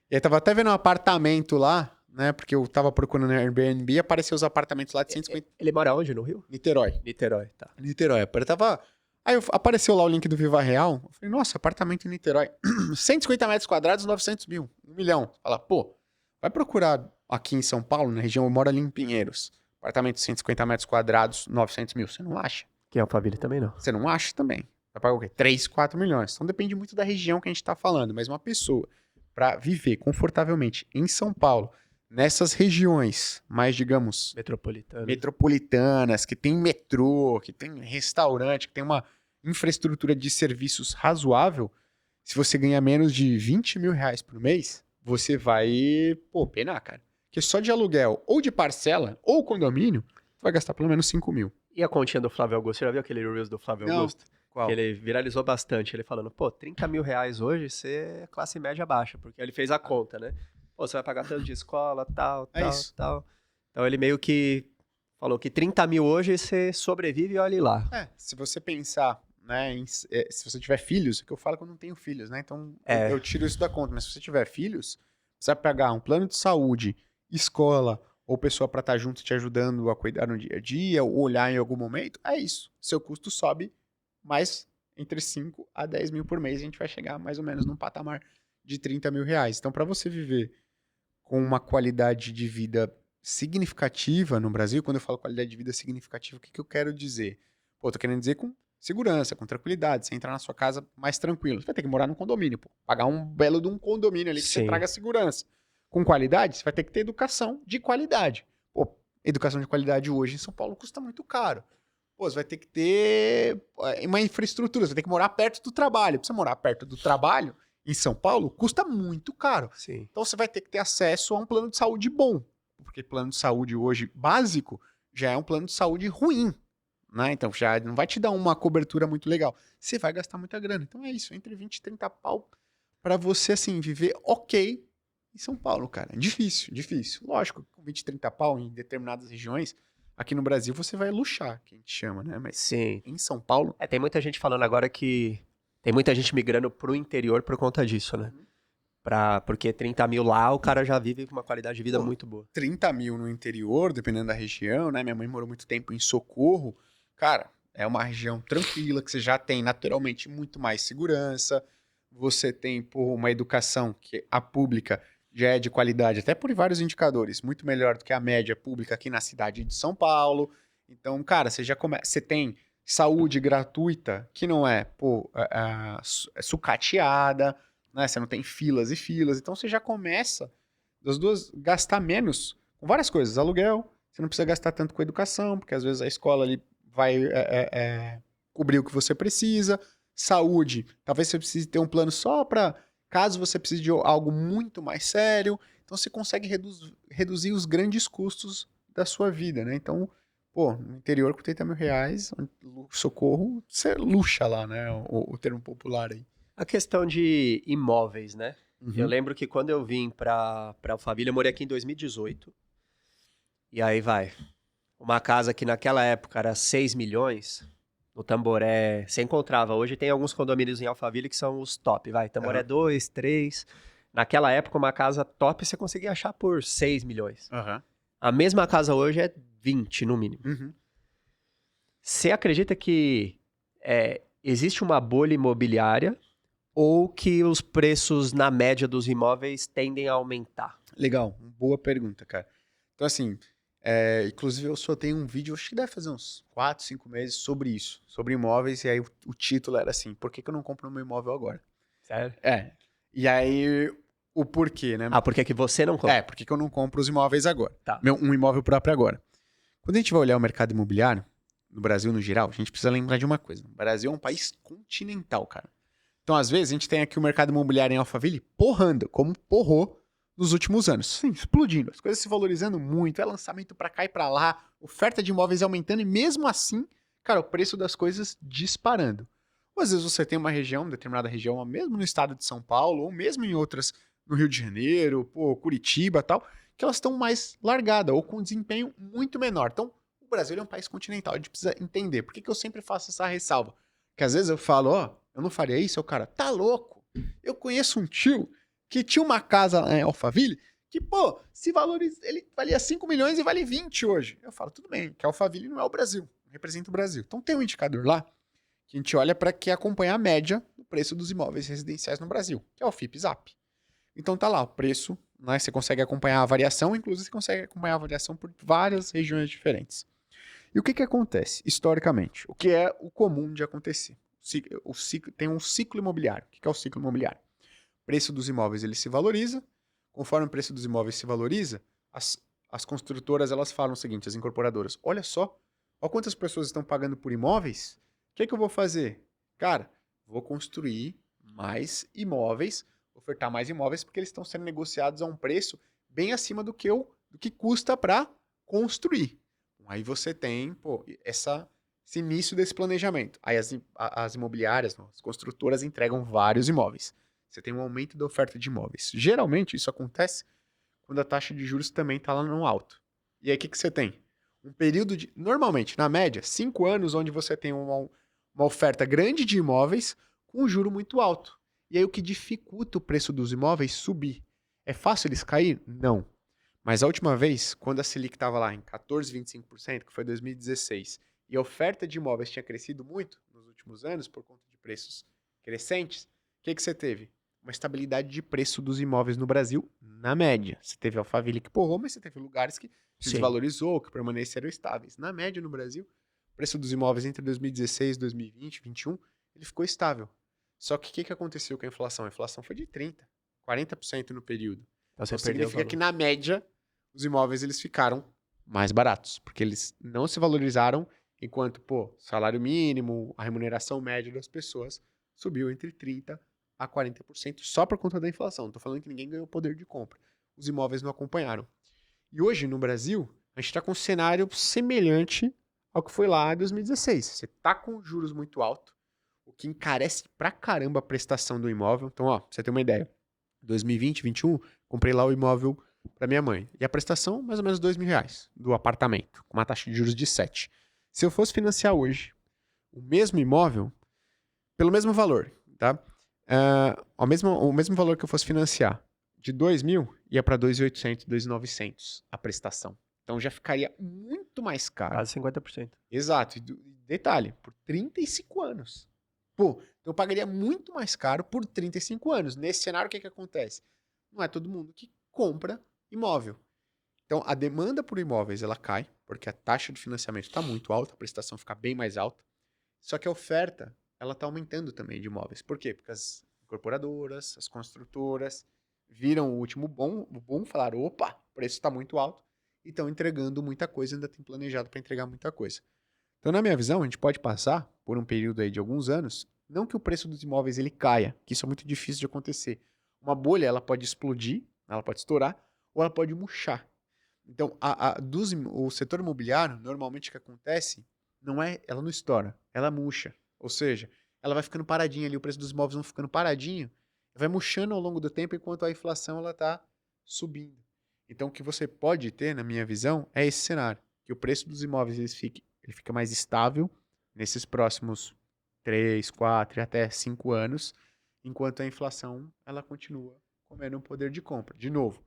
E aí tava até vendo um apartamento lá, né? Porque eu tava procurando no Airbnb e apareceu os apartamentos lá de 150... Ele mora onde, no Rio? Niterói. Niterói, tá. Niterói. Aí apareceu lá o link do Viva Real. Eu falei, nossa, apartamento em Niterói. 150 metros quadrados, 900 mil. 1 milhão. Fala, pô, vai procurar aqui em São Paulo, na região, eu moro ali em Pinheiros. Apartamento de 150 metros quadrados, 900 mil. Você não acha? Que é Alphaville também não. Você não acha também. Vai pagar o quê? 3, 4 milhões. Então depende muito da região que a gente tá falando. Mas uma pessoa, para viver confortavelmente em São Paulo, nessas regiões mais, digamos, metropolitanas, que tem metrô, que tem restaurante, que tem uma infraestrutura de serviços razoável, se você ganhar menos de 20 mil reais por mês, você vai, pô, penar, cara. Porque só de aluguel, ou de parcela, ou condomínio, você vai gastar pelo menos 5 mil. E a continha do Flávio Augusto? Você já viu aquele Reels do Flávio Não. Augusto? Qual? Que ele viralizou bastante, ele falando, pô, 30 mil reais hoje, você é classe média baixa, porque ele fez a conta, né? Pô, você vai pagar tanto de escola, tal, É tal, isso. tal. Então ele meio que falou que 30 mil hoje você sobrevive e olhe lá. Se você pensar, né, se você tiver filhos, é que eu falo que eu não tenho filhos, né? Então eu tiro isso da conta. Mas se você tiver filhos, você vai pagar um plano de saúde, escola, ou pessoa para estar junto te ajudando a cuidar no dia a dia, ou olhar em algum momento, é isso. Seu custo sobe mais entre 5 a 10 mil por mês. A gente vai chegar mais ou menos num patamar de 30 mil reais. Então, para você viver com uma qualidade de vida significativa no Brasil, quando eu falo qualidade de vida significativa, o que eu quero dizer? Pô, tô querendo dizer com segurança, com tranquilidade, você entrar na sua casa mais tranquilo. Você vai ter que morar num condomínio, pô. Pagar um belo de um condomínio ali que você Sim. traga segurança. Com qualidade, você vai ter que ter educação de qualidade. Pô, educação de qualidade hoje em São Paulo custa muito caro. Pô, você vai ter que ter uma infraestrutura, você vai ter que morar perto do trabalho. Pra você morar perto do trabalho, em São Paulo, custa muito caro. Sim. Então você vai ter que ter acesso a um plano de saúde bom. Porque plano de saúde hoje básico já é um plano de saúde ruim. Né? Então já não vai te dar uma cobertura muito legal. Você vai gastar muita grana. Então é isso, entre 20 e 30 pau pra você, assim, viver ok em São Paulo, cara. Difícil, difícil. Lógico, com 20, 30 pau em determinadas regiões, aqui no Brasil você vai luxar, que a gente chama, né? Mas Sim. em São Paulo... Tem muita gente falando agora que tem muita gente migrando pro interior por conta disso, né? Porque 30 mil lá, o cara já vive com uma qualidade de vida muito boa. 30 mil no interior, dependendo da região, né? Minha mãe morou muito tempo em Socorro. Cara, é uma região tranquila, que você já tem naturalmente muito mais segurança. Você tem, pô, uma educação que a pública já é de qualidade, até por vários indicadores, muito melhor do que a média pública aqui na cidade de São Paulo. Então, cara, você tem saúde gratuita, que não é, pô, sucateada, né? Você não tem filas e filas. Então, você já começa das duas gastar menos com várias coisas. Aluguel, você não precisa gastar tanto com educação, porque às vezes a escola ali vai cobrir o que você precisa. Saúde, talvez você precise ter um plano só para caso você precise de algo muito mais sério. Então você consegue reduzir os grandes custos da sua vida, né? Então, pô, no interior com 30 mil reais, Socorro, você luxa lá, né? O termo popular aí. A questão de imóveis, né? Uhum. Eu lembro que quando eu vim pra Alphaville, eu morei aqui em 2018. E aí uma casa que naquela época era 6 milhões, no Tamboré, você encontrava. Hoje tem alguns condomínios em Alphaville que são os top, Tamboré 2, 3. Naquela época, uma casa top você conseguia achar por 6 milhões. Uhum. A mesma casa hoje é 20, no mínimo. Uhum. Você acredita que existe uma bolha imobiliária ou que os preços na média dos imóveis tendem a aumentar? Legal, boa pergunta, cara. Então, assim, inclusive eu só tenho um vídeo, acho que deve fazer uns 4, 5 meses sobre isso, sobre imóveis, e aí o título era assim, por que eu não compro meu imóvel agora? Sério? E aí o porquê, né? Ah, por que você não compra? Por que eu não compro os imóveis agora? Tá. Um imóvel próprio agora. Quando a gente vai olhar o mercado imobiliário, no Brasil no geral, a gente precisa lembrar de uma coisa. O Brasil é um país continental, cara. Então, às vezes, a gente tem aqui o mercado imobiliário em Alphaville porrando, como porrou nos últimos anos. Sim, explodindo. As coisas se valorizando muito, lançamento pra cá e pra lá, oferta de imóveis aumentando e mesmo assim, cara, o preço das coisas disparando. Ou às vezes você tem uma região, determinada região, mesmo no estado de São Paulo, ou mesmo em outras, no Rio de Janeiro, Curitiba e tal, que elas estão mais largadas ou com desempenho muito menor. Então, o Brasil é um país continental, a gente precisa entender. Por que eu sempre faço essa ressalva? Porque às vezes eu falo, eu não faria isso, o cara, tá louco. Eu conheço um tio que tinha uma casa em Alphaville que, pô, se valoriza, ele valia 5 milhões e vale 20 hoje. Eu falo, tudo bem, que Alphaville não é o Brasil, não representa o Brasil. Então tem um indicador lá que a gente olha para que acompanha a média do preço dos imóveis residenciais no Brasil, que é o FIPZAP. Então tá lá o preço, né? Você consegue acompanhar a variação, inclusive você consegue acompanhar a variação por várias regiões diferentes. E o que acontece historicamente? O que é o comum de acontecer? Tem um ciclo imobiliário. O que é o ciclo imobiliário? O preço dos imóveis ele se valoriza. Conforme o preço dos imóveis se valoriza, as construtoras elas falam o seguinte, as incorporadoras, olha quantas pessoas estão pagando por imóveis, o que eu vou fazer? Cara, vou construir mais imóveis, ofertar mais imóveis, porque eles estão sendo negociados a um preço bem acima do que custa para construir. Aí você tem esse início desse planejamento. Aí as imobiliárias, as construtoras entregam vários imóveis. Você tem um aumento da oferta de imóveis. Geralmente isso acontece quando a taxa de juros também está lá no alto. E aí o que você tem? Um período de, normalmente, na média, 5 anos onde você tem uma oferta grande de imóveis com um juro muito alto. E aí o que dificulta o preço dos imóveis subir. É fácil eles cair? Não. Mas a última vez, quando a Selic estava lá em 14,25%, que foi 2016, e a oferta de imóveis tinha crescido muito nos últimos anos por conta de preços crescentes, o que você teve? uma estabilidade de preço dos imóveis no Brasil, na média. Você teve Alphaville que porrou, mas você teve lugares que se Sim. desvalorizou, que permaneceram estáveis. Na média, no Brasil, o preço dos imóveis entre 2016, 2020, 2021, ele ficou estável. Só que o que aconteceu com a inflação? A inflação foi de 30%, 40% no período. Então você Então perdeu o significa valor. que, na média, os imóveis eles ficaram mais baratos, porque eles não se valorizaram, enquanto, pô, salário mínimo, a remuneração média das pessoas subiu entre 30% a 40% só por conta da inflação. Não tô falando que ninguém ganhou poder de compra. Os imóveis não acompanharam. E hoje, no Brasil, a gente está com um cenário semelhante ao que foi lá em 2016. Você tá com juros muito altos, o que encarece pra caramba a prestação do imóvel. Então, ó, pra você ter uma ideia, 2020, 2021, comprei lá o imóvel para minha mãe. E a prestação, mais ou menos R$ 2.000 do apartamento, com uma taxa de juros de 7%. Se eu fosse financiar hoje o mesmo imóvel, pelo mesmo valor, tá? O mesmo valor que eu fosse financiar, de 2.000, ia para 2.800, 2.900 a prestação. Então já ficaria muito mais caro. Quase 50%. Exato. E detalhe, por 35 anos. Pô, então eu pagaria muito mais caro por 35 anos. Nesse cenário, o que acontece? Não é todo mundo que compra imóvel. Então, a demanda por imóveis, ela cai, porque a taxa de financiamento está muito alta, a prestação fica bem mais alta. Só que a oferta, ela está aumentando também de imóveis. Por quê? Porque as incorporadoras, as construtoras viram o último boom, falaram, opa, o preço está muito alto, e estão entregando muita coisa, ainda tem planejado para entregar muita coisa. Então, na minha visão, a gente pode passar por um período aí de alguns anos, não que o preço dos imóveis ele caia, que isso é muito difícil de acontecer. Uma bolha, ela pode explodir, ela pode estourar, ou ela pode murchar. Então, o setor imobiliário, normalmente o que acontece, ela não estoura, ela murcha. Ou seja, ela vai ficando paradinha ali, o preço dos imóveis vão ficando paradinho, vai murchando ao longo do tempo, enquanto a inflação ela está subindo. Então, o que você pode ter, na minha visão, é esse cenário, que o preço dos imóveis ele fica mais estável nesses próximos 3, 4 e até 5 anos, enquanto a inflação ela continua comendo um poder de compra. De novo,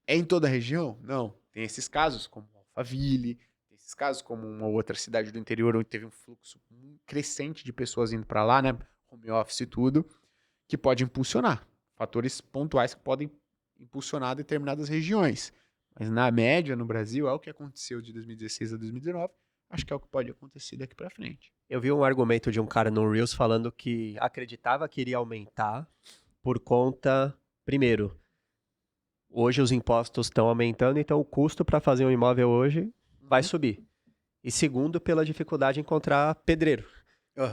é em toda a região? Não. Tem esses casos como Alphaville, tem esses casos como uma outra cidade do interior onde teve um fluxo crescente de pessoas indo para lá, né? Home office e tudo, que pode impulsionar. Fatores pontuais que podem impulsionar determinadas regiões. Mas na média, no Brasil, é o que aconteceu de 2016 a 2019. Acho que é o que pode acontecer daqui para frente. Eu vi um argumento de um cara no Reels falando que acreditava que iria aumentar por conta, primeiro, hoje os impostos estão aumentando, então o custo para fazer um imóvel hoje vai subir. E segundo, pela dificuldade de encontrar pedreiro.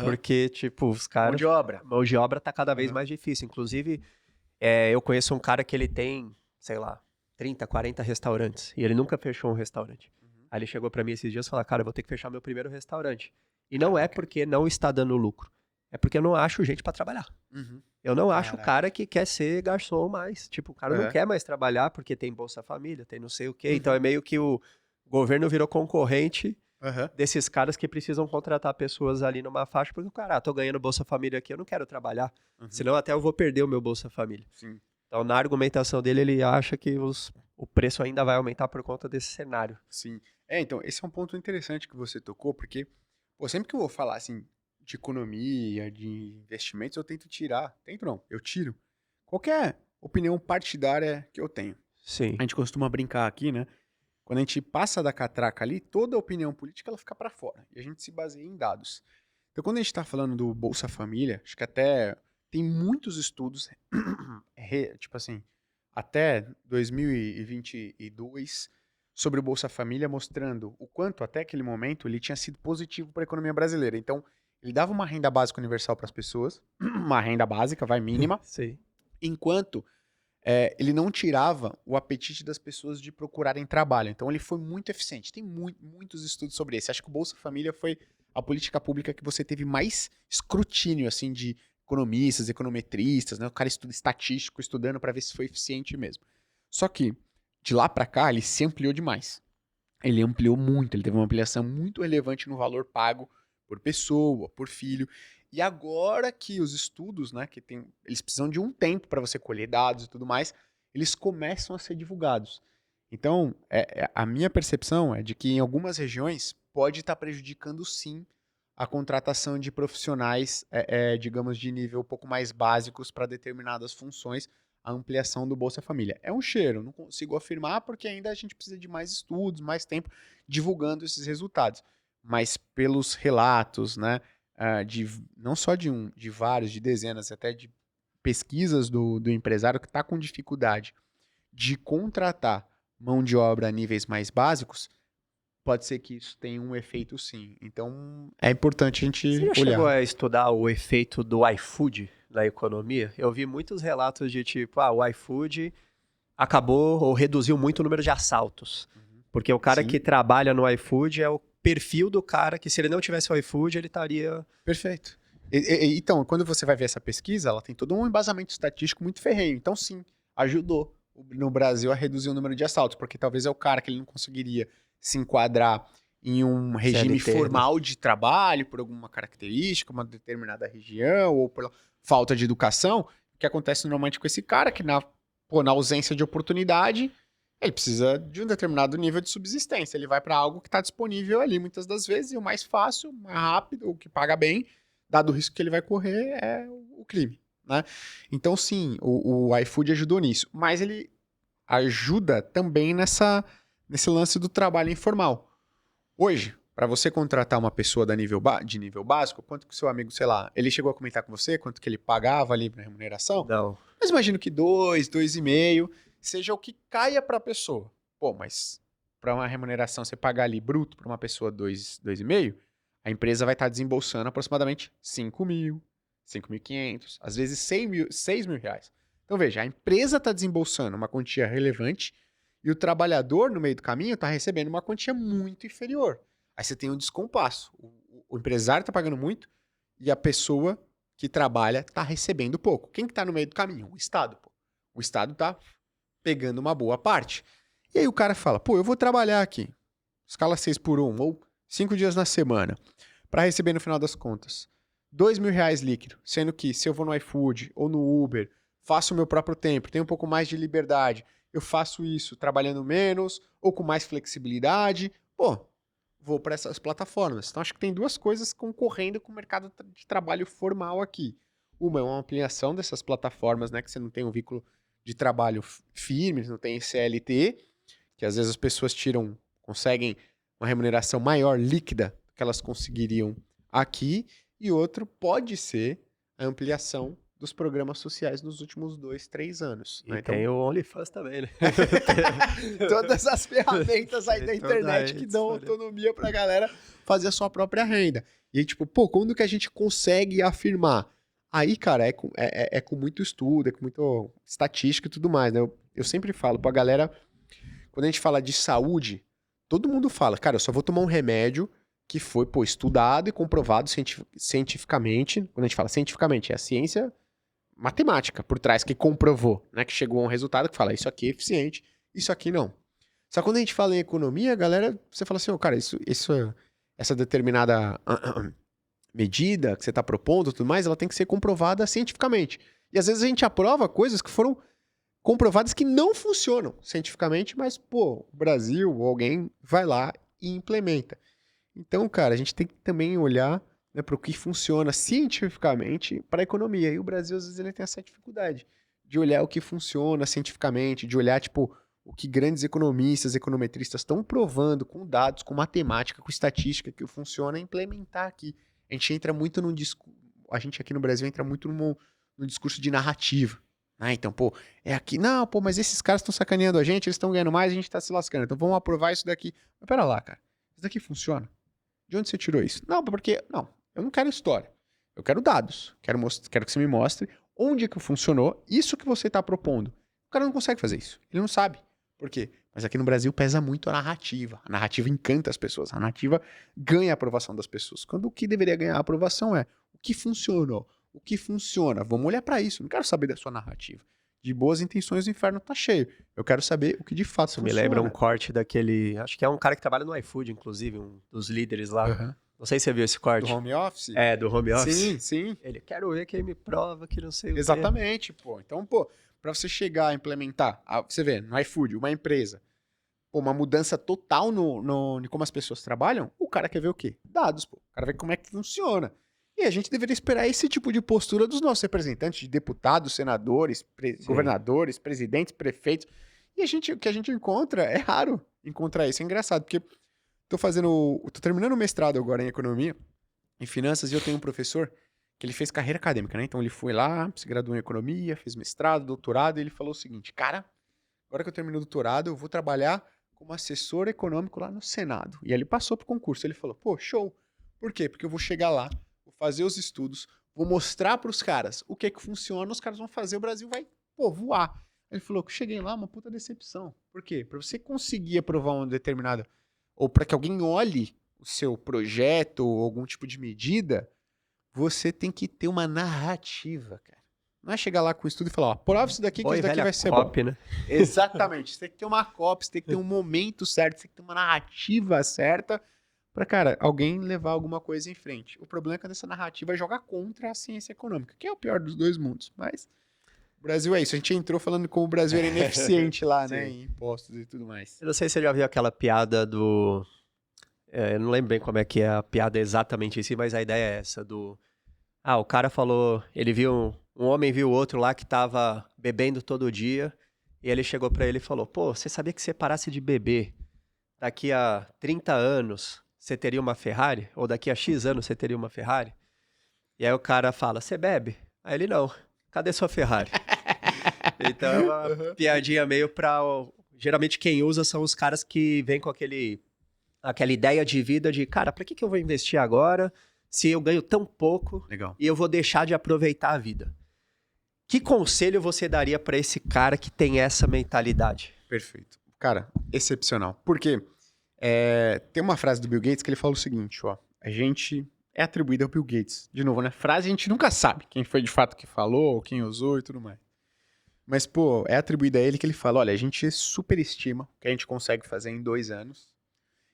Porque, tipo, os caras... Mão de obra tá cada vez mais difícil. Inclusive, eu conheço um cara que ele tem, sei lá, 30, 40 restaurantes. E ele nunca fechou um restaurante. Aí ele chegou pra mim esses dias e falou, cara, eu vou ter que fechar meu primeiro restaurante. E não é porque não está dando lucro. É porque eu não acho gente pra trabalhar. Eu não acho o cara que quer ser garçom mais. Tipo, o cara não quer mais trabalhar porque tem Bolsa Família, tem não sei o quê. Então é meio que o governo virou concorrente desses caras que precisam contratar pessoas ali numa faixa, porque o cara, tô ganhando Bolsa Família aqui, eu não quero trabalhar. Senão até eu vou perder o meu Bolsa Família. Sim. Então, na argumentação dele, ele acha que o preço ainda vai aumentar por conta desse cenário. Sim. Então, esse é um ponto interessante que você tocou, porque pô, sempre que eu vou falar assim de economia, de investimentos, eu eu tiro qualquer opinião partidária que eu tenho. Sim. A gente costuma brincar aqui, né? Quando a gente passa da catraca ali, toda a opinião política ela fica para fora. E a gente se baseia em dados. Então, quando a gente está falando do Bolsa Família, acho que até tem muitos estudos, tipo assim, até 2022, sobre o Bolsa Família, mostrando o quanto, até aquele momento, ele tinha sido positivo para a economia brasileira. Então, ele dava uma renda básica universal para as pessoas, uma renda básica, mínima, Sim. enquanto ele não tirava o apetite das pessoas de procurarem trabalho. Então ele foi muito eficiente. Tem muitos estudos sobre isso. Acho que o Bolsa Família foi a política pública que você teve mais escrutínio assim de economistas, econometristas, né? O cara estatístico estudando para ver se foi eficiente mesmo. Só que de lá para cá ele se ampliou demais. Ele ampliou muito, ele teve uma ampliação muito relevante no valor pago por pessoa, por filho. E agora que os estudos, né, eles precisam de um tempo para você colher dados e tudo mais, eles começam a ser divulgados. Então, a minha percepção é de que em algumas regiões pode estar prejudicando sim a contratação de profissionais, digamos, de nível um pouco mais básicos para determinadas funções, a ampliação do Bolsa Família. É um cheiro, não consigo afirmar porque ainda a gente precisa de mais estudos, mais tempo divulgando esses resultados. Mas pelos relatos, né, não só de vários, de dezenas, até de pesquisas do empresário que está com dificuldade de contratar mão de obra a níveis mais básicos, pode ser que isso tenha um efeito sim. Então, é importante a gente Você já olhar. chegou a estudar o efeito do iFood na economia? Eu vi muitos relatos de tipo, o iFood acabou ou reduziu muito o número de assaltos. Porque o cara Sim. que trabalha no iFood é o perfil do cara que, se ele não tivesse o iFood, ele estaria... Perfeito. Então, quando você vai ver essa pesquisa, ela tem todo um embasamento estatístico muito ferrenho. Então, sim, ajudou no Brasil a reduzir o número de assaltos, porque talvez é o cara que ele não conseguiria se enquadrar em um regime CLT, né? formal de trabalho, por alguma característica, uma determinada região, ou por falta de educação. O que acontece normalmente com esse cara, que na ausência de oportunidade, ele precisa de um determinado nível de subsistência. Ele vai para algo que está disponível ali muitas das vezes, e o mais fácil, mais rápido, o que paga bem, dado o risco que ele vai correr, é o crime, né? Então, sim, o iFood ajudou nisso. Mas ele ajuda também nesse lance do trabalho informal. Hoje, para você contratar uma pessoa de nível básico, quanto que o seu amigo, sei lá, ele chegou a comentar com você quanto que ele pagava ali para remuneração? Não. Mas imagino que 2,5 seja o que caia para a pessoa. Pô, mas para uma remuneração você pagar ali bruto para uma pessoa 2,5, a empresa vai estar desembolsando aproximadamente 5 mil, 5.500, às vezes 6 mil reais. Então veja, a empresa está desembolsando uma quantia relevante e o trabalhador no meio do caminho está recebendo uma quantia muito inferior. Aí você tem um descompasso. O empresário está pagando muito e a pessoa que trabalha está recebendo pouco. Quem que está no meio do caminho? O Estado. Pô. O Estado está pegando uma boa parte. E aí o cara fala, pô, eu vou trabalhar aqui, escala 6x1, ou 5 dias na semana, para receber no final das contas 2 mil reais líquido, sendo que se eu vou no iFood ou no Uber, faço o meu próprio tempo, tenho um pouco mais de liberdade, eu faço isso trabalhando menos ou com mais flexibilidade, pô, vou para essas plataformas. Então acho que tem duas coisas concorrendo com o mercado de trabalho formal aqui. Uma é uma ampliação dessas plataformas, né, que você não tem um vínculo de trabalho firme, não tem CLT, que às vezes as pessoas conseguem uma remuneração maior líquida que elas conseguiriam aqui, e outro pode ser a ampliação dos programas sociais nos últimos 2, 3 anos. E né? tem o OnlyFans também, né? Todas as ferramentas aí da Tem toda internet aí que dão disponível. autonomia pra galera fazer a sua própria renda. E aí, tipo, pô, quando que a gente consegue afirmar? Aí, cara, é com muito estudo, é com muito estatística e tudo mais, né? Eu sempre falo pra galera, quando a gente fala de saúde, todo mundo fala, cara, eu só vou tomar um remédio que foi, pô, estudado e comprovado cientificamente. Quando a gente fala cientificamente, é a ciência matemática por trás que comprovou, né? Que chegou a um resultado que fala, isso aqui é eficiente, isso aqui não. Só que quando a gente fala em economia, galera, você fala assim, oh, cara, essa determinada medida que você está propondo e tudo mais, ela tem que ser comprovada cientificamente. E às vezes a gente aprova coisas que foram comprovadas que não funcionam cientificamente, mas, pô, o Brasil ou alguém vai lá e implementa. Então, cara, a gente tem que também olhar, né, para o que funciona cientificamente para a economia. E o Brasil, às vezes, ele tem essa dificuldade de olhar o que funciona cientificamente, de olhar, tipo, o que grandes economistas, econometristas estão provando com dados, com matemática, com estatística, que funciona e implementar aqui. A gente entra muito a gente aqui no Brasil entra muito num discurso de narrativa. Ah, então, pô, é aqui. Não, pô, mas esses caras estão sacaneando a gente, eles estão ganhando mais, a gente tá se lascando. Então vamos aprovar isso daqui. Mas pera lá, cara. Isso daqui funciona? De onde você tirou isso? Não, porque... Não, eu não quero história. Eu quero dados. Quero que você me mostre onde que funcionou isso que você está propondo. O cara não consegue fazer isso. Ele não sabe. Por quê? Mas aqui no Brasil pesa muito a narrativa. A narrativa encanta as pessoas. A narrativa ganha a aprovação das pessoas. Quando o que deveria ganhar a aprovação é o que funcionou. O que funciona. Vamos olhar para isso. Não quero saber da sua narrativa. De boas intenções o inferno tá cheio. Eu quero saber o que de fato funciona. Me lembra um corte daquele... Acho que é um cara que trabalha no iFood, inclusive, um dos líderes lá. Uhum. Não sei se você viu esse corte. Do home office? É, do home office. Sim, sim. Ele, quero ver quem me prova que não sei o quê. Exatamente, pô. Então, pô, pra você chegar a implementar, você vê, no iFood, uma empresa, uma mudança total em como as pessoas trabalham, o cara quer ver o quê? Dados, pô. O cara vê como é que funciona. E a gente deveria esperar esse tipo de postura dos nossos representantes, de deputados, senadores, governadores, presidentes, prefeitos. E o que a gente encontra, é raro encontrar isso. É engraçado, porque tô terminando o mestrado agora em economia, em finanças, e eu tenho um professor que ele fez carreira acadêmica, né? Então ele foi lá, se graduou em economia, fez mestrado, doutorado, e ele falou o seguinte, cara, agora que eu termino o doutorado, eu vou trabalhar como assessor econômico lá no Senado. E aí ele passou pro concurso. Ele falou, pô, show. Por quê? Porque eu vou chegar lá, vou fazer os estudos, vou mostrar pros caras o que funciona, os caras vão fazer, o Brasil vai, pô, voar. Ele falou que eu cheguei lá, uma puta decepção. Por quê? Pra você conseguir aprovar uma determinada, ou para que alguém olhe o seu projeto ou algum tipo de medida, você tem que ter uma narrativa, cara. Não é chegar lá com o estudo e falar, ó, prova isso daqui que isso daqui vai ser copy, bom. Né? Exatamente. Você tem que ter uma copy, você tem que ter um momento certo, você tem que ter uma narrativa certa pra, cara, alguém levar alguma coisa em frente. O problema é quando essa narrativa joga contra a ciência econômica, que é o pior dos dois mundos. Mas o Brasil é isso. A gente entrou falando como o Brasil era ineficiente lá, né, em impostos e tudo mais. Eu não sei se você já viu aquela piada do... eu não lembro bem como é que é a piada exatamente em si, mas a ideia é essa do... o cara falou... Ele viu... Um homem viu outro lá que tava bebendo todo dia, e ele chegou pra ele e falou, pô, você sabia que se você parasse de beber, daqui a 30 anos você teria uma Ferrari? Ou daqui a X anos você teria uma Ferrari? E aí o cara fala, você bebe? Aí ele, não. Cadê sua Ferrari? Então é uma piadinha meio pra... Geralmente quem usa são os caras que vêm com aquela ideia de vida de, cara, pra que eu vou investir agora se eu ganho tão pouco e eu vou deixar de aproveitar a vida? Que conselho você daria pra esse cara que tem essa mentalidade? Perfeito. Cara, excepcional. Porque tem uma frase do Bill Gates que ele fala o seguinte, ó. A gente é atribuída ao Bill Gates. De novo, né? Frase a gente nunca sabe quem foi de fato que falou, quem usou e tudo mais. Mas, pô, é atribuída a ele que ele fala, olha, a gente superestima o que a gente consegue fazer em 2 anos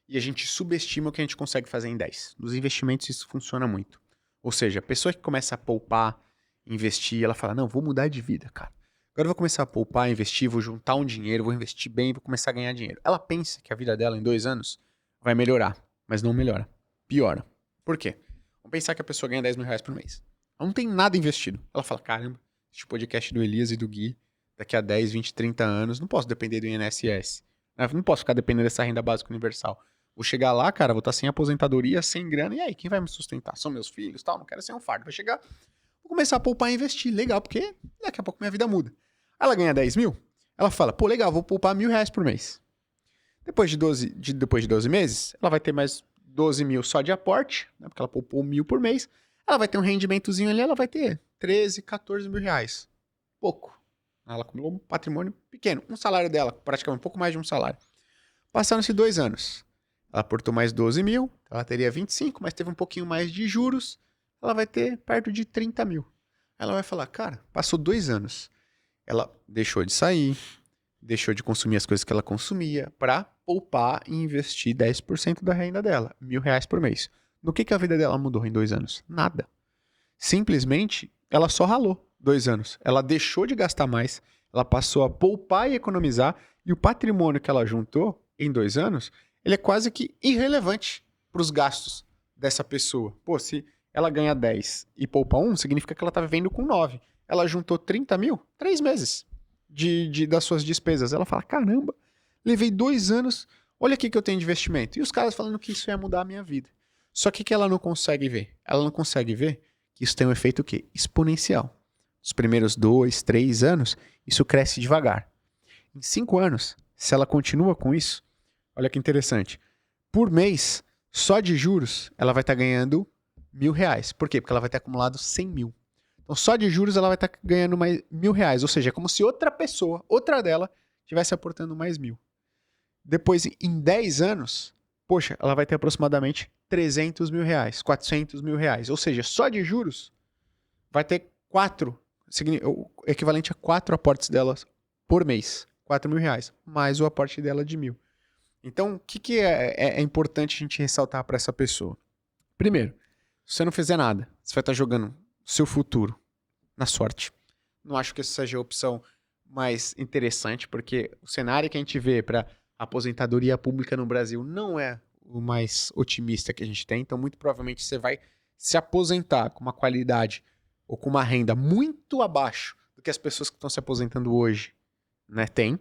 e a gente subestima o que a gente consegue fazer em 10. Nos investimentos isso funciona muito. Ou seja, a pessoa que começa a poupar, investir, ela fala, não, vou mudar de vida, cara. Agora eu vou começar a poupar, investir, vou juntar um dinheiro, vou investir bem, vou começar a ganhar dinheiro. Ela pensa que a vida dela em 2 anos vai melhorar, mas não melhora. Piora. Por quê? Vamos pensar que a pessoa ganha 10 mil reais por mês. Ela não tem nada investido. Ela fala, caramba, este podcast do Elias e do Gui, daqui a 10, 20, 30 anos, não posso depender do INSS. Não posso ficar dependendo dessa renda básica universal. Vou chegar lá, cara, vou estar sem aposentadoria, sem grana, e aí, quem vai me sustentar? São meus filhos, tal, não quero ser um fardo. Vai chegar, vou começar a poupar e investir. Legal, porque daqui a pouco minha vida muda. Ela ganha 10 mil, ela fala, pô, legal, vou poupar 1.000 reais por mês. Depois de 12 meses, ela vai ter mais 12 mil só de aporte, né, porque ela poupou 1.000 por mês. Ela vai ter um rendimentozinho ali, ela vai ter 13, 14 mil reais. Pouco. Ela acumulou um patrimônio pequeno. Um salário dela, praticamente um pouco mais de um salário. Passaram-se 2 anos. Ela aportou mais 12 mil, ela teria 25, mas teve um pouquinho mais de juros. Ela vai ter perto de 30 mil. Ela vai falar, cara, passou 2 anos. Ela deixou de sair, deixou de consumir as coisas que ela consumia para poupar e investir 10% da renda dela, 1.000 reais por mês. No que a vida dela mudou em 2 anos? Nada. Simplesmente, ela só ralou 2 anos. Ela deixou de gastar mais, ela passou a poupar e economizar, e o patrimônio que ela juntou em 2 anos, ele é quase que irrelevante para os gastos dessa pessoa. Pô, se ela ganha 10 e poupa 1, significa que ela está vivendo com 9. Ela juntou 30 mil, 3 meses das suas despesas. Ela fala, caramba, levei 2 anos, olha aqui que eu tenho de investimento. E os caras falando que isso ia mudar a minha vida. Só que ela não consegue ver? Ela não consegue ver que isso tem um efeito o quê? Exponencial. Nos primeiros 2, 3 anos, isso cresce devagar. Em 5 anos, se ela continua com isso, olha que interessante, por mês, só de juros, ela vai estar ganhando 1.000 reais. Por quê? Porque ela vai ter acumulado 100 mil. Então, só de juros, ela vai estar ganhando mais 1.000 reais. Ou seja, é como se outra pessoa, outra dela, estivesse aportando mais 1.000. Depois, em 10 anos, poxa, ela vai ter aproximadamente 300 mil reais, 400 mil reais. Ou seja, só de juros, vai ter 4, o equivalente a 4 aportes delas por mês. 4 mil reais, mais o aporte dela de 1.000. Então, o que é importante a gente ressaltar para essa pessoa? Primeiro, se você não fizer nada, você vai estar jogando seu futuro na sorte. Não acho que essa seja a opção mais interessante, porque o cenário que a gente vê para A aposentadoria pública no Brasil não é o mais otimista que a gente tem, então muito provavelmente você vai se aposentar com uma qualidade ou com uma renda muito abaixo do que as pessoas que estão se aposentando hoje, né, têm.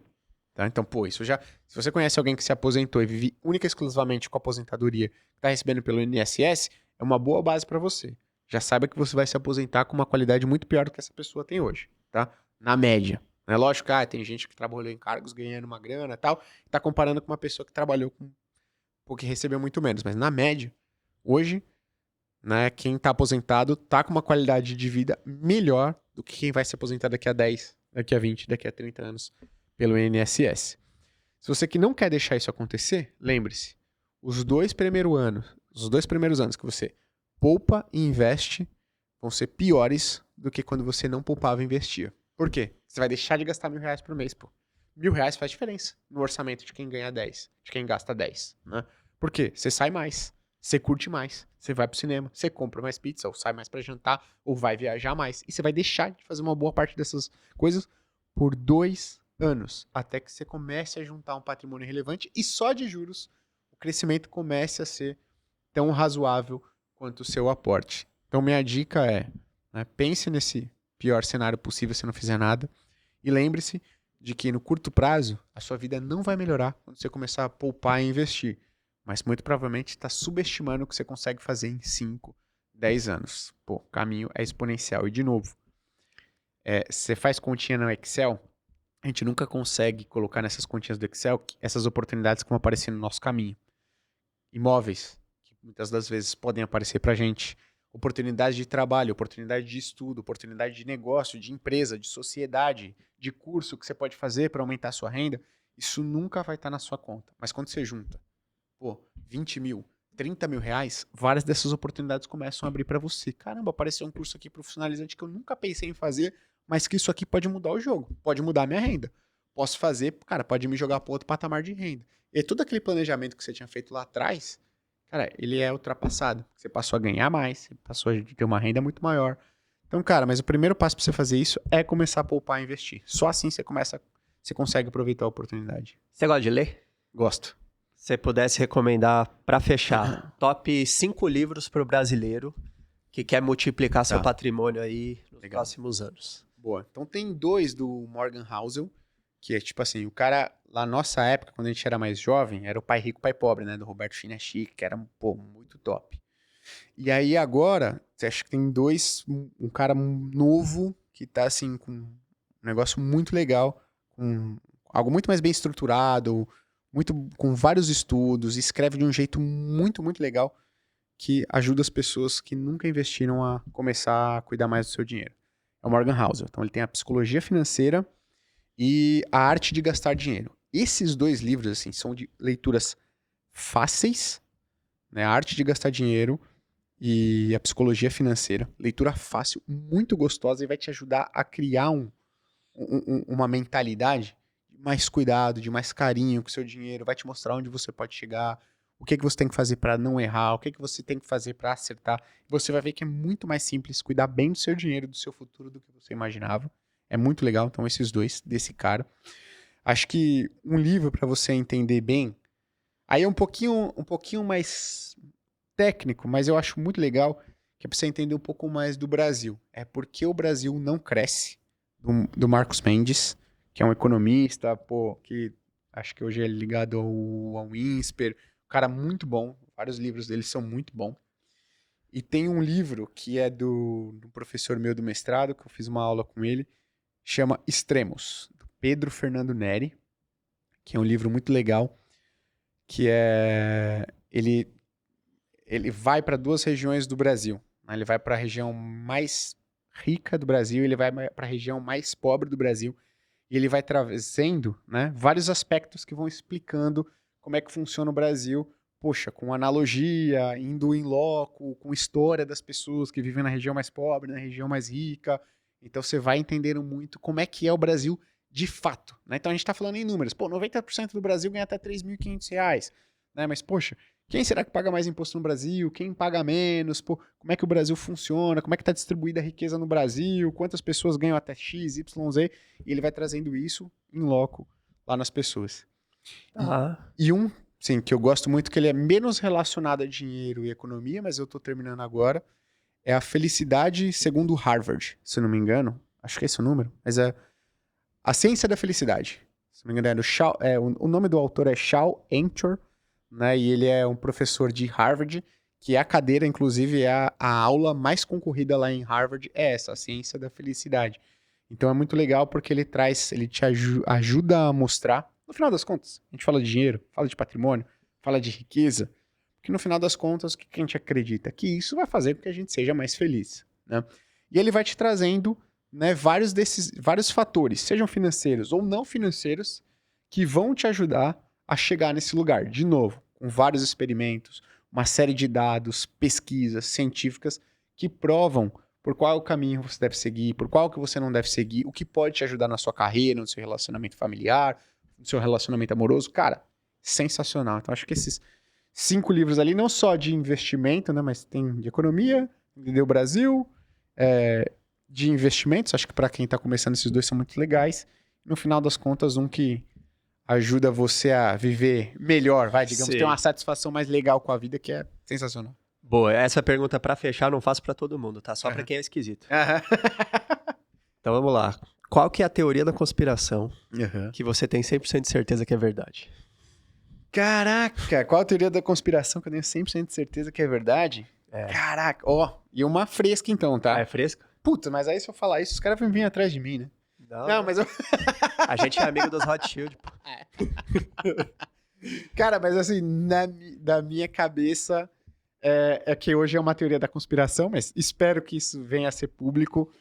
Tá? Então, pô, isso já... Se você conhece alguém que se aposentou e vive única e exclusivamente com a aposentadoria que está recebendo pelo INSS, é uma boa base para você. Já saiba que você vai se aposentar com uma qualidade muito pior do que essa pessoa tem hoje, tá? Na média. É lógico que tem gente que trabalhou em cargos ganhando uma grana e tal, e tá comparando com uma pessoa que trabalhou que recebeu muito menos. Mas na média, hoje, né, quem tá aposentado tá com uma qualidade de vida melhor do que quem vai se aposentar daqui a 10, daqui a 20, daqui a 30 anos pelo INSS. Se você que não quer deixar isso acontecer, lembre-se, os dois primeiros anos que você poupa e investe vão ser piores do que quando você não poupava e investia. Por quê? Você vai deixar de gastar R$1.000 por mês, pô. R$1.000 faz diferença no orçamento de quem ganha 10, de quem gasta 10, né? Por quê? Você sai mais, você curte mais, você vai pro cinema, você compra mais pizza, ou sai mais pra jantar, ou vai viajar mais. E você vai deixar de fazer uma boa parte dessas coisas por 2 anos, até que você comece a juntar um patrimônio relevante e só de juros o crescimento comece a ser tão razoável quanto o seu aporte. Então minha dica é, né, pense nesse pior cenário possível se não fizer nada e lembre-se de que no curto prazo a sua vida não vai melhorar quando você começar a poupar e investir, mas muito provavelmente está subestimando o que você consegue fazer em 5, 10 anos. Pô, o caminho é exponencial. E de novo, você faz continha no Excel, a gente nunca consegue colocar nessas continhas do Excel essas oportunidades que vão aparecer no nosso caminho. Imóveis, que muitas das vezes podem aparecer para a gente. Oportunidade de trabalho, oportunidade de estudo, oportunidade de negócio, de empresa, de sociedade, de curso que você pode fazer para aumentar a sua renda. Isso nunca vai estar na sua conta. Mas quando você junta, 20 mil, 30 mil reais, várias dessas oportunidades começam a abrir para você. Caramba, apareceu um curso aqui profissionalizante que eu nunca pensei em fazer, mas que isso aqui pode mudar o jogo, pode mudar a minha renda. Posso fazer, cara, pode me jogar para outro patamar de renda. E todo aquele planejamento que você tinha feito lá atrás, cara, ele é ultrapassado. Você passou a ganhar mais, você passou a ter uma renda muito maior. Então, cara, mas o primeiro passo para você fazer isso é começar a poupar e investir. Só assim você consegue aproveitar a oportunidade. Você gosta de ler? Gosto. Se você pudesse recomendar, para fechar, top 5 livros para o brasileiro que quer multiplicar seu patrimônio aí nos próximos anos. Boa. Então tem 2 do Morgan Housel, que é tipo assim, o cara, lá na nossa época, quando a gente era mais jovem, era o Pai Rico, Pai Pobre, né? Do Roberto Chinachi, que era, muito top. E aí agora, você acha que tem 2, um cara novo, que tá assim, com um negócio muito legal, com algo muito mais bem estruturado, com vários estudos, escreve de um jeito muito, muito legal, que ajuda as pessoas que nunca investiram a começar a cuidar mais do seu dinheiro. É o Morgan Housel. Então ele tem a psicologia financeira e a arte de gastar dinheiro. Esses 2 livros, assim, são de leituras fáceis, né? A arte de gastar dinheiro e a psicologia financeira. Leitura fácil, muito gostosa e vai te ajudar a criar uma mentalidade de mais cuidado, de mais carinho com o seu dinheiro. Vai te mostrar onde você pode chegar, o que você tem que fazer para não errar, o que você tem que fazer para acertar. Você vai ver que é muito mais simples cuidar bem do seu dinheiro, do seu futuro, do que você imaginava. É muito legal, então, esses 2 desse cara. Acho que um livro para você entender bem, aí é um pouquinho mais técnico, mas eu acho muito legal, que é para você entender um pouco mais do Brasil. É Porque o Brasil Não Cresce, do Marcos Mendes, que é um economista, que acho que hoje é ligado ao INSPER, um cara muito bom, vários livros dele são muito bons. E tem um livro que é do professor meu do mestrado, que eu fiz uma aula com ele, chama Extremos, do Pedro Fernando Neri, que é um livro muito legal, que ele vai para 2 regiões do Brasil. Né? Ele vai para a região mais rica do Brasil, ele vai para a região mais pobre do Brasil, e ele vai trazendo, né, vários aspectos que vão explicando como é que funciona o Brasil, com analogia, indo em loco, com história das pessoas que vivem na região mais pobre, na região mais rica. Então você vai entendendo muito como é que é o Brasil de fato. Né? Então a gente está falando em números. 90% do Brasil ganha até R$3.500. Né? Mas, quem será que paga mais imposto no Brasil? Quem paga menos? Como é que o Brasil funciona? Como é que está distribuída a riqueza no Brasil? Quantas pessoas ganham até X, Y, Z? E ele vai trazendo isso em loco lá nas pessoas. Ah, E um, sim, que eu gosto muito, que ele é menos relacionado a dinheiro e economia, mas eu tô terminando agora, é A Felicidade Segundo Harvard, se eu não me engano. Acho que é esse o número, mas é A Ciência da Felicidade. Se não me engano, é do o nome do autor é Shal Anchor, né? E ele é um professor de Harvard, que a cadeira, inclusive, é a aula mais concorrida lá em Harvard, é essa, A Ciência da Felicidade. Então é muito legal porque ele te ajuda a mostrar, no final das contas, a gente fala de dinheiro, fala de patrimônio, fala de riqueza, porque no final das contas, o que a gente acredita? Que isso vai fazer com que a gente seja mais feliz, né? E ele vai te trazendo, né, vários fatores, sejam financeiros ou não financeiros, que vão te ajudar a chegar nesse lugar. De novo, com vários experimentos, uma série de dados, pesquisas científicas que provam por qual caminho você deve seguir, por qual que você não deve seguir, o que pode te ajudar na sua carreira, no seu relacionamento familiar, no seu relacionamento amoroso. Cara, sensacional. Então, acho que esses 5 livros ali, não só de investimento, né, mas tem de economia, entendeu? Brasil, de investimentos, acho que para quem está começando esses dois são muito legais. No final das contas, um que ajuda você a viver melhor, vai, digamos, Sim. ter uma satisfação mais legal com a vida, que é sensacional. boa, essa pergunta pra fechar eu não faço pra todo mundo, tá? Só pra quem é esquisito. Então vamos lá. Qual que é a teoria da conspiração que você tem 100% de certeza que é verdade? Caraca, qual a teoria da conspiração que eu tenho 100% de certeza que é verdade? Caraca, ó, e uma fresca então, tá? Ah, é fresca? Puta, mas aí se eu falar isso, os caras vão vir atrás de mim, né? Não, mas eu... A gente é amigo dos Rothschild, pô. Cara, mas assim, da minha cabeça, é que hoje é uma teoria da conspiração, mas espero que isso venha a ser público.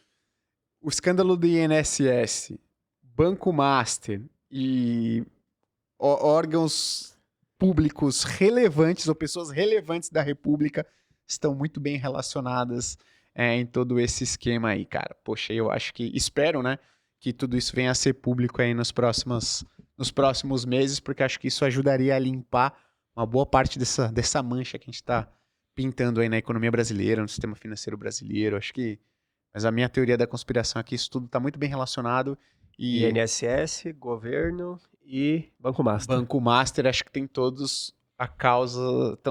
O escândalo do INSS, Banco Master e órgãos públicos relevantes ou pessoas relevantes da República estão muito bem relacionadas em todo esse esquema aí, cara. Poxa, eu acho que, espero, né, que tudo isso venha a ser público aí nos próximos meses, porque acho que isso ajudaria a limpar uma boa parte dessa mancha que a gente está pintando aí na economia brasileira, no sistema financeiro brasileiro. Acho que, mas a minha teoria da conspiração é que isso tudo está muito bem relacionado e INSS, governo e Banco Master. Banco Master, acho que tem todos a causa,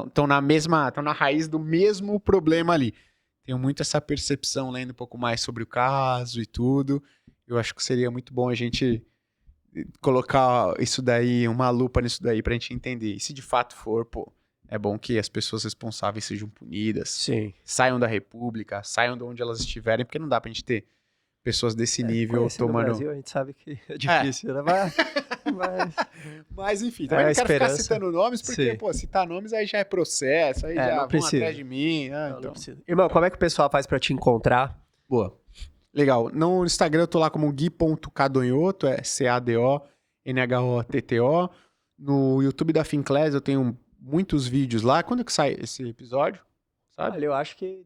estão na raiz do mesmo problema ali. Tenho muito essa percepção lendo um pouco mais sobre o caso e tudo. Eu acho que seria muito bom a gente colocar isso daí, uma lupa nisso daí pra gente entender. E se de fato for, pô, é bom que as pessoas responsáveis sejam punidas, Sim. saiam da República, saiam de onde elas estiverem, porque não dá pra gente ter pessoas desse nível Conhecendo tomando... o Brasil, a gente sabe que é difícil, né? Mas enfim, também É a não quero ficar esperança. citando nomes, porque, Sim. pô, citar nomes aí já é processo, aí já não vão precisa. atrás de mim. Não, Então. não precisa. Irmão, como é que o pessoal faz pra te encontrar? Boa. Legal. No Instagram eu tô lá como gui.cadonhoto, é CADONHOTTO. No YouTube da Finclass eu tenho muitos vídeos lá. Quando é que sai esse episódio? Sabe? Olha, eu acho que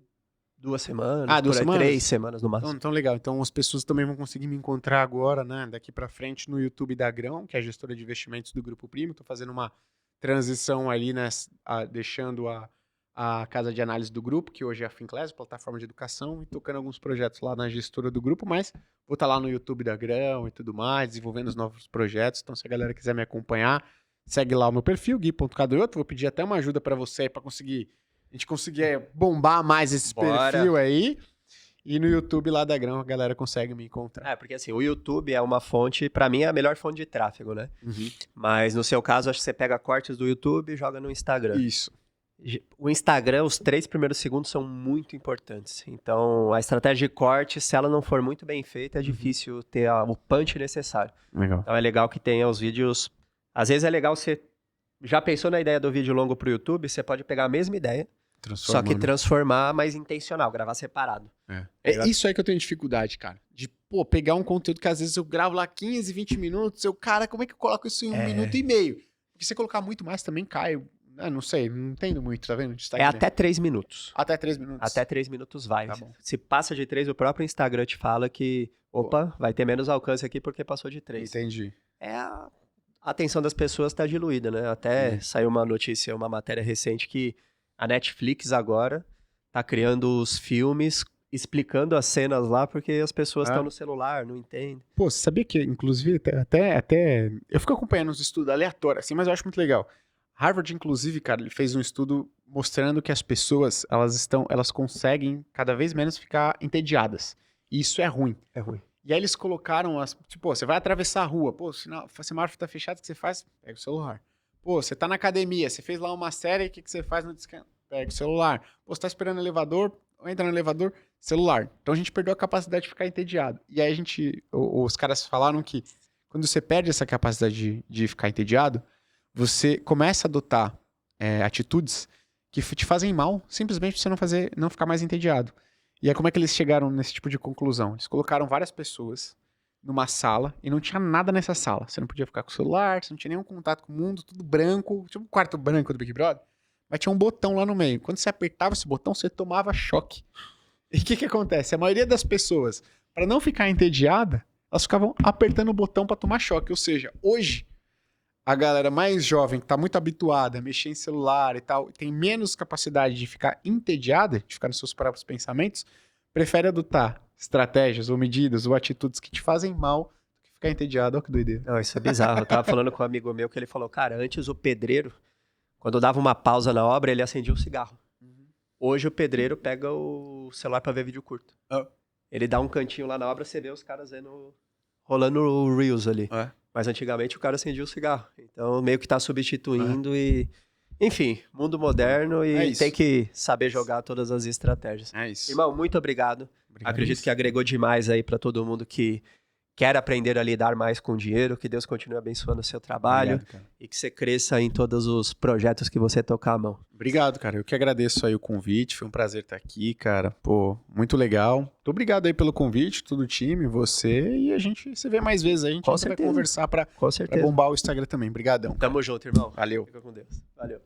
2 semanas, 2 por aí, semanas? 3 semanas no máximo. Então legal. Então as pessoas também vão conseguir me encontrar agora, né? Daqui pra frente no YouTube da Grão, que é a gestora de investimentos do Grupo Primo. Tô fazendo uma transição ali, né? Deixando a casa de análise do grupo, que hoje é a Finclass, plataforma de educação, e tocando alguns projetos lá na gestora do grupo, mas vou estar lá no YouTube da Grão e tudo mais, desenvolvendo os novos projetos. Então, se a galera quiser me acompanhar, segue lá o meu perfil, gui.cadonhoto. Vou pedir até uma ajuda para você aí, para a gente conseguir bombar mais esse perfil aí. E no YouTube lá da Grão, a galera consegue me encontrar. Porque assim, o YouTube é uma fonte, pra mim é a melhor fonte de tráfego, né? Mas no seu caso, acho que você pega cortes do YouTube e joga no Instagram. Isso. O Instagram, os 3 primeiros segundos são muito importantes. Então, a estratégia de corte, se ela não for muito bem feita, é difícil ter o punch necessário. Legal. Então, é legal que tenha os vídeos... Às vezes é legal você... Já pensou na ideia do vídeo longo pro YouTube? Você pode pegar a mesma ideia, só que transformar mais intencional, gravar separado. É isso aí que eu tenho dificuldade, cara. De, pô, pegar um conteúdo que às vezes eu gravo lá 15, 20 minutos, cara, como é que eu coloco isso em 1 minuto e meio? Porque se você colocar muito mais também cai... não sei, não entendo muito, tá vendo? Até 3 minutos. Até 3 minutos. Até 3 minutos vai. Tá bom. Se passa de 3, o próprio Instagram te fala que, vai ter menos alcance aqui porque passou de 3. Entendi. A atenção das pessoas tá diluída, né? Até saiu uma notícia, uma matéria recente que a Netflix agora tá criando os filmes explicando as cenas lá, porque as pessoas estão no celular, não entendem. Pô, você sabia que, inclusive, até... Eu fico acompanhando uns estudos aleatórios, assim, mas eu acho muito legal. Harvard, inclusive, cara, ele fez um estudo mostrando que as pessoas, elas conseguem cada vez menos ficar entediadas. E isso é ruim. É ruim. E aí eles colocaram, tipo, você vai atravessar a rua, pô, se o semáforo tá fechado, o que você faz? Pega o celular. Pô, você tá na academia, você fez lá uma série, o que você faz no descanso? Pega o celular. Pô, você tá esperando o elevador, entra no elevador, celular. Então a gente perdeu a capacidade de ficar entediado. E aí os caras falaram que quando você perde essa capacidade de ficar entediado, você começa a adotar atitudes que te fazem mal, simplesmente pra você não ficar mais entediado. E aí como é que eles chegaram nesse tipo de conclusão? Eles colocaram várias pessoas numa sala e não tinha nada nessa sala. Você não podia ficar com o celular, você não tinha nenhum contato com o mundo, tudo branco, tipo um quarto branco do Big Brother. Mas tinha um botão lá no meio. Quando você apertava esse botão, você tomava choque. E o que acontece? A maioria das pessoas, para não ficar entediada, elas ficavam apertando o botão para tomar choque. Ou seja, hoje, a galera mais jovem, que tá muito habituada a mexer em celular e tal, tem menos capacidade de ficar entediada, de ficar nos seus próprios pensamentos, prefere adotar estratégias ou medidas ou atitudes que te fazem mal do que ficar entediado. Olha que doideira. Não, isso é bizarro. Eu tava falando com um amigo meu que ele falou, cara, antes o pedreiro, quando dava uma pausa na obra, ele acendia um cigarro. Hoje o pedreiro pega o celular pra ver vídeo curto. Ele dá um cantinho lá na obra, você vê os caras rolando o Reels ali. Mas antigamente o cara acendia o cigarro. Então meio que tá substituindo e... Enfim, mundo moderno e tem que saber jogar todas as estratégias. É isso. Irmão, muito obrigado. Acredito que agregou demais aí pra todo mundo que quer aprender a lidar mais com dinheiro, que Deus continue abençoando o seu trabalho. Obrigado, e que você cresça em todos os projetos que você tocar a mão. Obrigado, cara. Eu que agradeço aí o convite. Foi um prazer estar aqui, cara. Pô, muito legal. Muito obrigado aí pelo convite, todo o time, você. E a gente se vê mais vezes aí. A gente Com vai certeza. conversar pra Com certeza. bombar o Instagram também. Obrigadão. Tamo junto, irmão. Valeu. Fica com Deus. Valeu.